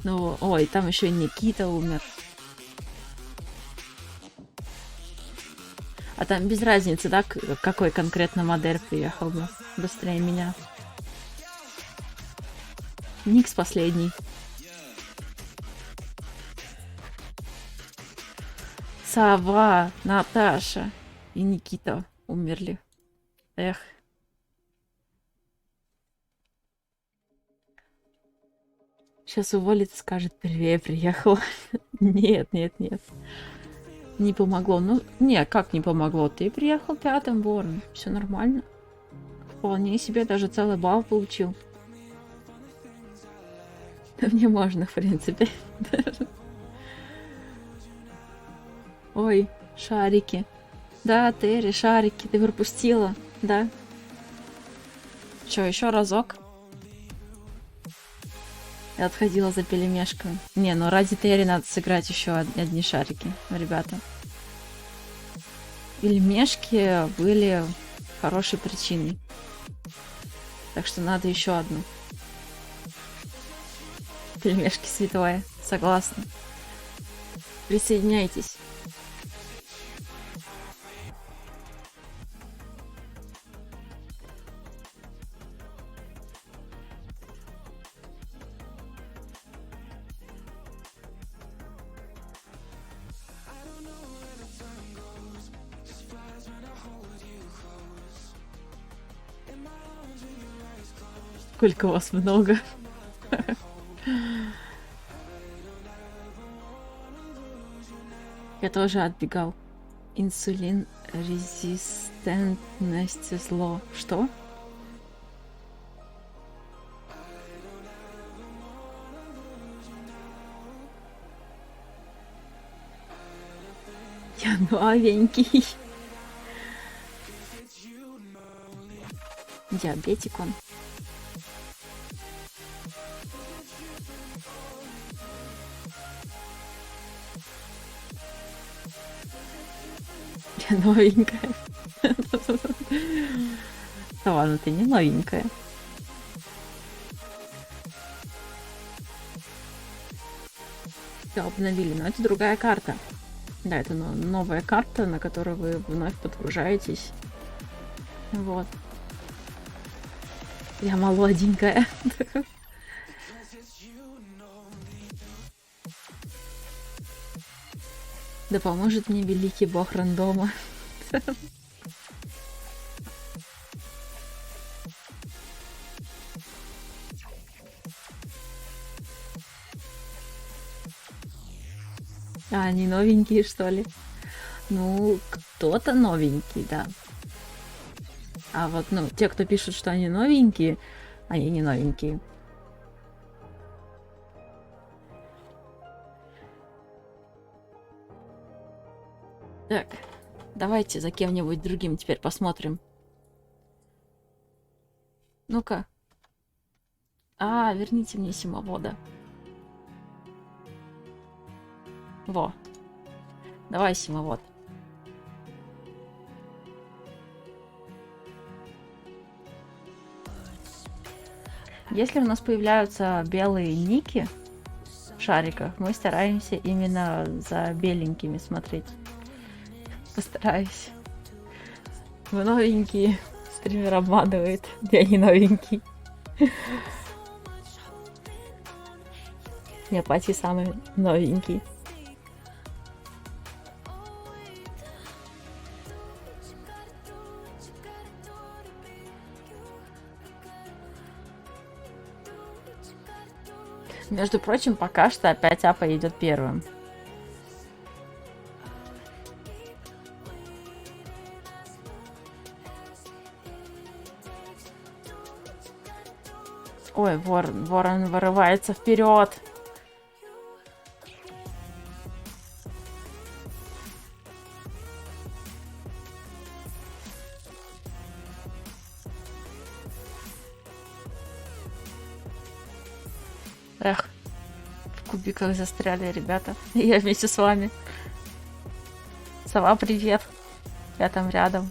Ну, ой, там еще и Никита умер. А там без разницы, да, какой конкретно модель приехал бы быстрее меня. Никс последний. Сова, Наташа и Никита умерли. Эх. Сейчас уволит и скажет: «Привет, приехала». Нет, нет, нет. Не помогло. Ну, не, как не помогло? Ты приехал пятым, Ворон. Все нормально. Вполне себе даже целый балл получил. Да мне можно, в принципе. Ой, шарики. Да, Терри, шарики, ты пропустила. Да. Че, еще разок? Я отходила за пельмешкой. Не, ну ради Терри надо сыграть еще одни шарики, ребята. Пельмешки были хорошей причиной. Так что надо еще одну. Пельмешки святое. Согласна. Присоединяйтесь. Сколько вас много. Я тоже отбегал. Инсулин резистентность зло. Что? Я новенький. Диабетик он. Новенькая. Да ладно, ты не новенькая. Все обновили, но это другая карта. Да, это новая карта, на которую вы вновь подгружаетесь. Вот. Я молоденькая. Да поможет мне великий бог рандома. А, они новенькие, что ли? Ну, кто-то новенький, да. А вот, ну, те, кто пишут, что они новенькие, они не новенькие. Так, давайте за кем-нибудь другим теперь посмотрим. Ну-ка. А, верните мне Симовода. Во. Давай, Симовод. Если у нас появляются белые ники в шариках, мы стараемся именно за беленькими смотреть. Постараюсь. Вы новенькие. Стример обманывает. Я не новенький. Я почти самый новенький. Между прочим, пока что опять Апа идет первым. Ой, ворон вырывается вперед. Эх, в кубиках застряли, ребята. Я вместе с вами. Сова, привет. Я там рядом.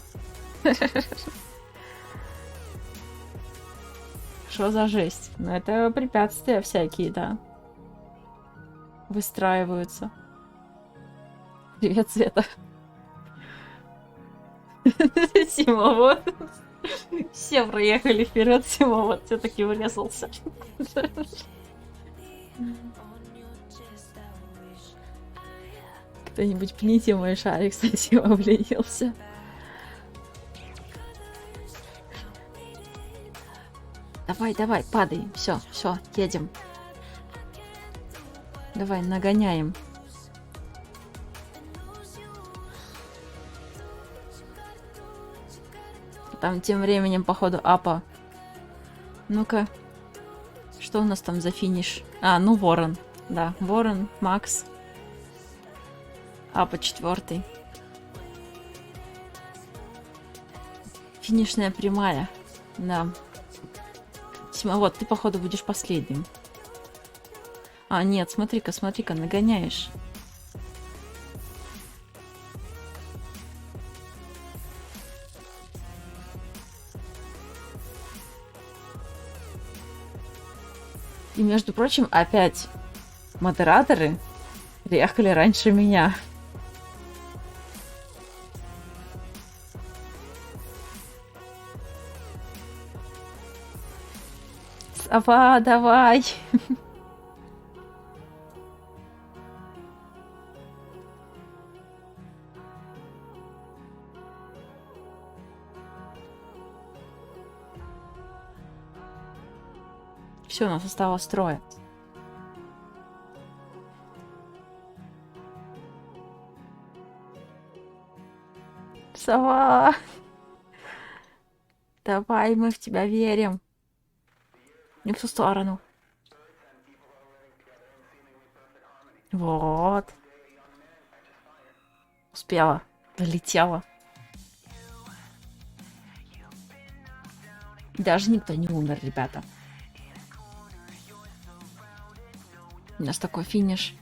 Что за жесть? Ну, это препятствия всякие, да. Выстраиваются. Привет, Света. Сима, вот. Все проехали вперед, Сима, вот все-таки врезался. Кто-нибудь пните мой шарик, кстати, обленился. Давай, давай, падай. Все, едем. Давай, нагоняем. Там тем временем, походу, Апа. Ну-ка. Что у нас там за финиш? А, ну Ворон. Да, Ворон, Макс. Апа 4. Финишная прямая. Да. Сима, вот, ты, походу, будешь последним. А, нет, смотри-ка, нагоняешь. И, между прочим, опять модераторы приехали раньше меня. Сова, давай. Все, у нас осталось 3. Сова! Давай, мы в тебя верим. Не в ту сторону. Вот. Успела. Долетела. Даже никто не умер, ребята. У нас такой финиш.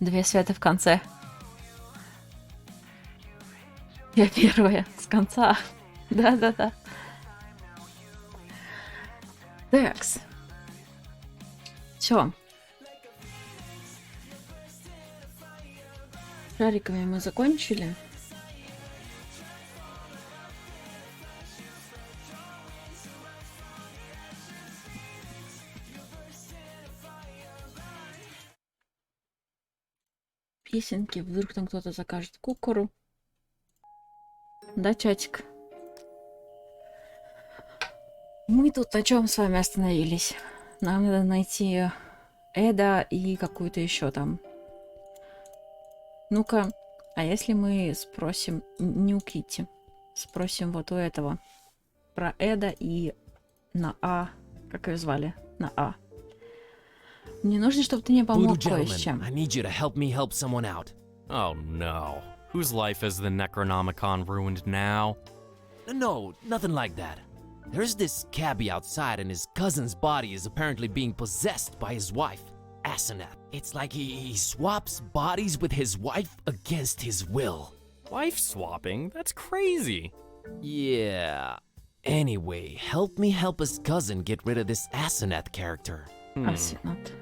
2 Светы в конце. Я первая, с конца. Да-да-да. Такс. Чё? Шариками мы закончили. Песенки. Вдруг там кто-то закажет кукуру. Да, чатик? Мы тут на чем с вами остановились? Нам надо найти Эда и какую-то еще там. Ну-ка, а если мы спросим, не у Китти, спросим вот у этого про Эда и на А, как ее звали? На А. Мне нужно, чтобы ты мне помог кое с чем. I need you to help me help someone out. Oh no. Whose life is the Necronomicon ruined now? No, nothing like that. There's this cabbie outside and his cousin's body is apparently being possessed by his wife, Asenath. It's like he swaps bodies with his wife against his will. Wife swapping? That's crazy. Yeah. Anyway, help me help his cousin get rid of this Asenath character.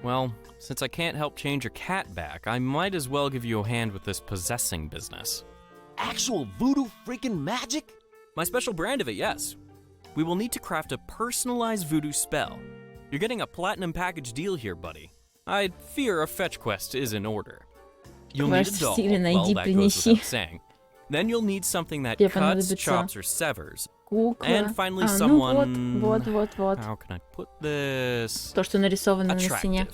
Well, since I can't help change your cat back, I might as well give you a hand with this possessing business. Actual voodoo freaking magic? My special brand of it, yes. We will need to craft a personalized voodoo spell. You're getting a platinum package deal here, buddy. I fear a fetch quest is in order. You'll need a doll, well, that goes without saying. Then you'll need something that cuts, chops, or severs. And finally someone... Вот. How can I put this? То, что нарисовано на стене.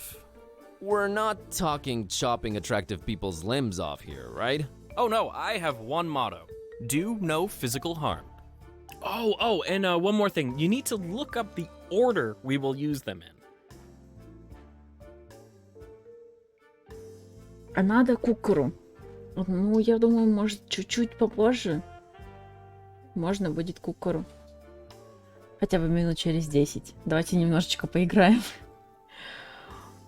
We're not talking chopping attractive people's limbs off here, right? Oh no, I have one motto. Do no physical harm. Oh, and one more thing. You need to look up the order we will use them in. А надо кукуру. Ну, я думаю, может, чуть-чуть попозже можно будет кукуру. Хотя бы минут через 10. Давайте немножечко поиграем.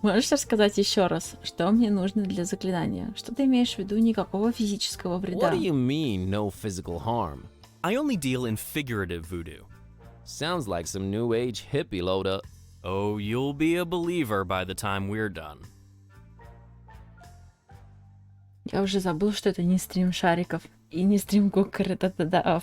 Можешь рассказать еще раз, что мне нужно для заклинания? Что ты имеешь в виду никакого физического вреда? What do you mean, no physical harm? I only deal in figurative voodoo. Sounds like some new age hippie load up. Oh, you'll be a believer by the time we're done. Я уже забыл, что это не стрим шариков и не стрим кукуры. Да-да-да.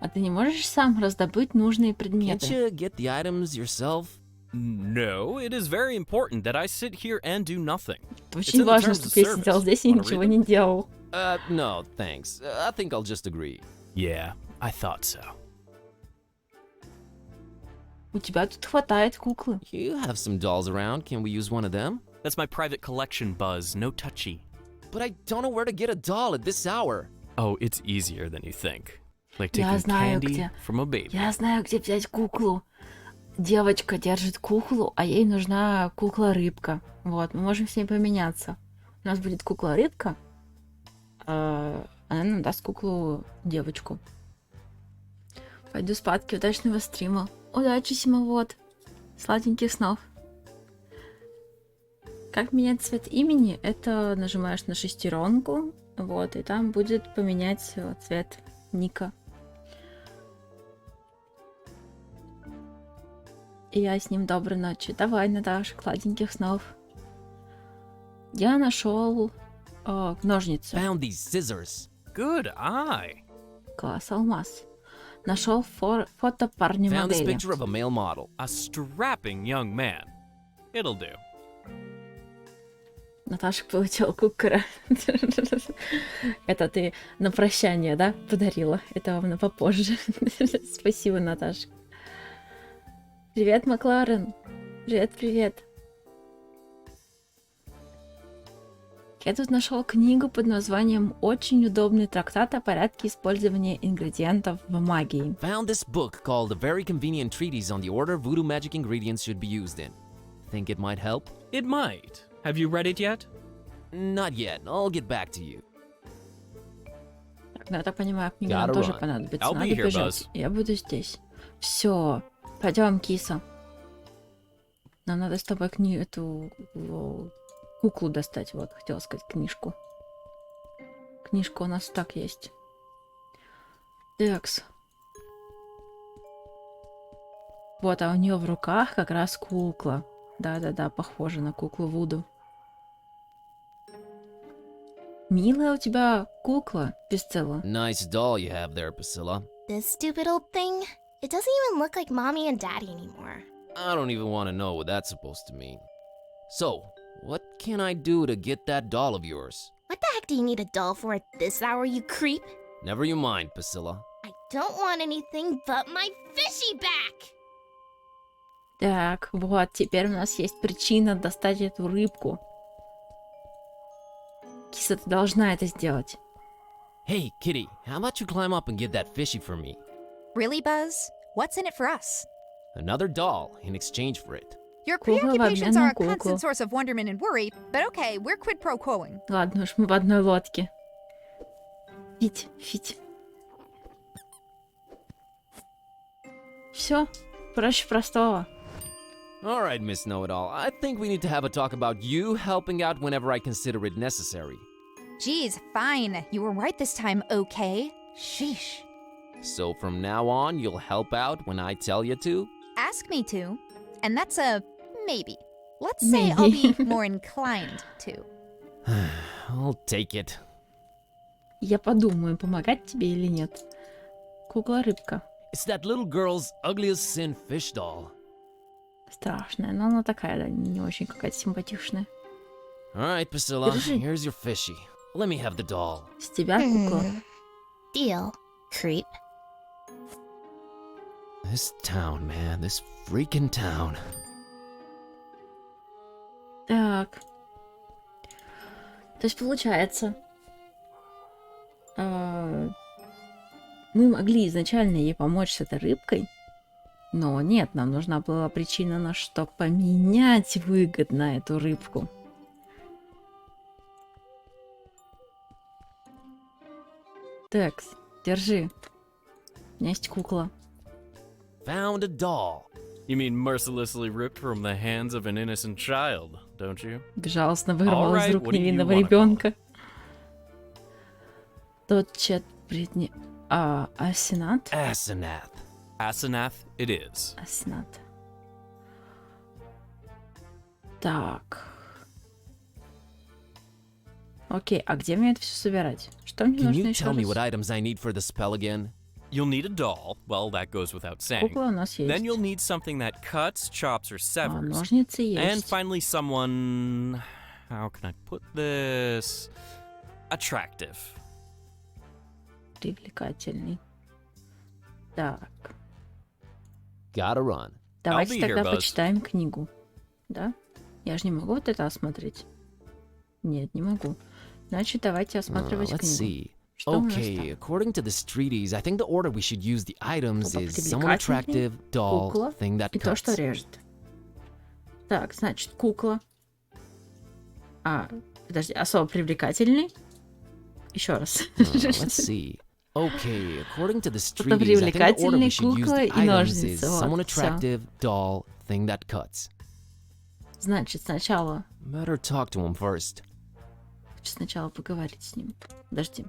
А ты не можешь сам раздобыть нужные предметы? Can't you get the items yourself? No, it is very important that I sit here and do nothing. Очень важно, чтобы я сидел здесь и ничего не делал. No, thanks. I think I'll just agree. Yeah, I thought so. У тебя тут хватает куклы. You have some dolls around. Can we use one of them? That's my private collection, Buzz. No touchy. But I don't know where to get a doll at this hour. Oh, it's easier than you think. Like Я taking знаю, candy где. from a baby. Я знаю, где взять куклу. Девочка держит куклу, а ей нужна кукла-рыбка. Вот, мы можем с ней поменяться. У нас будет кукла-рыбка, а она нам даст куклу-девочку. Пойду спадки. Удачного стрима. Удачи, Симовод. Сладеньких снов. Как менять цвет имени? Это нажимаешь на шестеренку, вот, и там будет поменять цвет ника. И я с ним доброй ночи. Давай, Наташа, сладеньких снов. Я нашел ножницы. Found these scissors. Good eye. Класс, алмаз. Нашел фото парня Found this модели. picture of a male model. A strapping young man. It'll do. Наташа получила кукура. Это ты на прощание, да, подарила? Это вам на попозже. Спасибо, Наташа. Привет, Макларен. Привет. Я тут нашел книгу под названием «Очень удобный трактат о порядке использования ингредиентов в магии». Found this book called A Very Convenient Treatise on the Order voodoo magic ingredients should be used in. Think it might help? It might. Have you read it yet? Not yet. I'll get back to you. Так, ну, я так понимаю, книга нам тоже понадобится. I'll Надо be here, бежать. Buzz. Я буду здесь. Все, пойдем, киса. Нам надо с тобой эту куклу достать. Вот, хотела сказать книжку. книжка у нас так есть. Такс. Вот, а у нее в руках как раз кукла. Да-да-да, похоже на куклу Вуду. Милая у тебя кукла, Писцилла. Nice doll you have there, Priscilla. This stupid old thing? It doesn't even look like Mommy and Daddy anymore. I don't even want to know what that's supposed to mean. So, what can I do to get that doll of yours? What the heck do you need a doll for at this hour, you creep? Never you mind, Priscilla. I don't want anything but my fishy back! Так, вот, теперь у нас есть причина достать эту рыбку. Киса, ты должна это сделать. Hey, Kitty, how about you climb up and get that fishy for me? Really, Buzz? What's in it for us? Another doll in exchange for it. Your Кукла в preoccupations обмен are на a куклу. constant source of wonderment and worry, but okay, we're quid pro quoing. Ладно уж, мы в одной лодке. Фить. Все, проще простого. All right, Miss Know-It-All, I think we need to have a talk about you helping out whenever I consider it necessary. Geez, fine. You were right this time, okay? Sheesh. So from now on, you'll help out when I tell you to? Ask me to, and that's a maybe. Let's say I'll be more inclined to. I'll take it. Я подумаю, помогать тебе или нет. Кукла-рыбка. It's that little girl's ugliest sin fish doll. Страшная, но она такая, да, не очень какая-то симпатичная. All right, Priscilla, Держи. here's your fishy. Let me have the doll. С тебя кукла. Deal, creep. This town, man, this freaking town. Так. То есть получается, мы могли изначально ей помочь с этой рыбкой, но нет, нам нужна была причина, на что поменять выгодно эту рыбку. Так, держи. У меня есть кукла. Found a doll. You mean mercilessly ripped from the hands of an innocent child, don't you? Безжалостно вырвала из Alright, рук what do you невинного wanna call ребенка. Тот чет Бритни... Асенат? Asenath. Asenath it is. Асенат. Так. Окей, а где мне это все собирать? Что мне Can нужно you еще tell me раз? what items I need for the spell again? You'll need a doll. Well, that goes without saying. Кукла у нас есть. Then you'll need something that cuts, chops, or severs. Ножницы And есть. finally, someone. How can I put this? Attractive. Привлекательный. Так. Gotta run. Давайте be here, тогда Buzz. почитаем книгу. Да? Я же не могу вот это осмотреть. Нет, не могу. Значит, давайте осматривать Let's книгу. see. Что у нас Okay, там? according to this treatise, I think the order we should use the items Кукла is someone привлекательный, attractive, doll, кукла thing that и то, что cuts. режет. Так, значит, кукла. Подожди, особо привлекательный. Еще раз. Let's see. Okay, according to this Кто-то treatise, I think the order привлекательный, we should use кукла the и items is ножницы. someone Вот, всё. attractive, doll, thing that cuts. Значит, сначала... Better talk to him first. Хочу сначала поговорить с ним. Подожди.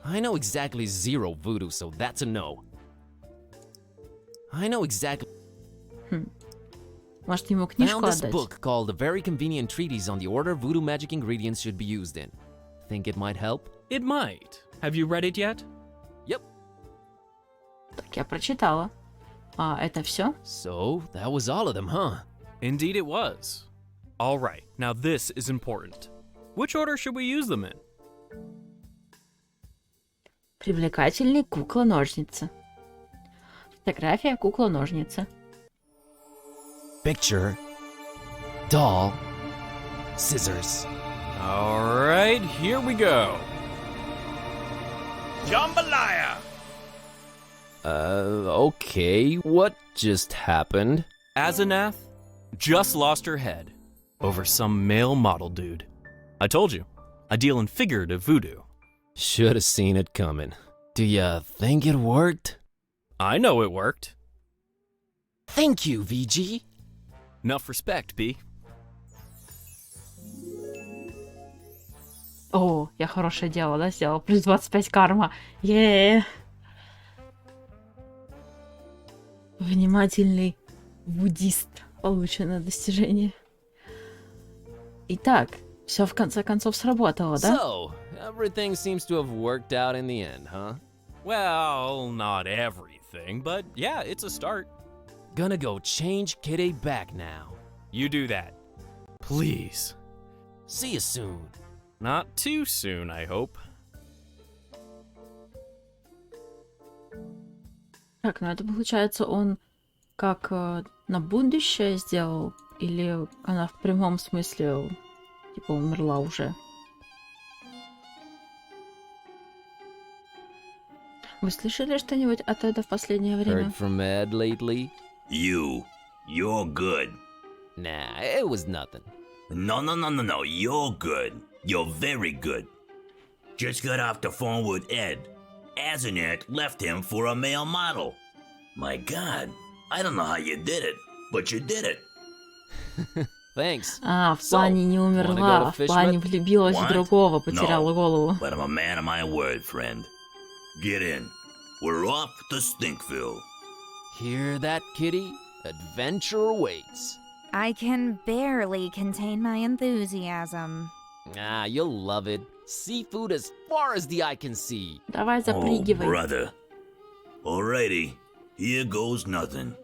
I know exactly zero voodoo, so that's a no. I know exactly. Может, ему книжку Found this отдать? book called A Very Convenient Treatise on the Order Voodoo Magic Ingredients Should Be Used in. Think it might help? It might. Have you read it yet? Yep. Так, я прочитала. Это все? So, that was all of them, huh? Indeed, it was. All right, now this is important. Which order should we use them in? Привлекательный кукла-ножница. Фотография кукла-ножница. Picture, doll, scissors. All right, here we go. Jambalaya! Okay, what just happened? Asenath just lost her head over some male model dude. I told you, I deal in figurative voodoo. Should have seen it coming. Do ya think it worked? I know it worked. Thank you, VG. Enough respect, B. О, я хорошее дело, да, сделал. Плюс 25 карма. Е. Внимательный буддист. Получено достижение. Итак, все в конце концов сработало, да? So, everything seems to have worked out in the end, huh? Well, not everything, but yeah, it's a start. Gonna go change Kitty back now. You do that. Please. See you soon. Not too soon, I hope. Так, ну это получается он как на будущее сделал? Или она в прямом смысле типа умерла уже? Вы слышали что-нибудь от Эда в последнее время? Heard from Ed lately? You're good. Nah, it was nothing. No, you're good. You're very good. Just got off the phone with Ed. Azanet left him for a male model. My God, I don't know how you did it, but you did it. Thanks. А, в плане не умерла, в плане влюбилась в другого, потеряла голову. But I'm a man of my word, friend. Get in. We're off to Stinkville. Hear that, Kitty? Adventure awaits. I can barely contain my enthusiasm. Ah, you'll love it. Seafood as far as the eye can see. Давай запрыгивай. Oh, brother. Alrighty. Here goes nothing.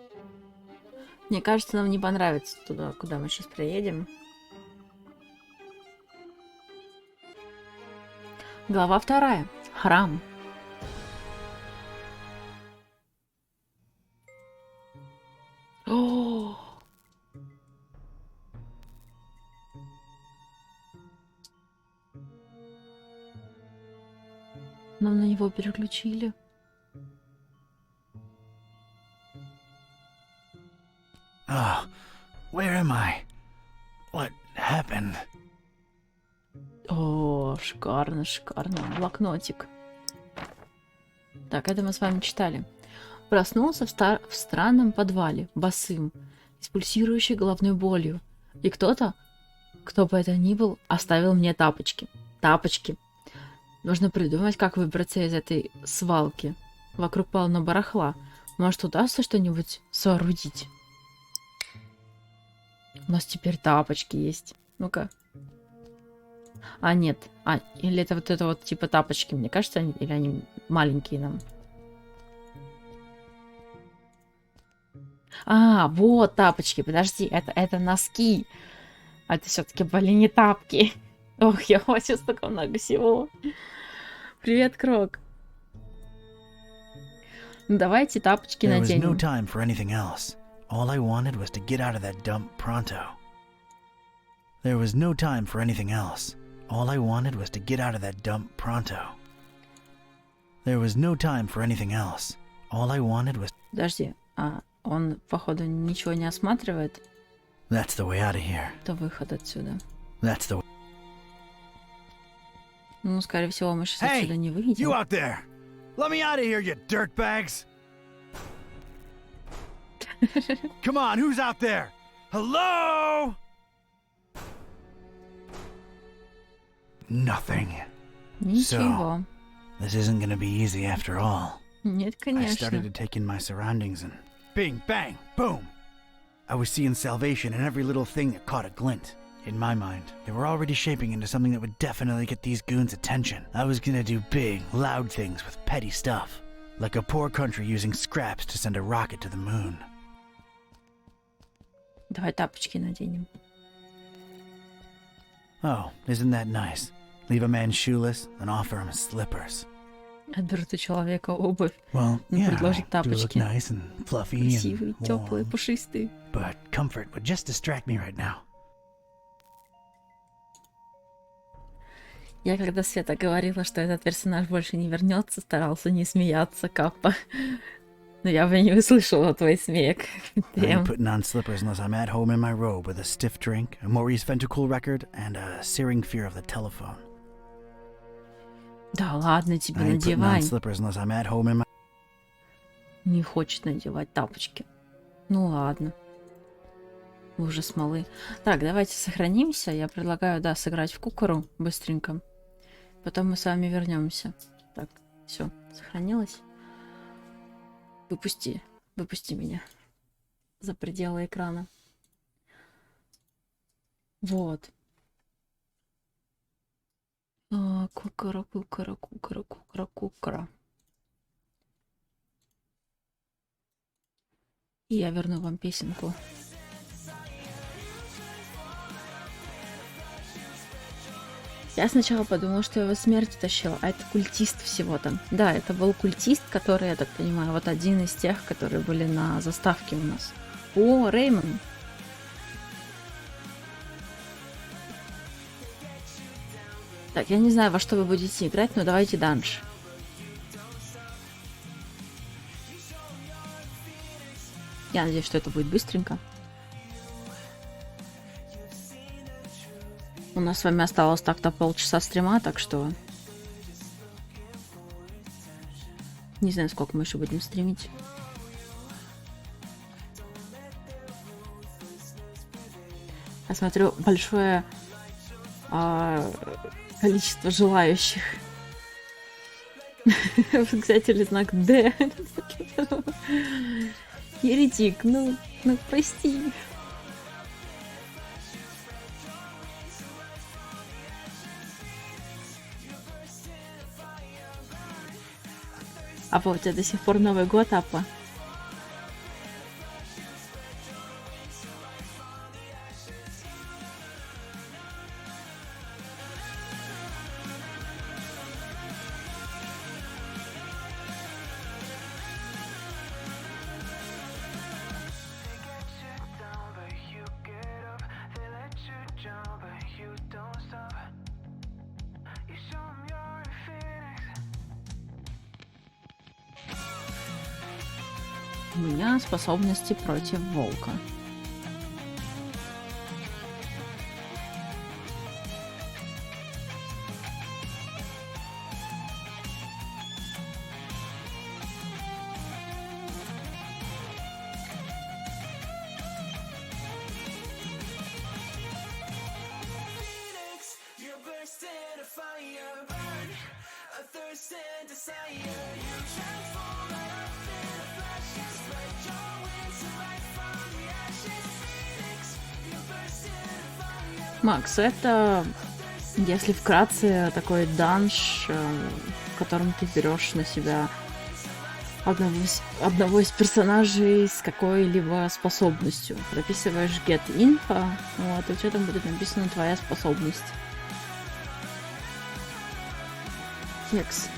Мне кажется, нам не понравится туда, куда мы сейчас приедем. Глава 2. Храм. О! Нам на него переключили. Oh, where am I? What happened? О, шикарно, шикарно. Блокнотик. Так, это мы с вами читали. Проснулся в странном подвале, босым, с пульсирующей головной болью. И кто-то, кто бы это ни был, оставил мне тапочки. Тапочки. Нужно придумать, как выбраться из этой свалки. Вокруг полно барахла. Может, удастся что-нибудь соорудить? У нас теперь тапочки есть. Ну-ка. А, нет. А, или это вот типа тапочки, мне кажется, или они маленькие нам. А, вот тапочки. Подожди, это носки. А это все-таки были не тапки. Ох, я хочу столько много всего. Привет, Крок. Ну, давайте тапочки наденем. There was no time for anything else. All I wanted was to get out of that dump pronto. There was no time for anything else. All I wanted was to get out of that dump pronto. There was no time for anything else. All I wanted was... Подожди, а он, походу, ничего не осматривает? That's the way out of here. Это выход отсюда. That's the way... Ну, скорее всего, мы сейчас Hey, отсюда не выйдем. You out there! Let me out of here, you dirtbags! Come on, who's out there? Hello? Nothing. Ничего. This isn't gonna be easy after all. Нет, I started конечно. to take in my surroundings and bing, bang, boom. I was seeing salvation in every little thing that caught a glint. In my mind, they were already shaping into something that would definitely get these goons' attention. I was gonna do big, loud things with petty stuff. Like a poor country using scraps to send a rocket to the moon. Давай тапочки наденем. Oh, isn't that nice? Leave a man shoeless and offer him slippers. Отберут у человека обувь. Well, Ну, yeah, предложить I do look тапочки. nice and fluffy Красивые, and теплые, warm, пушистые. but comfort would just distract me right now. Я когда Света говорила, что этот персонаж больше не вернется, старался не смеяться, Каппа. Но я бы не услышала твой смех. I ain't Прям. putting on slippers unless I'm at home in my robe with a stiff drink, a Maurice Ventacool record, and a searing fear of the telephone. Да ладно тебе, I ain't putting on надевай. slippers unless I'm at home in my... Не хочет надевать тапочки. Ну ладно. Лужа смолы. Так, давайте сохранимся. Я предлагаю, да, сыграть в кукуру быстренько. Потом мы с вами вернемся. Так, все, сохранилось. Выпусти меня за пределы экрана. Вот. Кукара. И я верну вам песенку. Я сначала подумала, что его смерть утащила, а это культист всего-то. Да, это был культист, который, я так понимаю, вот один из тех, которые были на заставке у нас. О, Реймон! Так, я не знаю, во что вы будете играть, но давайте данж. Я надеюсь, что это будет быстренько. У нас с вами осталось так-то полчаса стрима, так что... Не знаю, сколько мы еще будем стримить. Я смотрю, большое количество желающих. Взять знак Д. Еретик, ну прости. Апа, у тебя до сих пор Новый год, Апа? У меня способности против волка. Макс, это, если вкратце, такой данж, в котором ты берешь на себя одного из персонажей с какой-либо способностью. Прописываешь get info, вот, и у тебя там будет написана твоя способность. Текст.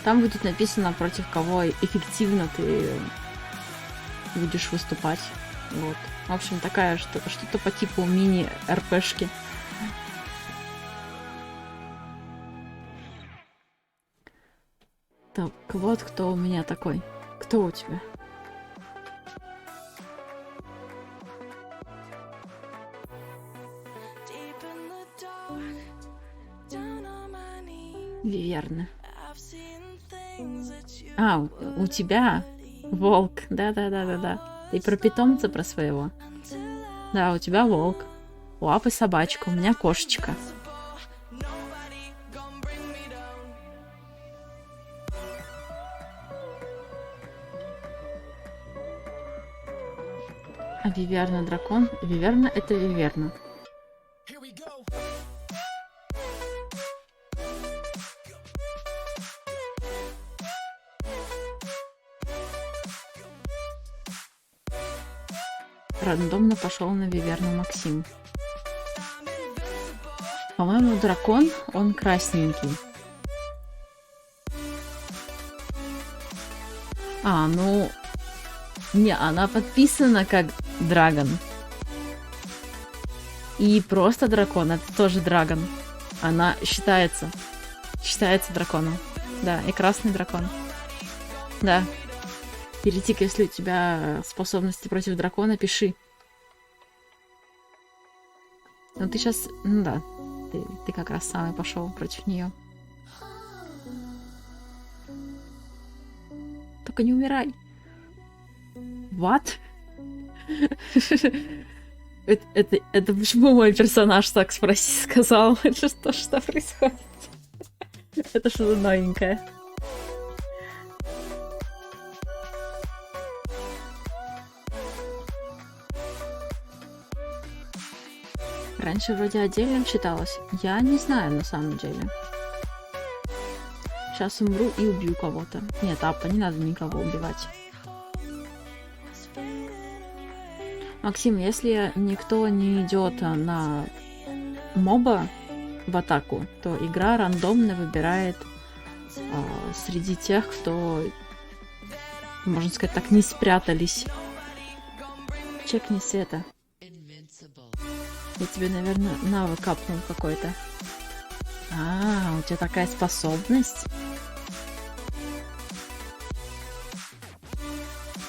Там будет написано, против кого эффективно ты будешь выступать. Вот. В общем, такая что-то по типу мини-РПшки. Так, вот кто у меня такой. Кто у тебя? Виверна. А, у тебя волк. Да. Ты про питомца, про своего. Да, у тебя волк. У Апы собачка, у меня кошечка. А Виверна дракон? Виверна это Виверна. Рандомно пошел на Виверну Максим. По-моему, дракон, он красненький. А, ну... Не, она подписана как Драгон. И просто дракон, это тоже Драгон. Она считается драконом. Да, и красный дракон. Да. Еретик, если у тебя способности против дракона, пиши. Ну ты сейчас... Ну да. Ты как раз самый пошел против нее. Только не умирай. What? Это почему мой персонаж так сказал? Что происходит? Это что-то новенькое. Раньше вроде отдельно читалось. Я не знаю на самом деле. Сейчас умру и убью кого-то. Нет, Аппа, не надо никого убивать. Максим, если никто не идет на моба в атаку, то игра рандомно выбирает среди тех, кто, можно сказать так, не спрятались. Чекнись это. Я тебе, наверное, навык капнул какой-то. У тебя такая способность?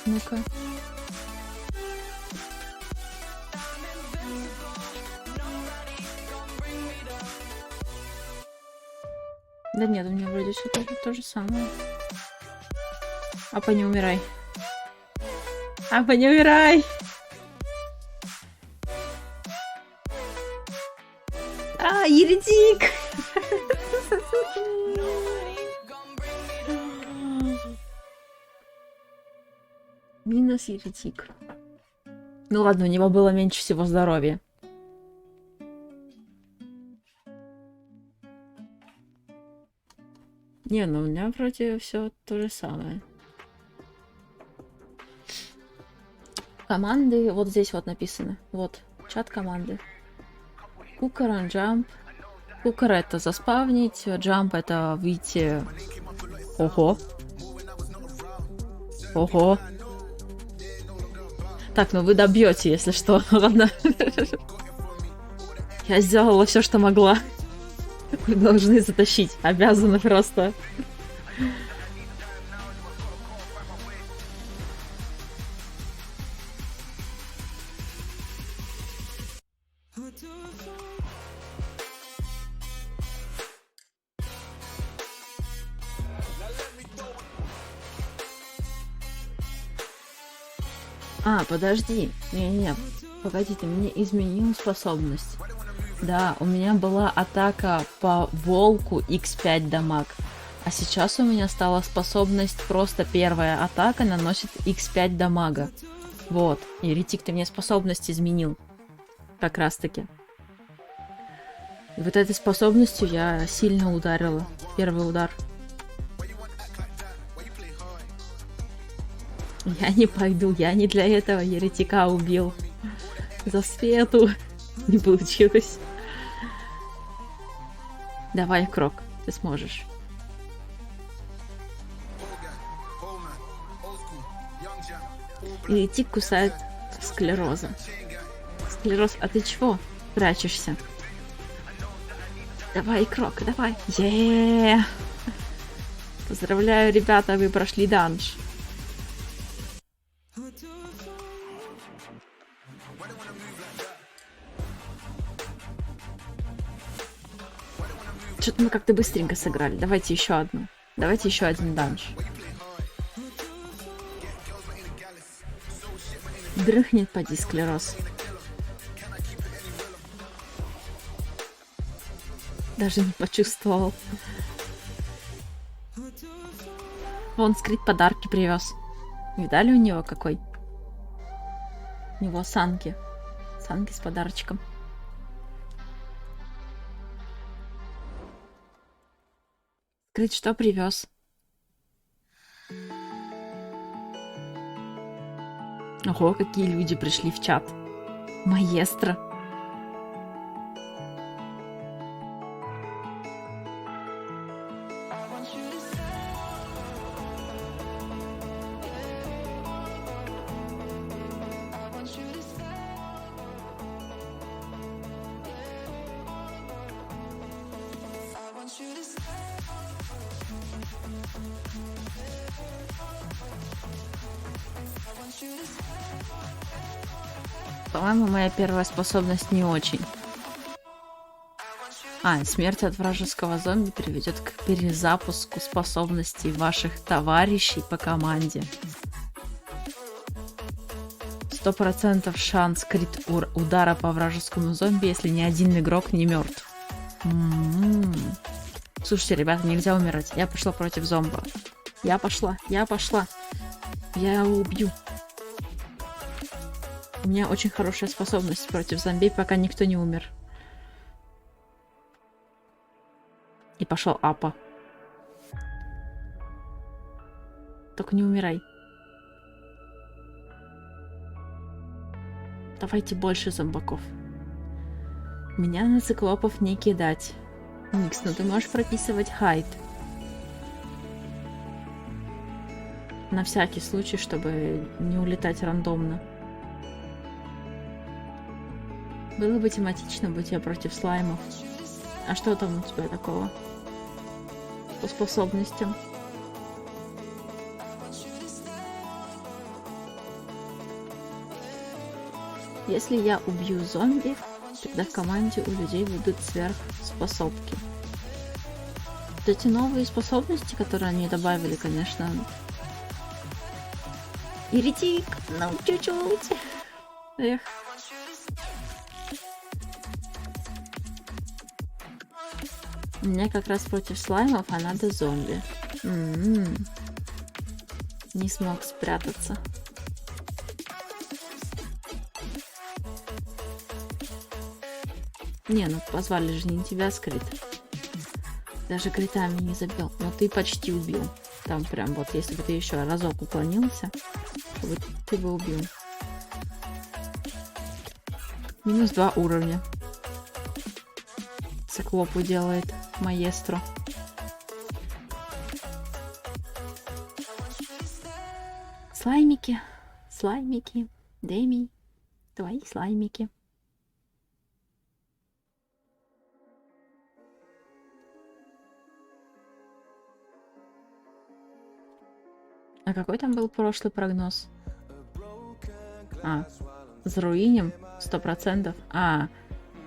Ну-ка. Да нет, у меня вроде все то же самое. Апа, не умирай. Апа, не умирай! Еретик! Минус еретик. Ну ладно, у него было меньше всего здоровья. Не, ну у меня вроде все то же самое. Команды вот здесь вот написано. Вот, чат команды. Кукер and jump. Кукер это заспавнить, jump это выйти. Ого. Ого. Так, ну вы добьете, если что. Ладно. Я сделала все, что могла. Вы должны затащить. Обязаны просто. Подожди. Не-не-не. Погоди, ты мне изменил способность. Да, у меня была атака по волку x5 дамаг. А сейчас у меня стала способность просто первая атака наносит x5 дамага. Вот. Еретик, ты мне способность изменил. Как раз таки. И вот этой способностью я сильно ударила. Первый удар. Я не пойду, я не для этого еретика убил. За свету. Не получилось. Давай, Крок, ты сможешь. Еретик кусает склероза. Склероз, а ты чего прячешься? Давай, Крок, давай. Е-е-е! Поздравляю, ребята, вы прошли данж. Что-то мы как-то быстренько сыграли. Давайте еще одну. Давайте еще один данж. Дрыхнет, поди, склероз. Даже не почувствовал. Вон скрыть подарки привез. Видали у него какой? У него санки. Санки с подарочком. Скрыть что привез? Ого, какие люди пришли в чат. Маэстро. По-моему, моя первая способность не очень. Смерть от вражеского зомби приведет к перезапуску способностей ваших товарищей по команде. 100% шанс крит удара по вражескому зомби, если ни один игрок не мертв. Слушайте, ребята, нельзя умирать. Я пошла против зомба. Я пошла. Я его убью. У меня очень хорошая способность против зомби, пока никто не умер. И пошел Апа. Только не умирай. Давайте больше зомбаков. Меня на циклопов не кидать. Никс, ну ты можешь прописывать хайд. На всякий случай, чтобы не улетать рандомно. Было бы тематично, будь я против слаймов. А что там у тебя такого? По способностям? Если я убью зомби, тогда в команде у людей будут сверхспособки. Вот эти новые способности, которые они добавили, конечно... Еретик! Ну, чуть-чуть! Эх. Мне как раз против слаймов, а надо зомби. Не смог спрятаться. Не, ну позвали же не тебя, Скрит. Даже критами не забил. Но ты почти убил. Там прям вот, если бы ты еще разок уклонился, ты бы убил. Минус 2 уровня. Циклопу делает маэстро. Слаймики. Слаймики. Деми. Твои слаймики. А какой там был прошлый прогноз? Заруиним 100%.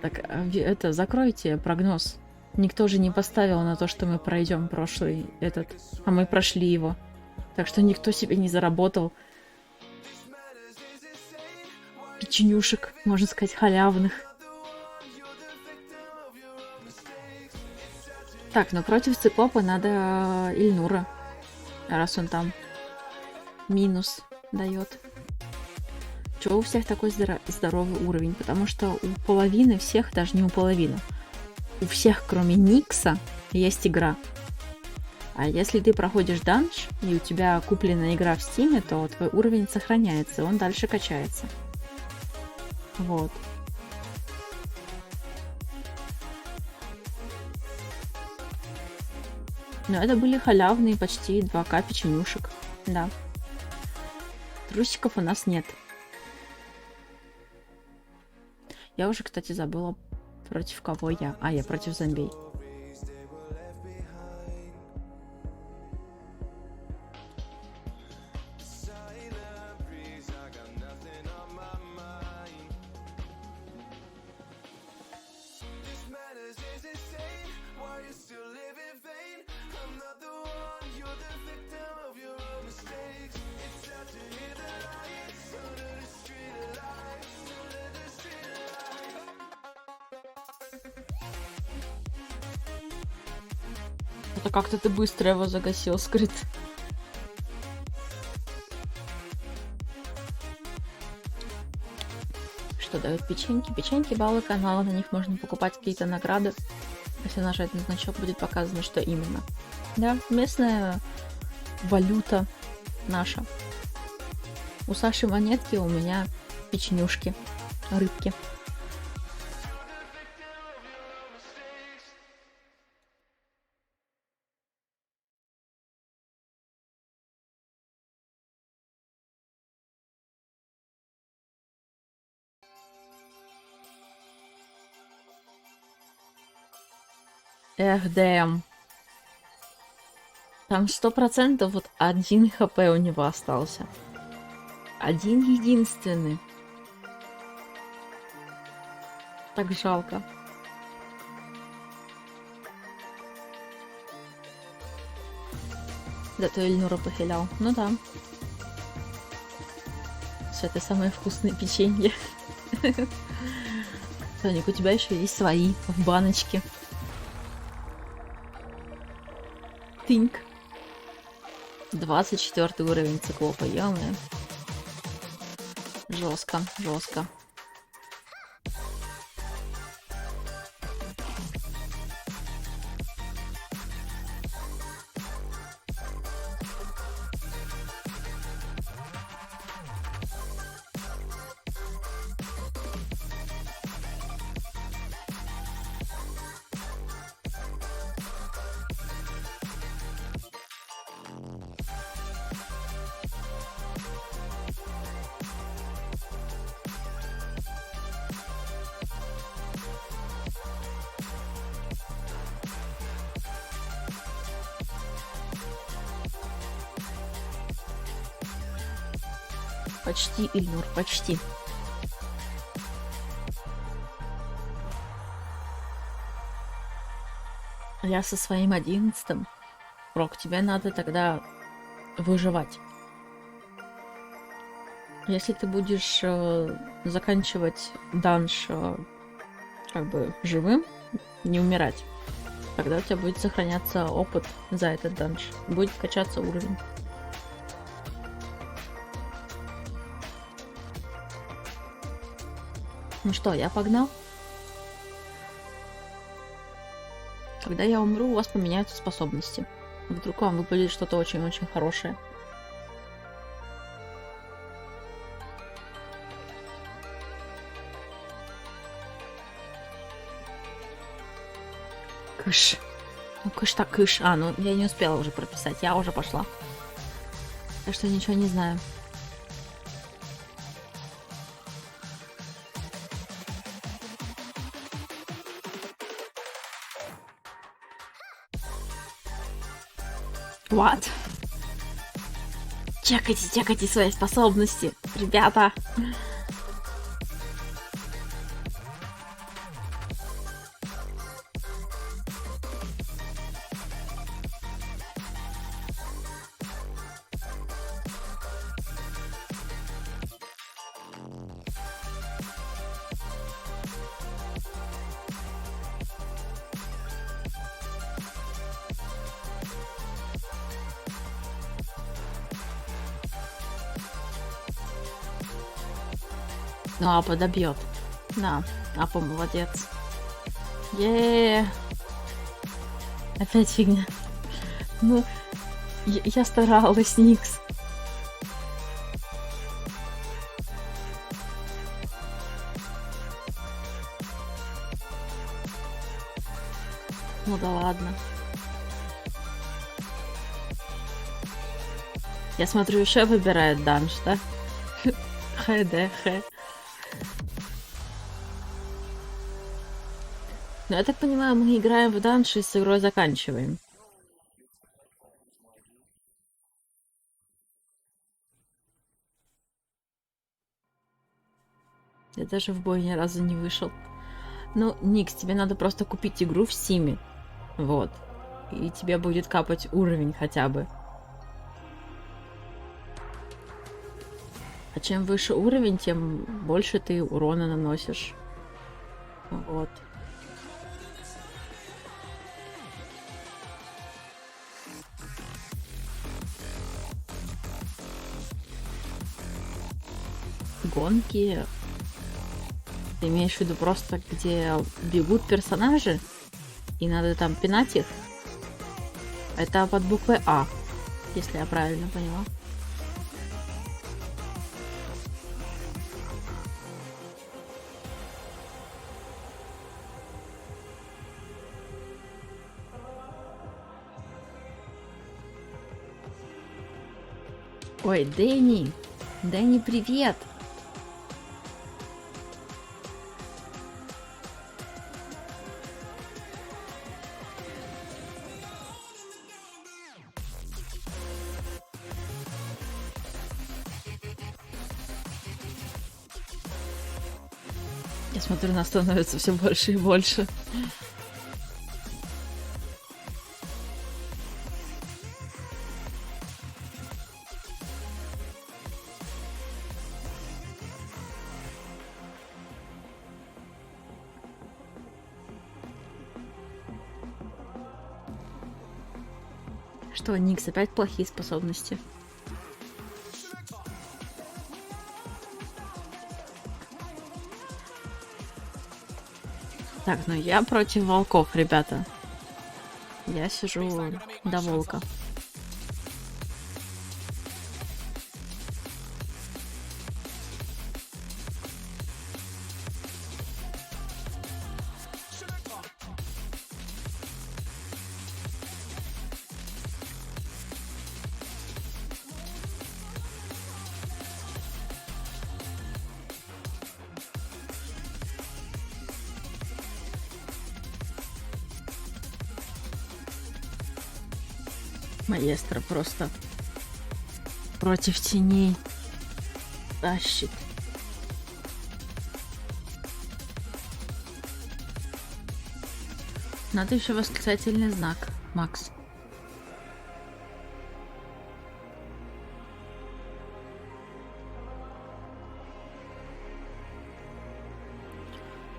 Так это, закройте прогноз. Никто же не поставил на то, что мы пройдем прошлый этот, а мы прошли его. Так что никто себе не заработал печенюшек, можно сказать, халявных. Так, ну против циклопа надо Ильнура, раз он там минус дает. Чего у всех такой здоровый уровень? Потому что у половины всех, даже не у половины, у всех, кроме Никса, есть игра. А если ты проходишь данж, и у тебя куплена игра в Стиме, то твой уровень сохраняется, и он дальше качается. Вот. Но это были халявные почти 2К печенюшек. Да. Трусиков у нас нет. Я уже, кстати, забыла, против кого я. Я против зомбей. Это как-то ты быстро его загасил, Скрит. Что дают печеньки? Печеньки, баллы канала, на них можно покупать какие-то награды. Если нажать на значок, будет показано, что именно. Да, местная валюта наша. У Саши монетки, у меня печенюшки, рыбки. Эх, дэм. Там 100% вот 1 хп у него остался. Один единственный. Так жалко. Да, то Ильнура похилял. Ну да. что это самое вкусное печенье. Соник, у тебя еще есть свои в баночке. Тыньк. 24 уровень циклопа, ё-моё. Жестко, жестко. Почти, Ильнур, почти. Я со своим 11-м. Рок, тебе надо тогда выживать. Если ты будешь заканчивать данж как бы живым, не умирать, тогда у тебя будет сохраняться опыт за этот данж. Будет качаться уровень. Ну что, я погнал? Когда я умру, у вас поменяются способности. Вдруг вам выпадет что-то очень-очень хорошее. Кыш. Ну, кыш так кыш. А, ну я не успела уже прописать. Я уже пошла. Так что ничего не знаю. What? Чекайте свои способности, ребята. Ну, Апа добьет. Да, Апа молодец. Опять фигня. Ну, я старалась, Никс. Ну да ладно. Я смотрю, еще выбирает данж, да? ХДХ. Ну, я так понимаю, мы играем в данж и с игрой заканчиваем. Я даже в бой ни разу не вышел. Ну, Никс, тебе надо просто купить игру в Стиме. Вот. И тебе будет капать уровень хотя бы. А чем выше уровень, тем больше ты урона наносишь. Вот. Гонки. Ты имеешь в виду просто, где бегут персонажи, и надо там пинать их? Это под буквой А, если я правильно поняла. Ой, Дэнни! Дэнни, привет! Я смотрю, нас становится все больше и больше. Что, Никс, опять плохие способности? Так, ну я против волков, ребята. Я сижу до волка. Маэстро просто против теней тащит. Надо еще восклицательный знак, Макс.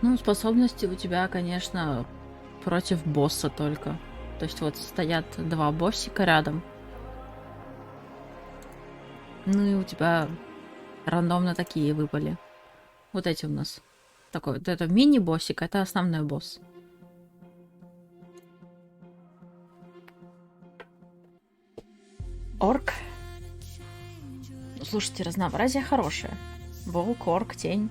Ну, способности у тебя, конечно, против босса только. То есть вот стоят два боссика рядом. Ну и у тебя рандомно такие выпали. Вот эти у нас. Такой, вот это мини-боссик, это основной босс. Орк. Слушайте, разнообразие хорошее. Волк, орк, тень.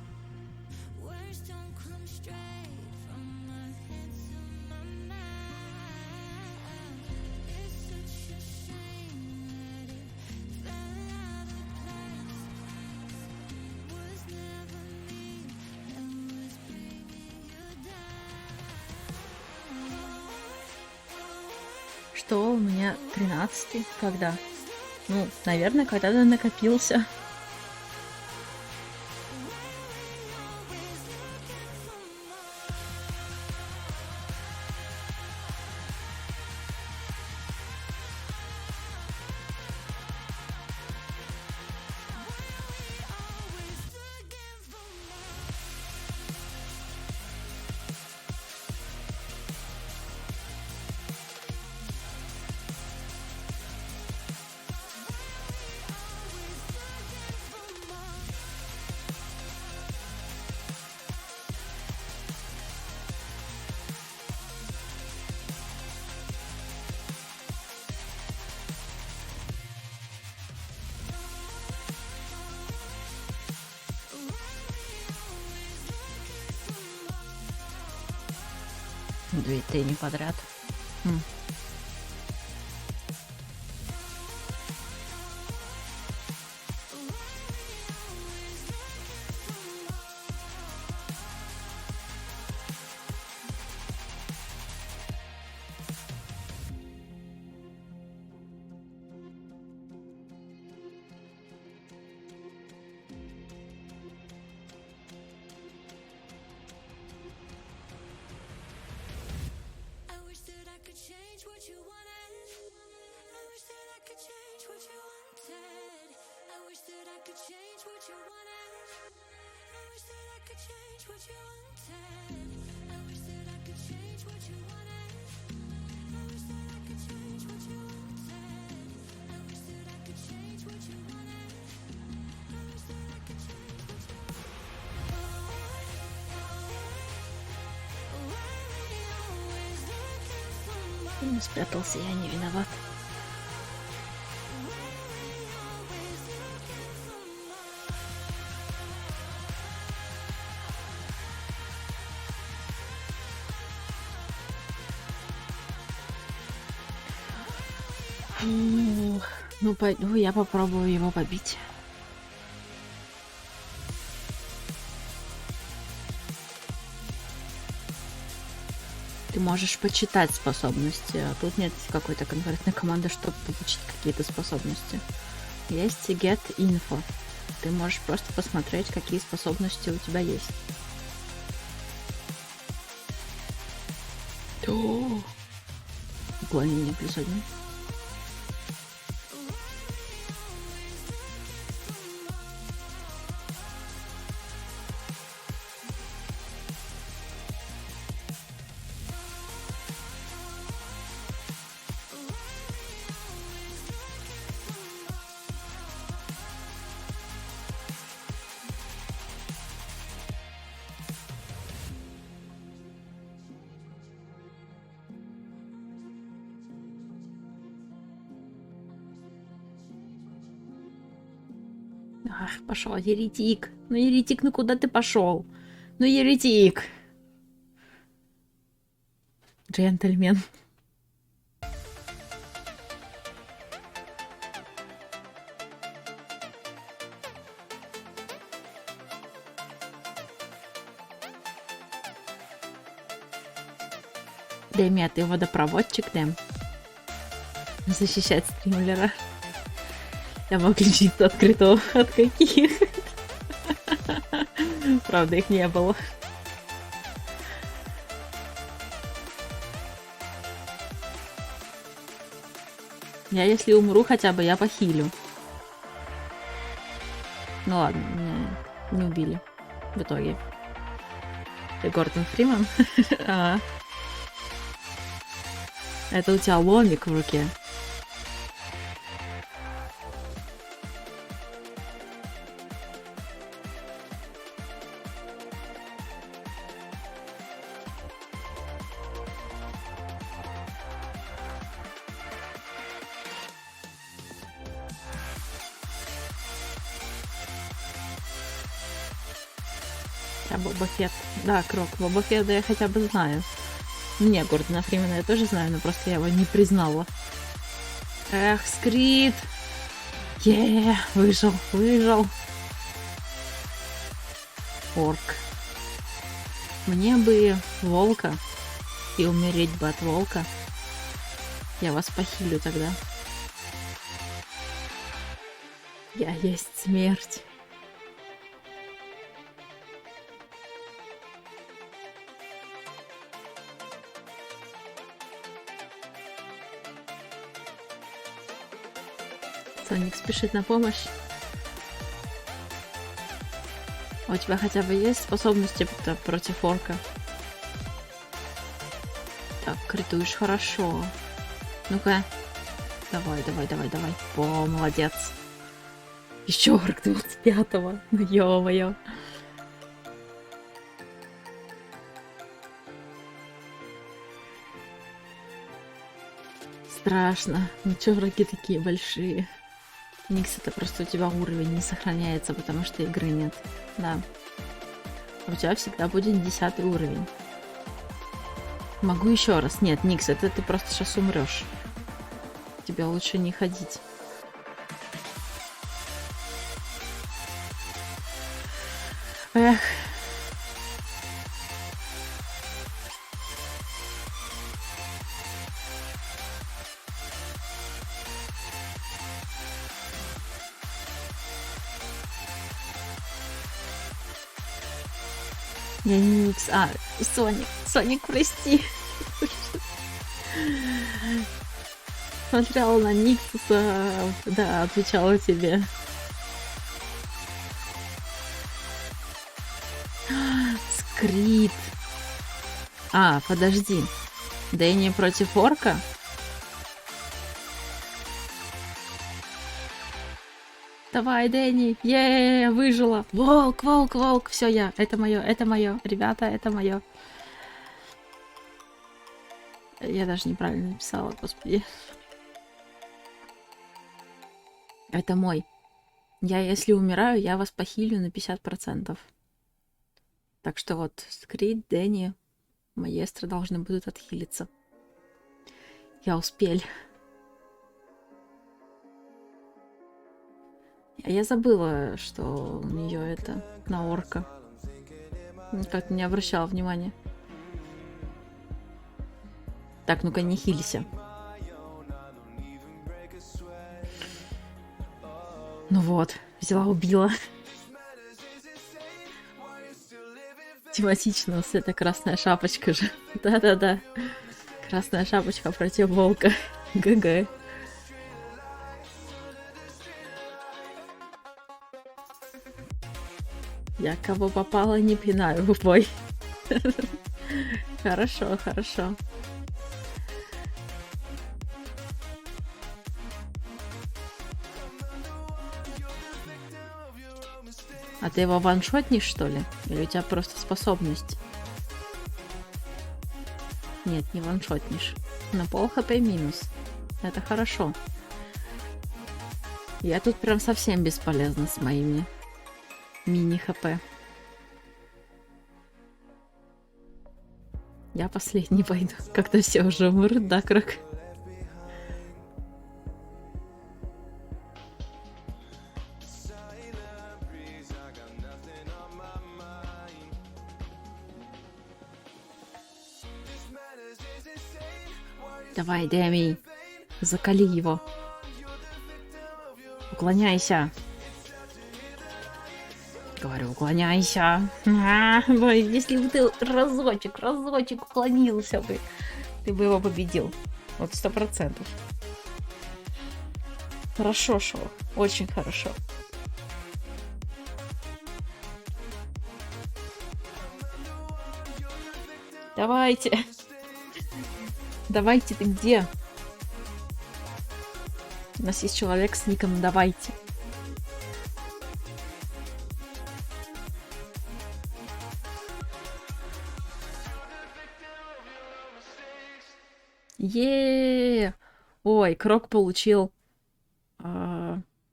Что у меня 13-й? Когда? Ну, наверное, когда-то накопился. Две тени подряд. Не спрятался, я не виноват. Ну, пойду, я попробую его побить. Ты можешь почитать способности, а тут нет какой-то конкретной команды, чтобы получить какие-то способности. Есть get info. Ты можешь просто посмотреть, какие способности у тебя есть. Уклонение +1. Ах, пошел, еретик. Ну, еретик, ну куда ты пошел? Ну, еретик. Джентльмен. Дэми, а ты водопроводчик, Дэм? Защищать стримлера. Я могу лечиться от критов. От каких? Правда, их не было. Я если умру хотя бы, я похилю. Ну ладно, меня не убили в итоге. Ты Гордон Фриман? А. Это у тебя ломик в руке. Боба Фетт. Да, Крок. Боба Фетта я хотя бы знаю. Не, Гордона Фримена я тоже знаю, но просто я его не признала. Эх, Скрит! Выжил, выжил. Орк. Мне бы волка. И умереть бы от волка. Я вас похилю тогда. Я есть смерть. Соник спешит на помощь. А у тебя хотя бы есть способности против орка? Так, критуешь хорошо. Ну-ка. Давай. О, молодец. Еще орк 25-го. Ну ё-моё. Страшно. Ну чё враги такие большие? Никс, это просто у тебя уровень не сохраняется, потому что игры нет. Да. А у тебя всегда будет 10 уровень. Могу еще раз. Нет, Никс, это ты просто сейчас умрешь. Тебе лучше не ходить. Эх. Я не Никс, а Соник. Соник, прости. Смотрела на Никса, да, отвечала тебе. Скрит. А, подожди. Дэнни против орка? Давай, Дэнни. Выжила. Волк. Все, это мое. Ребята, это мое. Я даже неправильно написала, господи. Это мой. Я, если умираю, я вас похилю на 50%. Так что вот, Скрит, Дэнни, Маэстро должны будут отхилиться. Я успел. Я забыла, что у нее это на орка. Как-то не обращала внимания. Так, ну-ка, не хилься. Ну вот, взяла, убила. Тематично, это красная шапочка же. Да. Красная шапочка против волка. ГГ. Я кого попало, не пинаю в бой. Хорошо. А ты его ваншотнишь, что ли? Или у тебя просто способность? Нет, не ваншотнишь. На пол хп минус. Это хорошо. Я тут прям совсем бесполезна с моими мини-хп. Я последний пойду. Как-то все уже умрут, да, Крок? Давай, Дэми, закали его. Уклоняйся. Говорю, уклоняйся. Ой, если бы ты разочек уклонился бы, ты бы его победил. Вот 100%. Хорошо шел. Очень хорошо. Давайте. Давайте, ты где? У нас есть человек с ником «Давайте». Е. Ой, Крок получил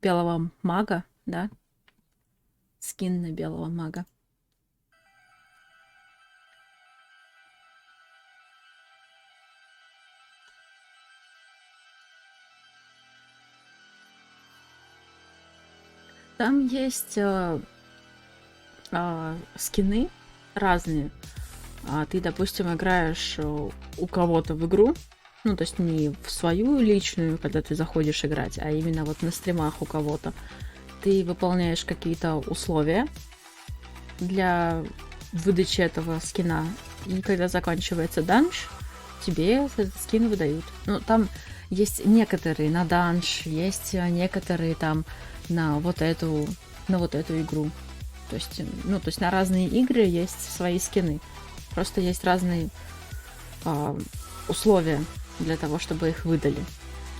белого мага, да? Скин на белого мага. Там есть скины разные. Ты, допустим, играешь у кого-то в игру, ну, то есть не в свою личную, когда ты заходишь играть, а именно вот на стримах у кого-то. Ты выполняешь какие-то условия для выдачи этого скина, и когда заканчивается данж, тебе этот скин выдают. Ну, там есть некоторые на данж, есть некоторые там на вот эту игру. То есть, ну, то есть на разные игры есть свои скины. Просто есть разные условия для того, чтобы их выдали.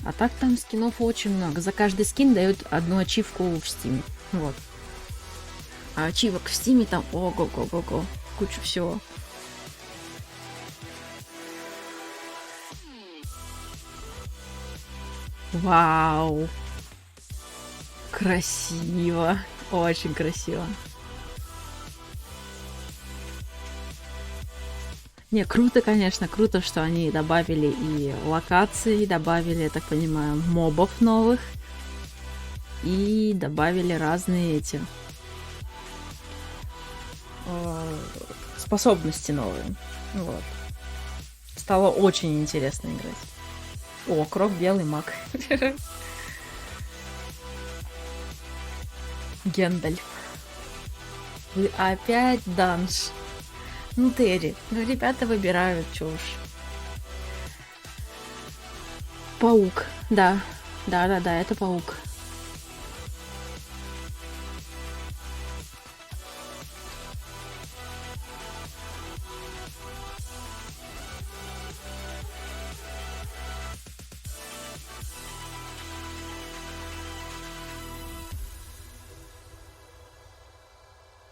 А так там скинов очень много. За каждый скин дают одну ачивку в Steam. Вот. А ачивок в Steam там ого-го-го-го. Кучу всего. Вау! Красиво. Очень красиво. Не, круто, конечно, круто, что они добавили и локации, добавили, я так понимаю, мобов новых. И добавили разные эти способности новые. Вот. Стало очень интересно играть. О, Крок белый маг. Гендальф. Вы опять данж. Ну, Терри, ну, ребята выбирают, чё уж. Паук, да. Да, это паук.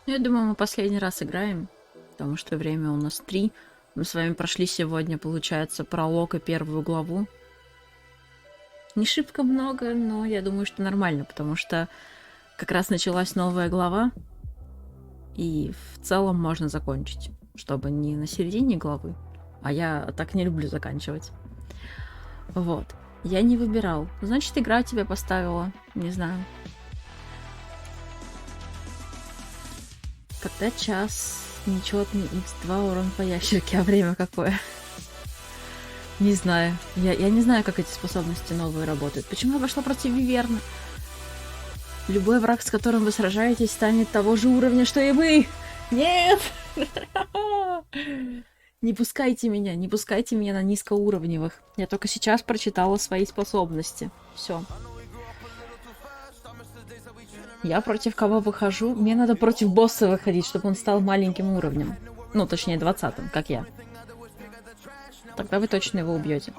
Я думаю, мы последний раз играем, потому что время у нас 3. Мы с вами прошли сегодня, получается, пролог и первую главу. Не шибко много, но я думаю, что нормально, потому что как раз началась новая глава, и в целом можно закончить, чтобы не на середине главы, а я так не люблю заканчивать. Вот. Я не выбирал. Значит, игра тебя поставила, не знаю. Когда час, нечетный x2 урон по ящерке, а время какое? Не знаю. Я не знаю, как эти способности новые работают. Почему я пошла против Виверны? Любой враг, с которым вы сражаетесь, станет того же уровня, что и вы. Нет! Не пускайте меня на низкоуровневых. Я только сейчас прочитала свои способности. Все. Я против кого выхожу? Мне надо против босса выходить, чтобы он стал маленьким уровнем. Ну, точнее, 20-м, как я. Тогда вы точно его убьете.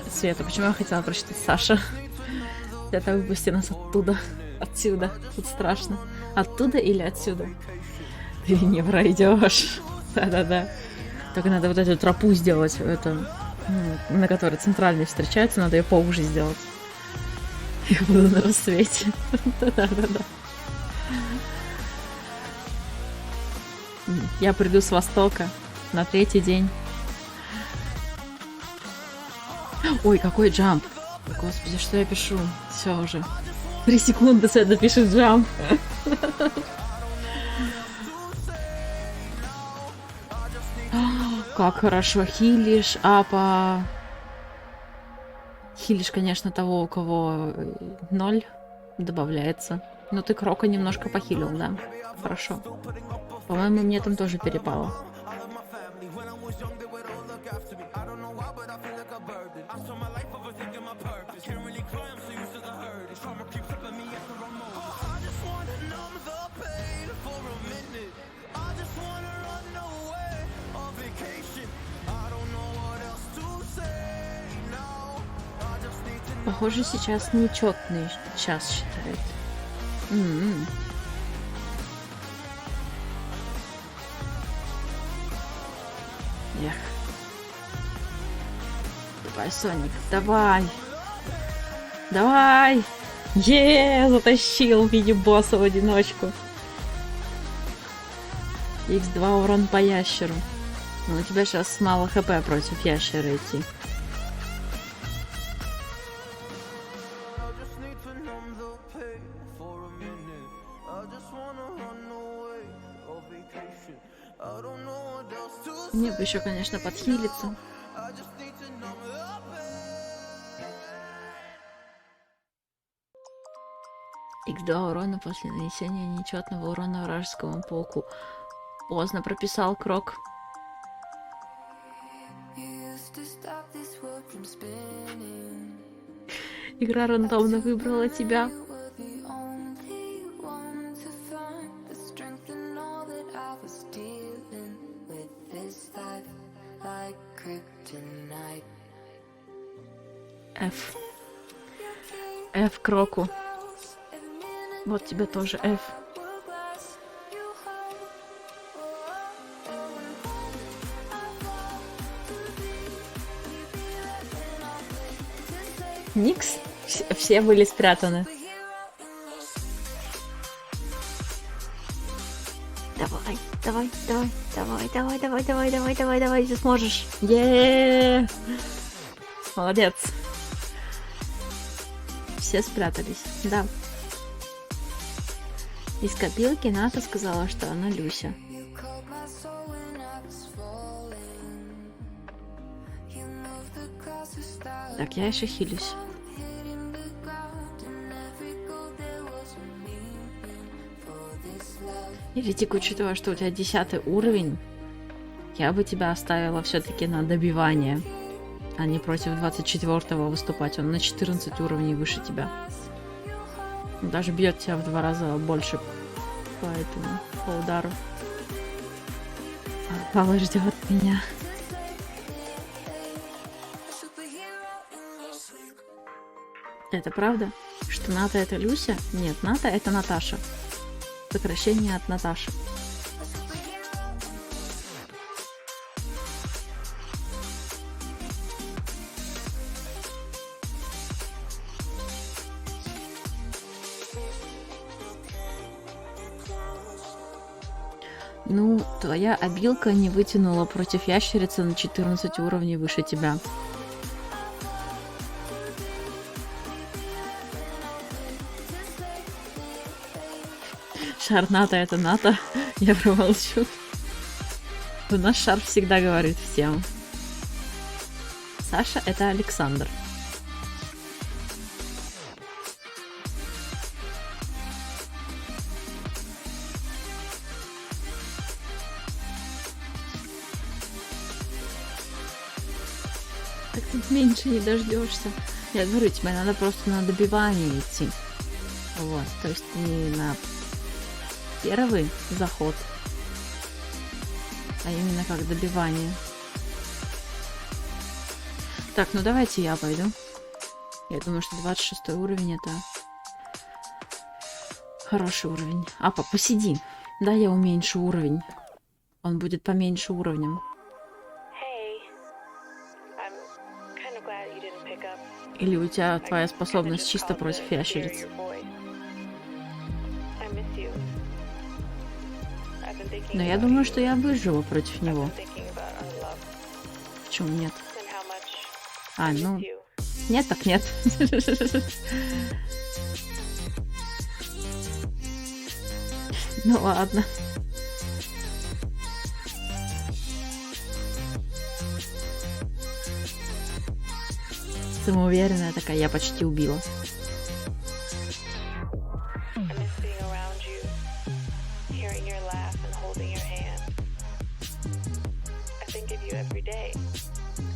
Света, почему я хотела прочитать Саша? Света, выпусти нас оттуда. Отсюда. Тут страшно. Оттуда или отсюда? Ты не пройдешь. Да-да-да. Только надо вот эту тропу сделать, это, на которой центральные встречаются, надо ее поуже сделать. Я буду на рассвете. Да-да-да. Я приду с востока на 3-й день. Ой, какой джамп. Господи, что я пишу? Все уже. 3 секунды Сэдда пишет джамп. Как хорошо хилишь, апа. Хилишь, конечно, того, у кого 0 добавляется. Но ты Крока немножко похилил, да? Хорошо. По-моему, мне там тоже перепало. Похоже, сейчас нечетный час считает. Эх. Давай, Соник, давай. Давай. Затащил мини-босса в одиночку. Х2 урон по ящеру. Но у тебя сейчас мало хп против ящера идти. Мне бы еще, конечно, подхилиться. Х2 урона после нанесения нечетного урона вражескому полку. Поздно прописал Крок. Игра рандомно выбрала тебя. F. F Кроку. Вот тебе тоже F. Никс? Все были спрятаны. Давай, давай, давай, давай, давай, давай, давай, давай, давай, давай, ты сможешь. Молодец. Все спрятались, да. Из копилки Ната сказала, что она Люся. Так, я еще хилюсь. И ведь, учитывая, что у тебя 10 уровень, я бы тебя оставила все-таки на добивание, а не против 24-го выступать. Он на 14 уровней выше тебя. Даже бьет тебя в 2 раза больше, поэтому по удару. Павла ждет меня. Это правда? Что Ната это Люся? Нет, Ната это Наташа. Сокращение от Наташи. Ну, твоя обилка не вытянула против ящерицы на 14 уровней выше тебя. Шар Ната это Ната. Я промолчу. У нас Шар всегда говорит всем. Саша это Александр. Так тут меньше не дождешься. Я говорю, тебе надо просто на добивание идти. Вот, то есть не на первый заход, а именно как добивание. Так, ну давайте я пойду. Я думаю, что 26 уровень это Хороший уровень. Апа, посиди. Да, я уменьшу уровень. Он будет поменьше уровнем. Или у тебя твоя способность чисто против ящериц? Но я думаю, что я выживу против него. Почему нет? А, ну... Нет, так нет. Ну ладно. Самоуверенная такая, я почти убила.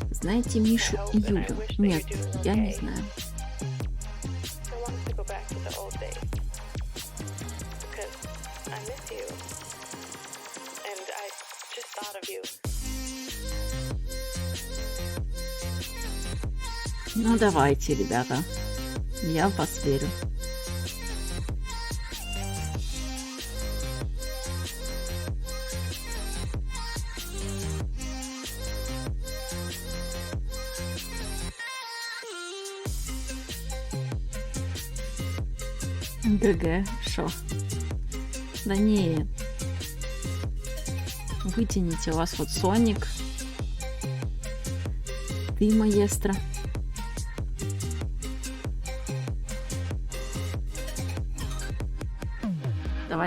Знаете Мишу и Юлю? Нет, я не знаю. Ну давайте, ребята. Я в вас верю. ГГ, шо? Да не. Вытяните, у вас вот Соник. Ты, маэстро.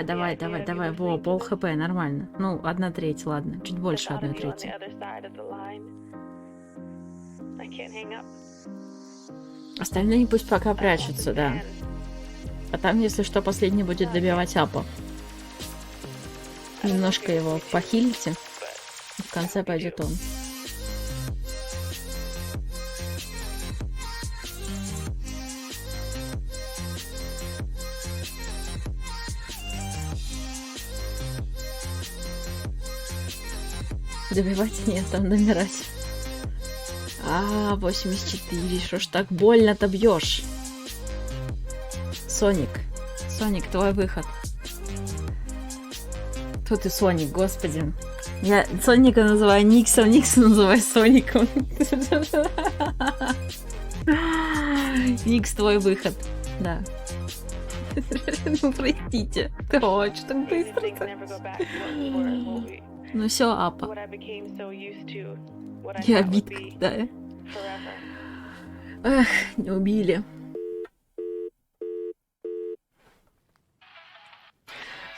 Давай. Во, пол хп, нормально. Ну, 1/3, ладно. Чуть больше 1/3. Остальные пусть пока прячутся, да. А там, если что, последний будет добивать Апа. Немножко его похилите. И в конце пойдет он. Добивать нет, там намирать. 84. Что ж так больно-то бьешь? Соник, твой выход. Кто ты, Соник, господи. Я Соника называю Никсом, Никса называю Соником. Никс, твой выход. Да. Ну, простите. О, что так быстро-то? Ну все, Апа. Я обидка, да. Эх, не убили.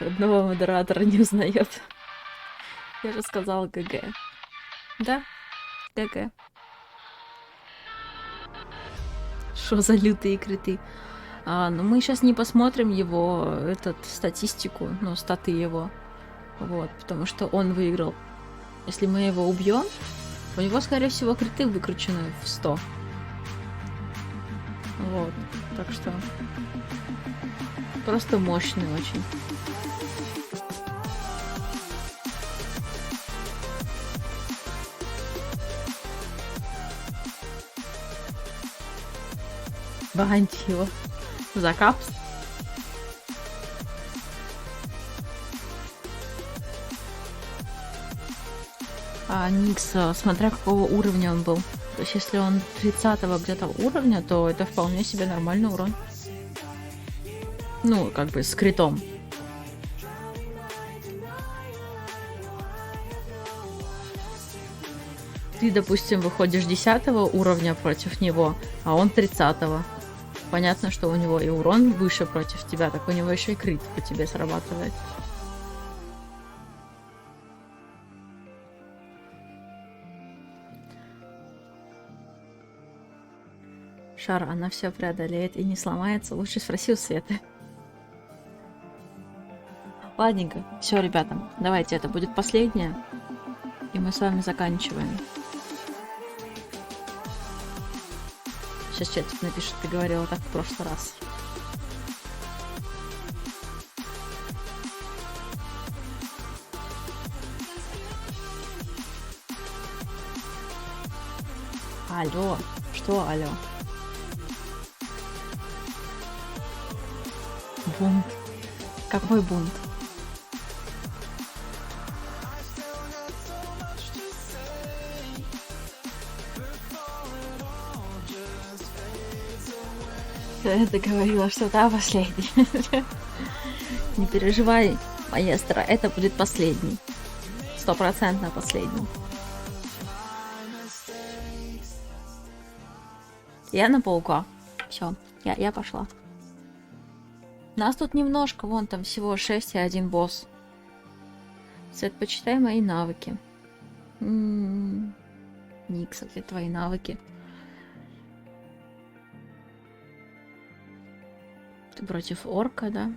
Родного модератора не узнает. Я же сказала ГГ. Да? ГГ. Что за лютые криты? Ну мы сейчас не посмотрим его, статистику, ну, статы его. Вот, потому что он выиграл. Если мы его убьем, у него, скорее всего, криты выкручены в 100. Вот, так что... Просто мощный очень. Баньте его. За капс. Никс, смотря какого уровня он был. То есть, если он 30-го где-то уровня, то это вполне себе нормальный урон. Ну, как бы с критом. Ты, допустим, выходишь 10-го уровня против него, а он 30-го. Понятно, что у него и урон выше против тебя, так у него еще и крит по тебе срабатывает. Шар, она все преодолеет и не сломается. Лучше спроси у Светы. Ладненько. Все, ребята, давайте, это будет последнее. И мы с вами заканчиваем. Сейчас чатик напишет, ты говорила так в прошлый раз. Алло. Что алло? Бунт. Какой бунт? Ты говорила, что да, последний. Не переживай, маэстро, это будет последний. 100% последний. Я на паука. Все, я пошла. Нас тут немножко, вон там всего 6 и 1 босс. Свет, почитай мои навыки. Никс, где твои навыки? Ты против орка, да?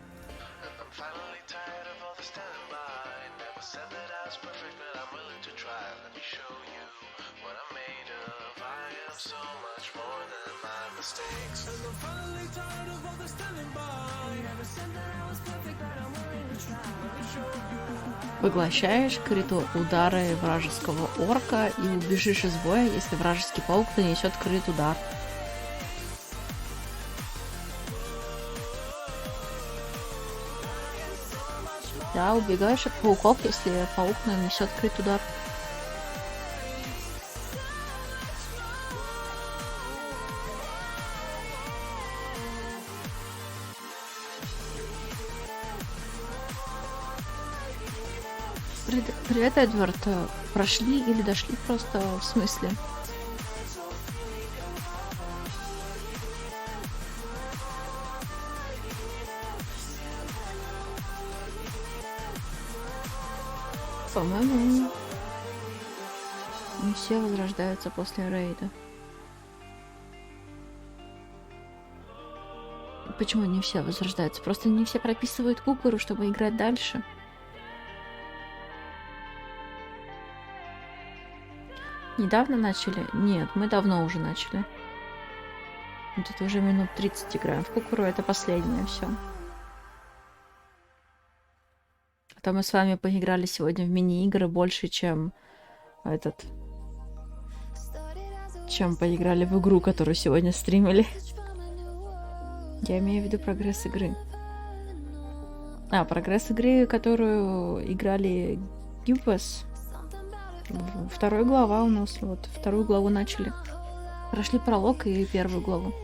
Поглощаешь криту удары вражеского орка и убежишь из боя, если вражеский паук нанесет крит удар. Да, убегаешь от пауков, если паук нанесет крит удар. Привет, Эдвард. Прошли или дошли просто в смысле? По-моему, не все возрождаются после рейда. Почему не все возрождаются? Просто не все прописывают кукуру, чтобы играть дальше. Недавно начали? Нет, мы давно уже начали. Мы тут уже минут 30 играем. В кукуру это последнее все. А то мы с вами поиграли сегодня в мини-игры больше, чем чем поиграли в игру, которую сегодня стримили. Я имею в виду прогресс игры. Прогресс игры, которую играли Gibbous. 2 глава у нас, вот, 2 главу начали. Прошли пролог и 1 главу.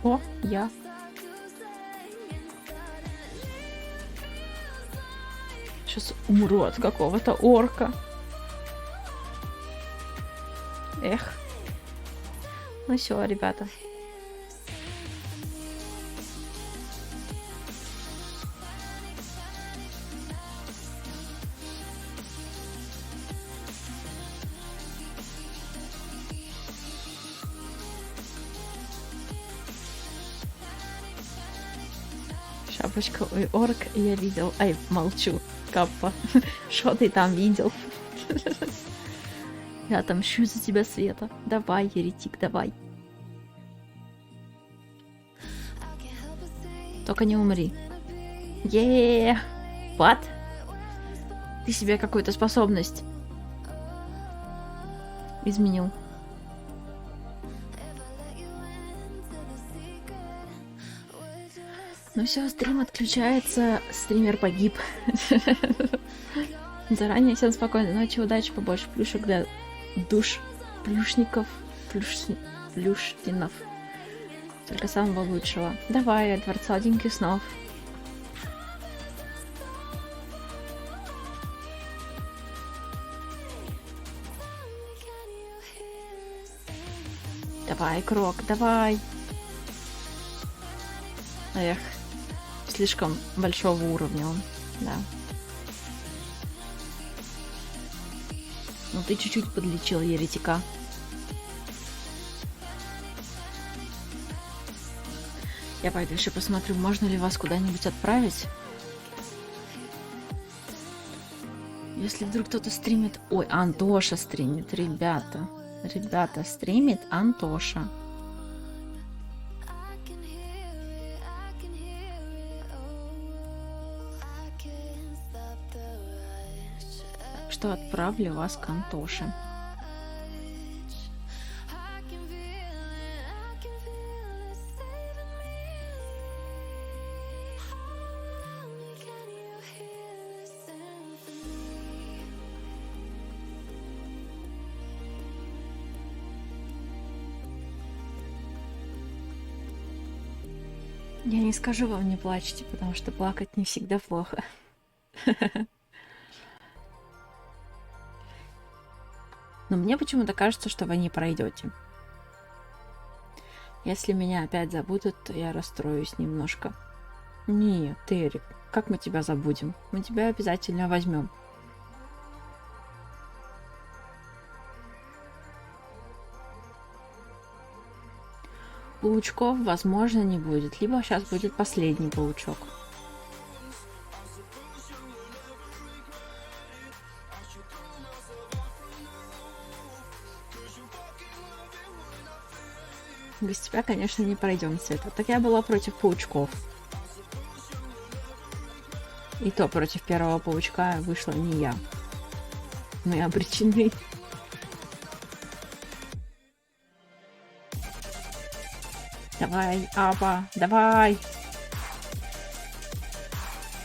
О, я. Сейчас умру от какого-то орка. Эх. Ну все, ребята. Шапочка, ой, орк, я видел. Ай, молчу. Каппа. Что ты там видел? Я отомщу за тебя, Света. Давай, еретик, давай. Только не умри. Еее! What? Ты себе какую-то способность изменил. Ну все, стрим отключается. Стример погиб. Заранее всем спокойной ночи, удачи, побольше плюшек для душ, плюшников, плюштинов. Только самого лучшего. Давай, Эдвард, сладеньких снов. Давай, Крок, давай. Эх, слишком большого уровня он, да. Ну ты чуть-чуть подлечил еретика. Я пойду еще посмотрю, можно ли вас куда-нибудь отправить. Если вдруг кто-то стримит... Ой, Антоша стримит, ребята. Ребята, стримит Антоша. что отправлю вас к Антоше. Я не скажу вам не плачьте, потому что плакать не всегда плохо. Но мне почему-то кажется, что вы не пройдете. Если меня опять забудут, то я расстроюсь немножко. Нет, Эрик, как мы тебя забудем? Мы тебя обязательно возьмем. Паучков, возможно, не будет. Либо сейчас будет последний паучок. Без тебя, конечно, не пройдем, Света. Так я была против паучков. И то против первого паучка вышла не я. Мы обречены. Давай, Апа, давай.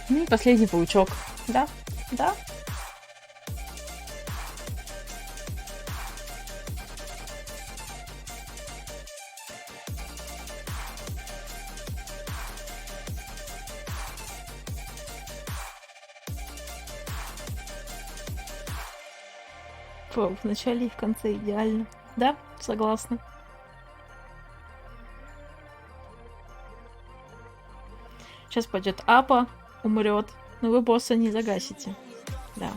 Ну и последний паучок. Да, да. В начале и в конце идеально. Да, согласна. Сейчас пойдет Апа, умрет, но вы босса не загасите. Да.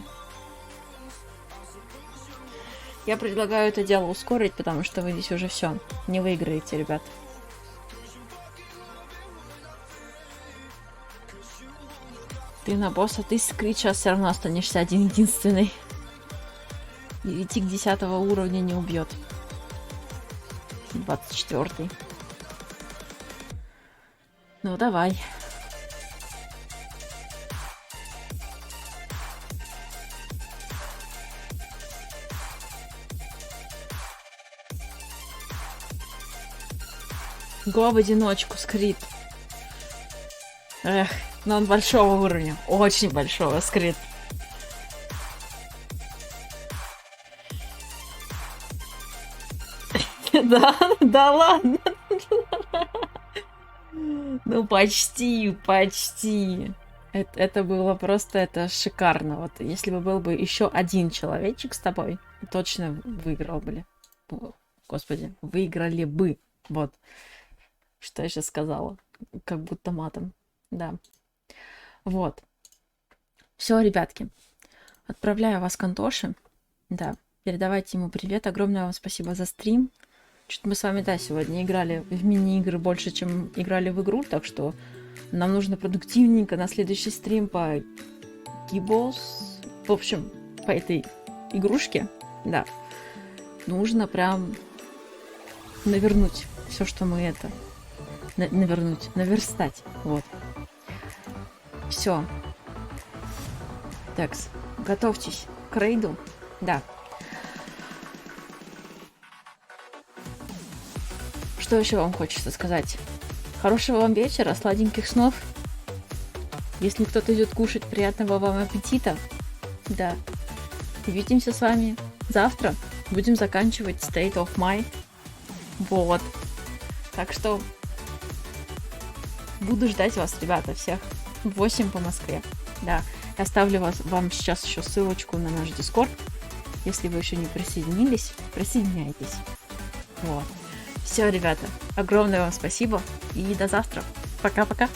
Я предлагаю это дело ускорить, потому что вы здесь уже все не выиграете, ребят. Ты на босса, ты скрит, сейчас все равно останешься один-единственный. Еретик 10 уровня не убьет. 24. Ну давай. Го в одиночку, скрит. Эх, но он большого уровня. Очень большого, скрит. Да ладно. Ну почти. Это было просто, это шикарно. Вот если бы был бы еще один человечек с тобой, точно выиграл бы. Господи, выиграли бы. Вот. Что я сейчас сказала? Как будто матом. Да. Вот. Все, ребятки. Отправляю вас к Антоше. Да. Передавайте ему привет. Огромное вам спасибо за стрим. Что-то мы с вами, да, сегодня играли в мини-игры больше, чем играли в игру. Так что нам нужно продуктивненько на следующий стрим по Gibbous. В общем, по этой игрушке. Да. Нужно прям навернуть все, что мы это... наверстать. Вот. Все. Так, готовьтесь к рейду. Да. Что еще вам хочется сказать? Хорошего вам вечера, сладеньких снов. Если кто-то идет кушать, приятного вам аппетита. Да. Увидимся с вами завтра. Будем заканчивать State of Mind. Вот. Так что буду ждать вас, ребята, всех в 8 по Москве. Да. Я оставлю вам сейчас еще ссылочку на наш Discord. Если вы еще не присоединились, присоединяйтесь. Вот. Все, ребята, огромное вам спасибо и до завтра. Пока-пока.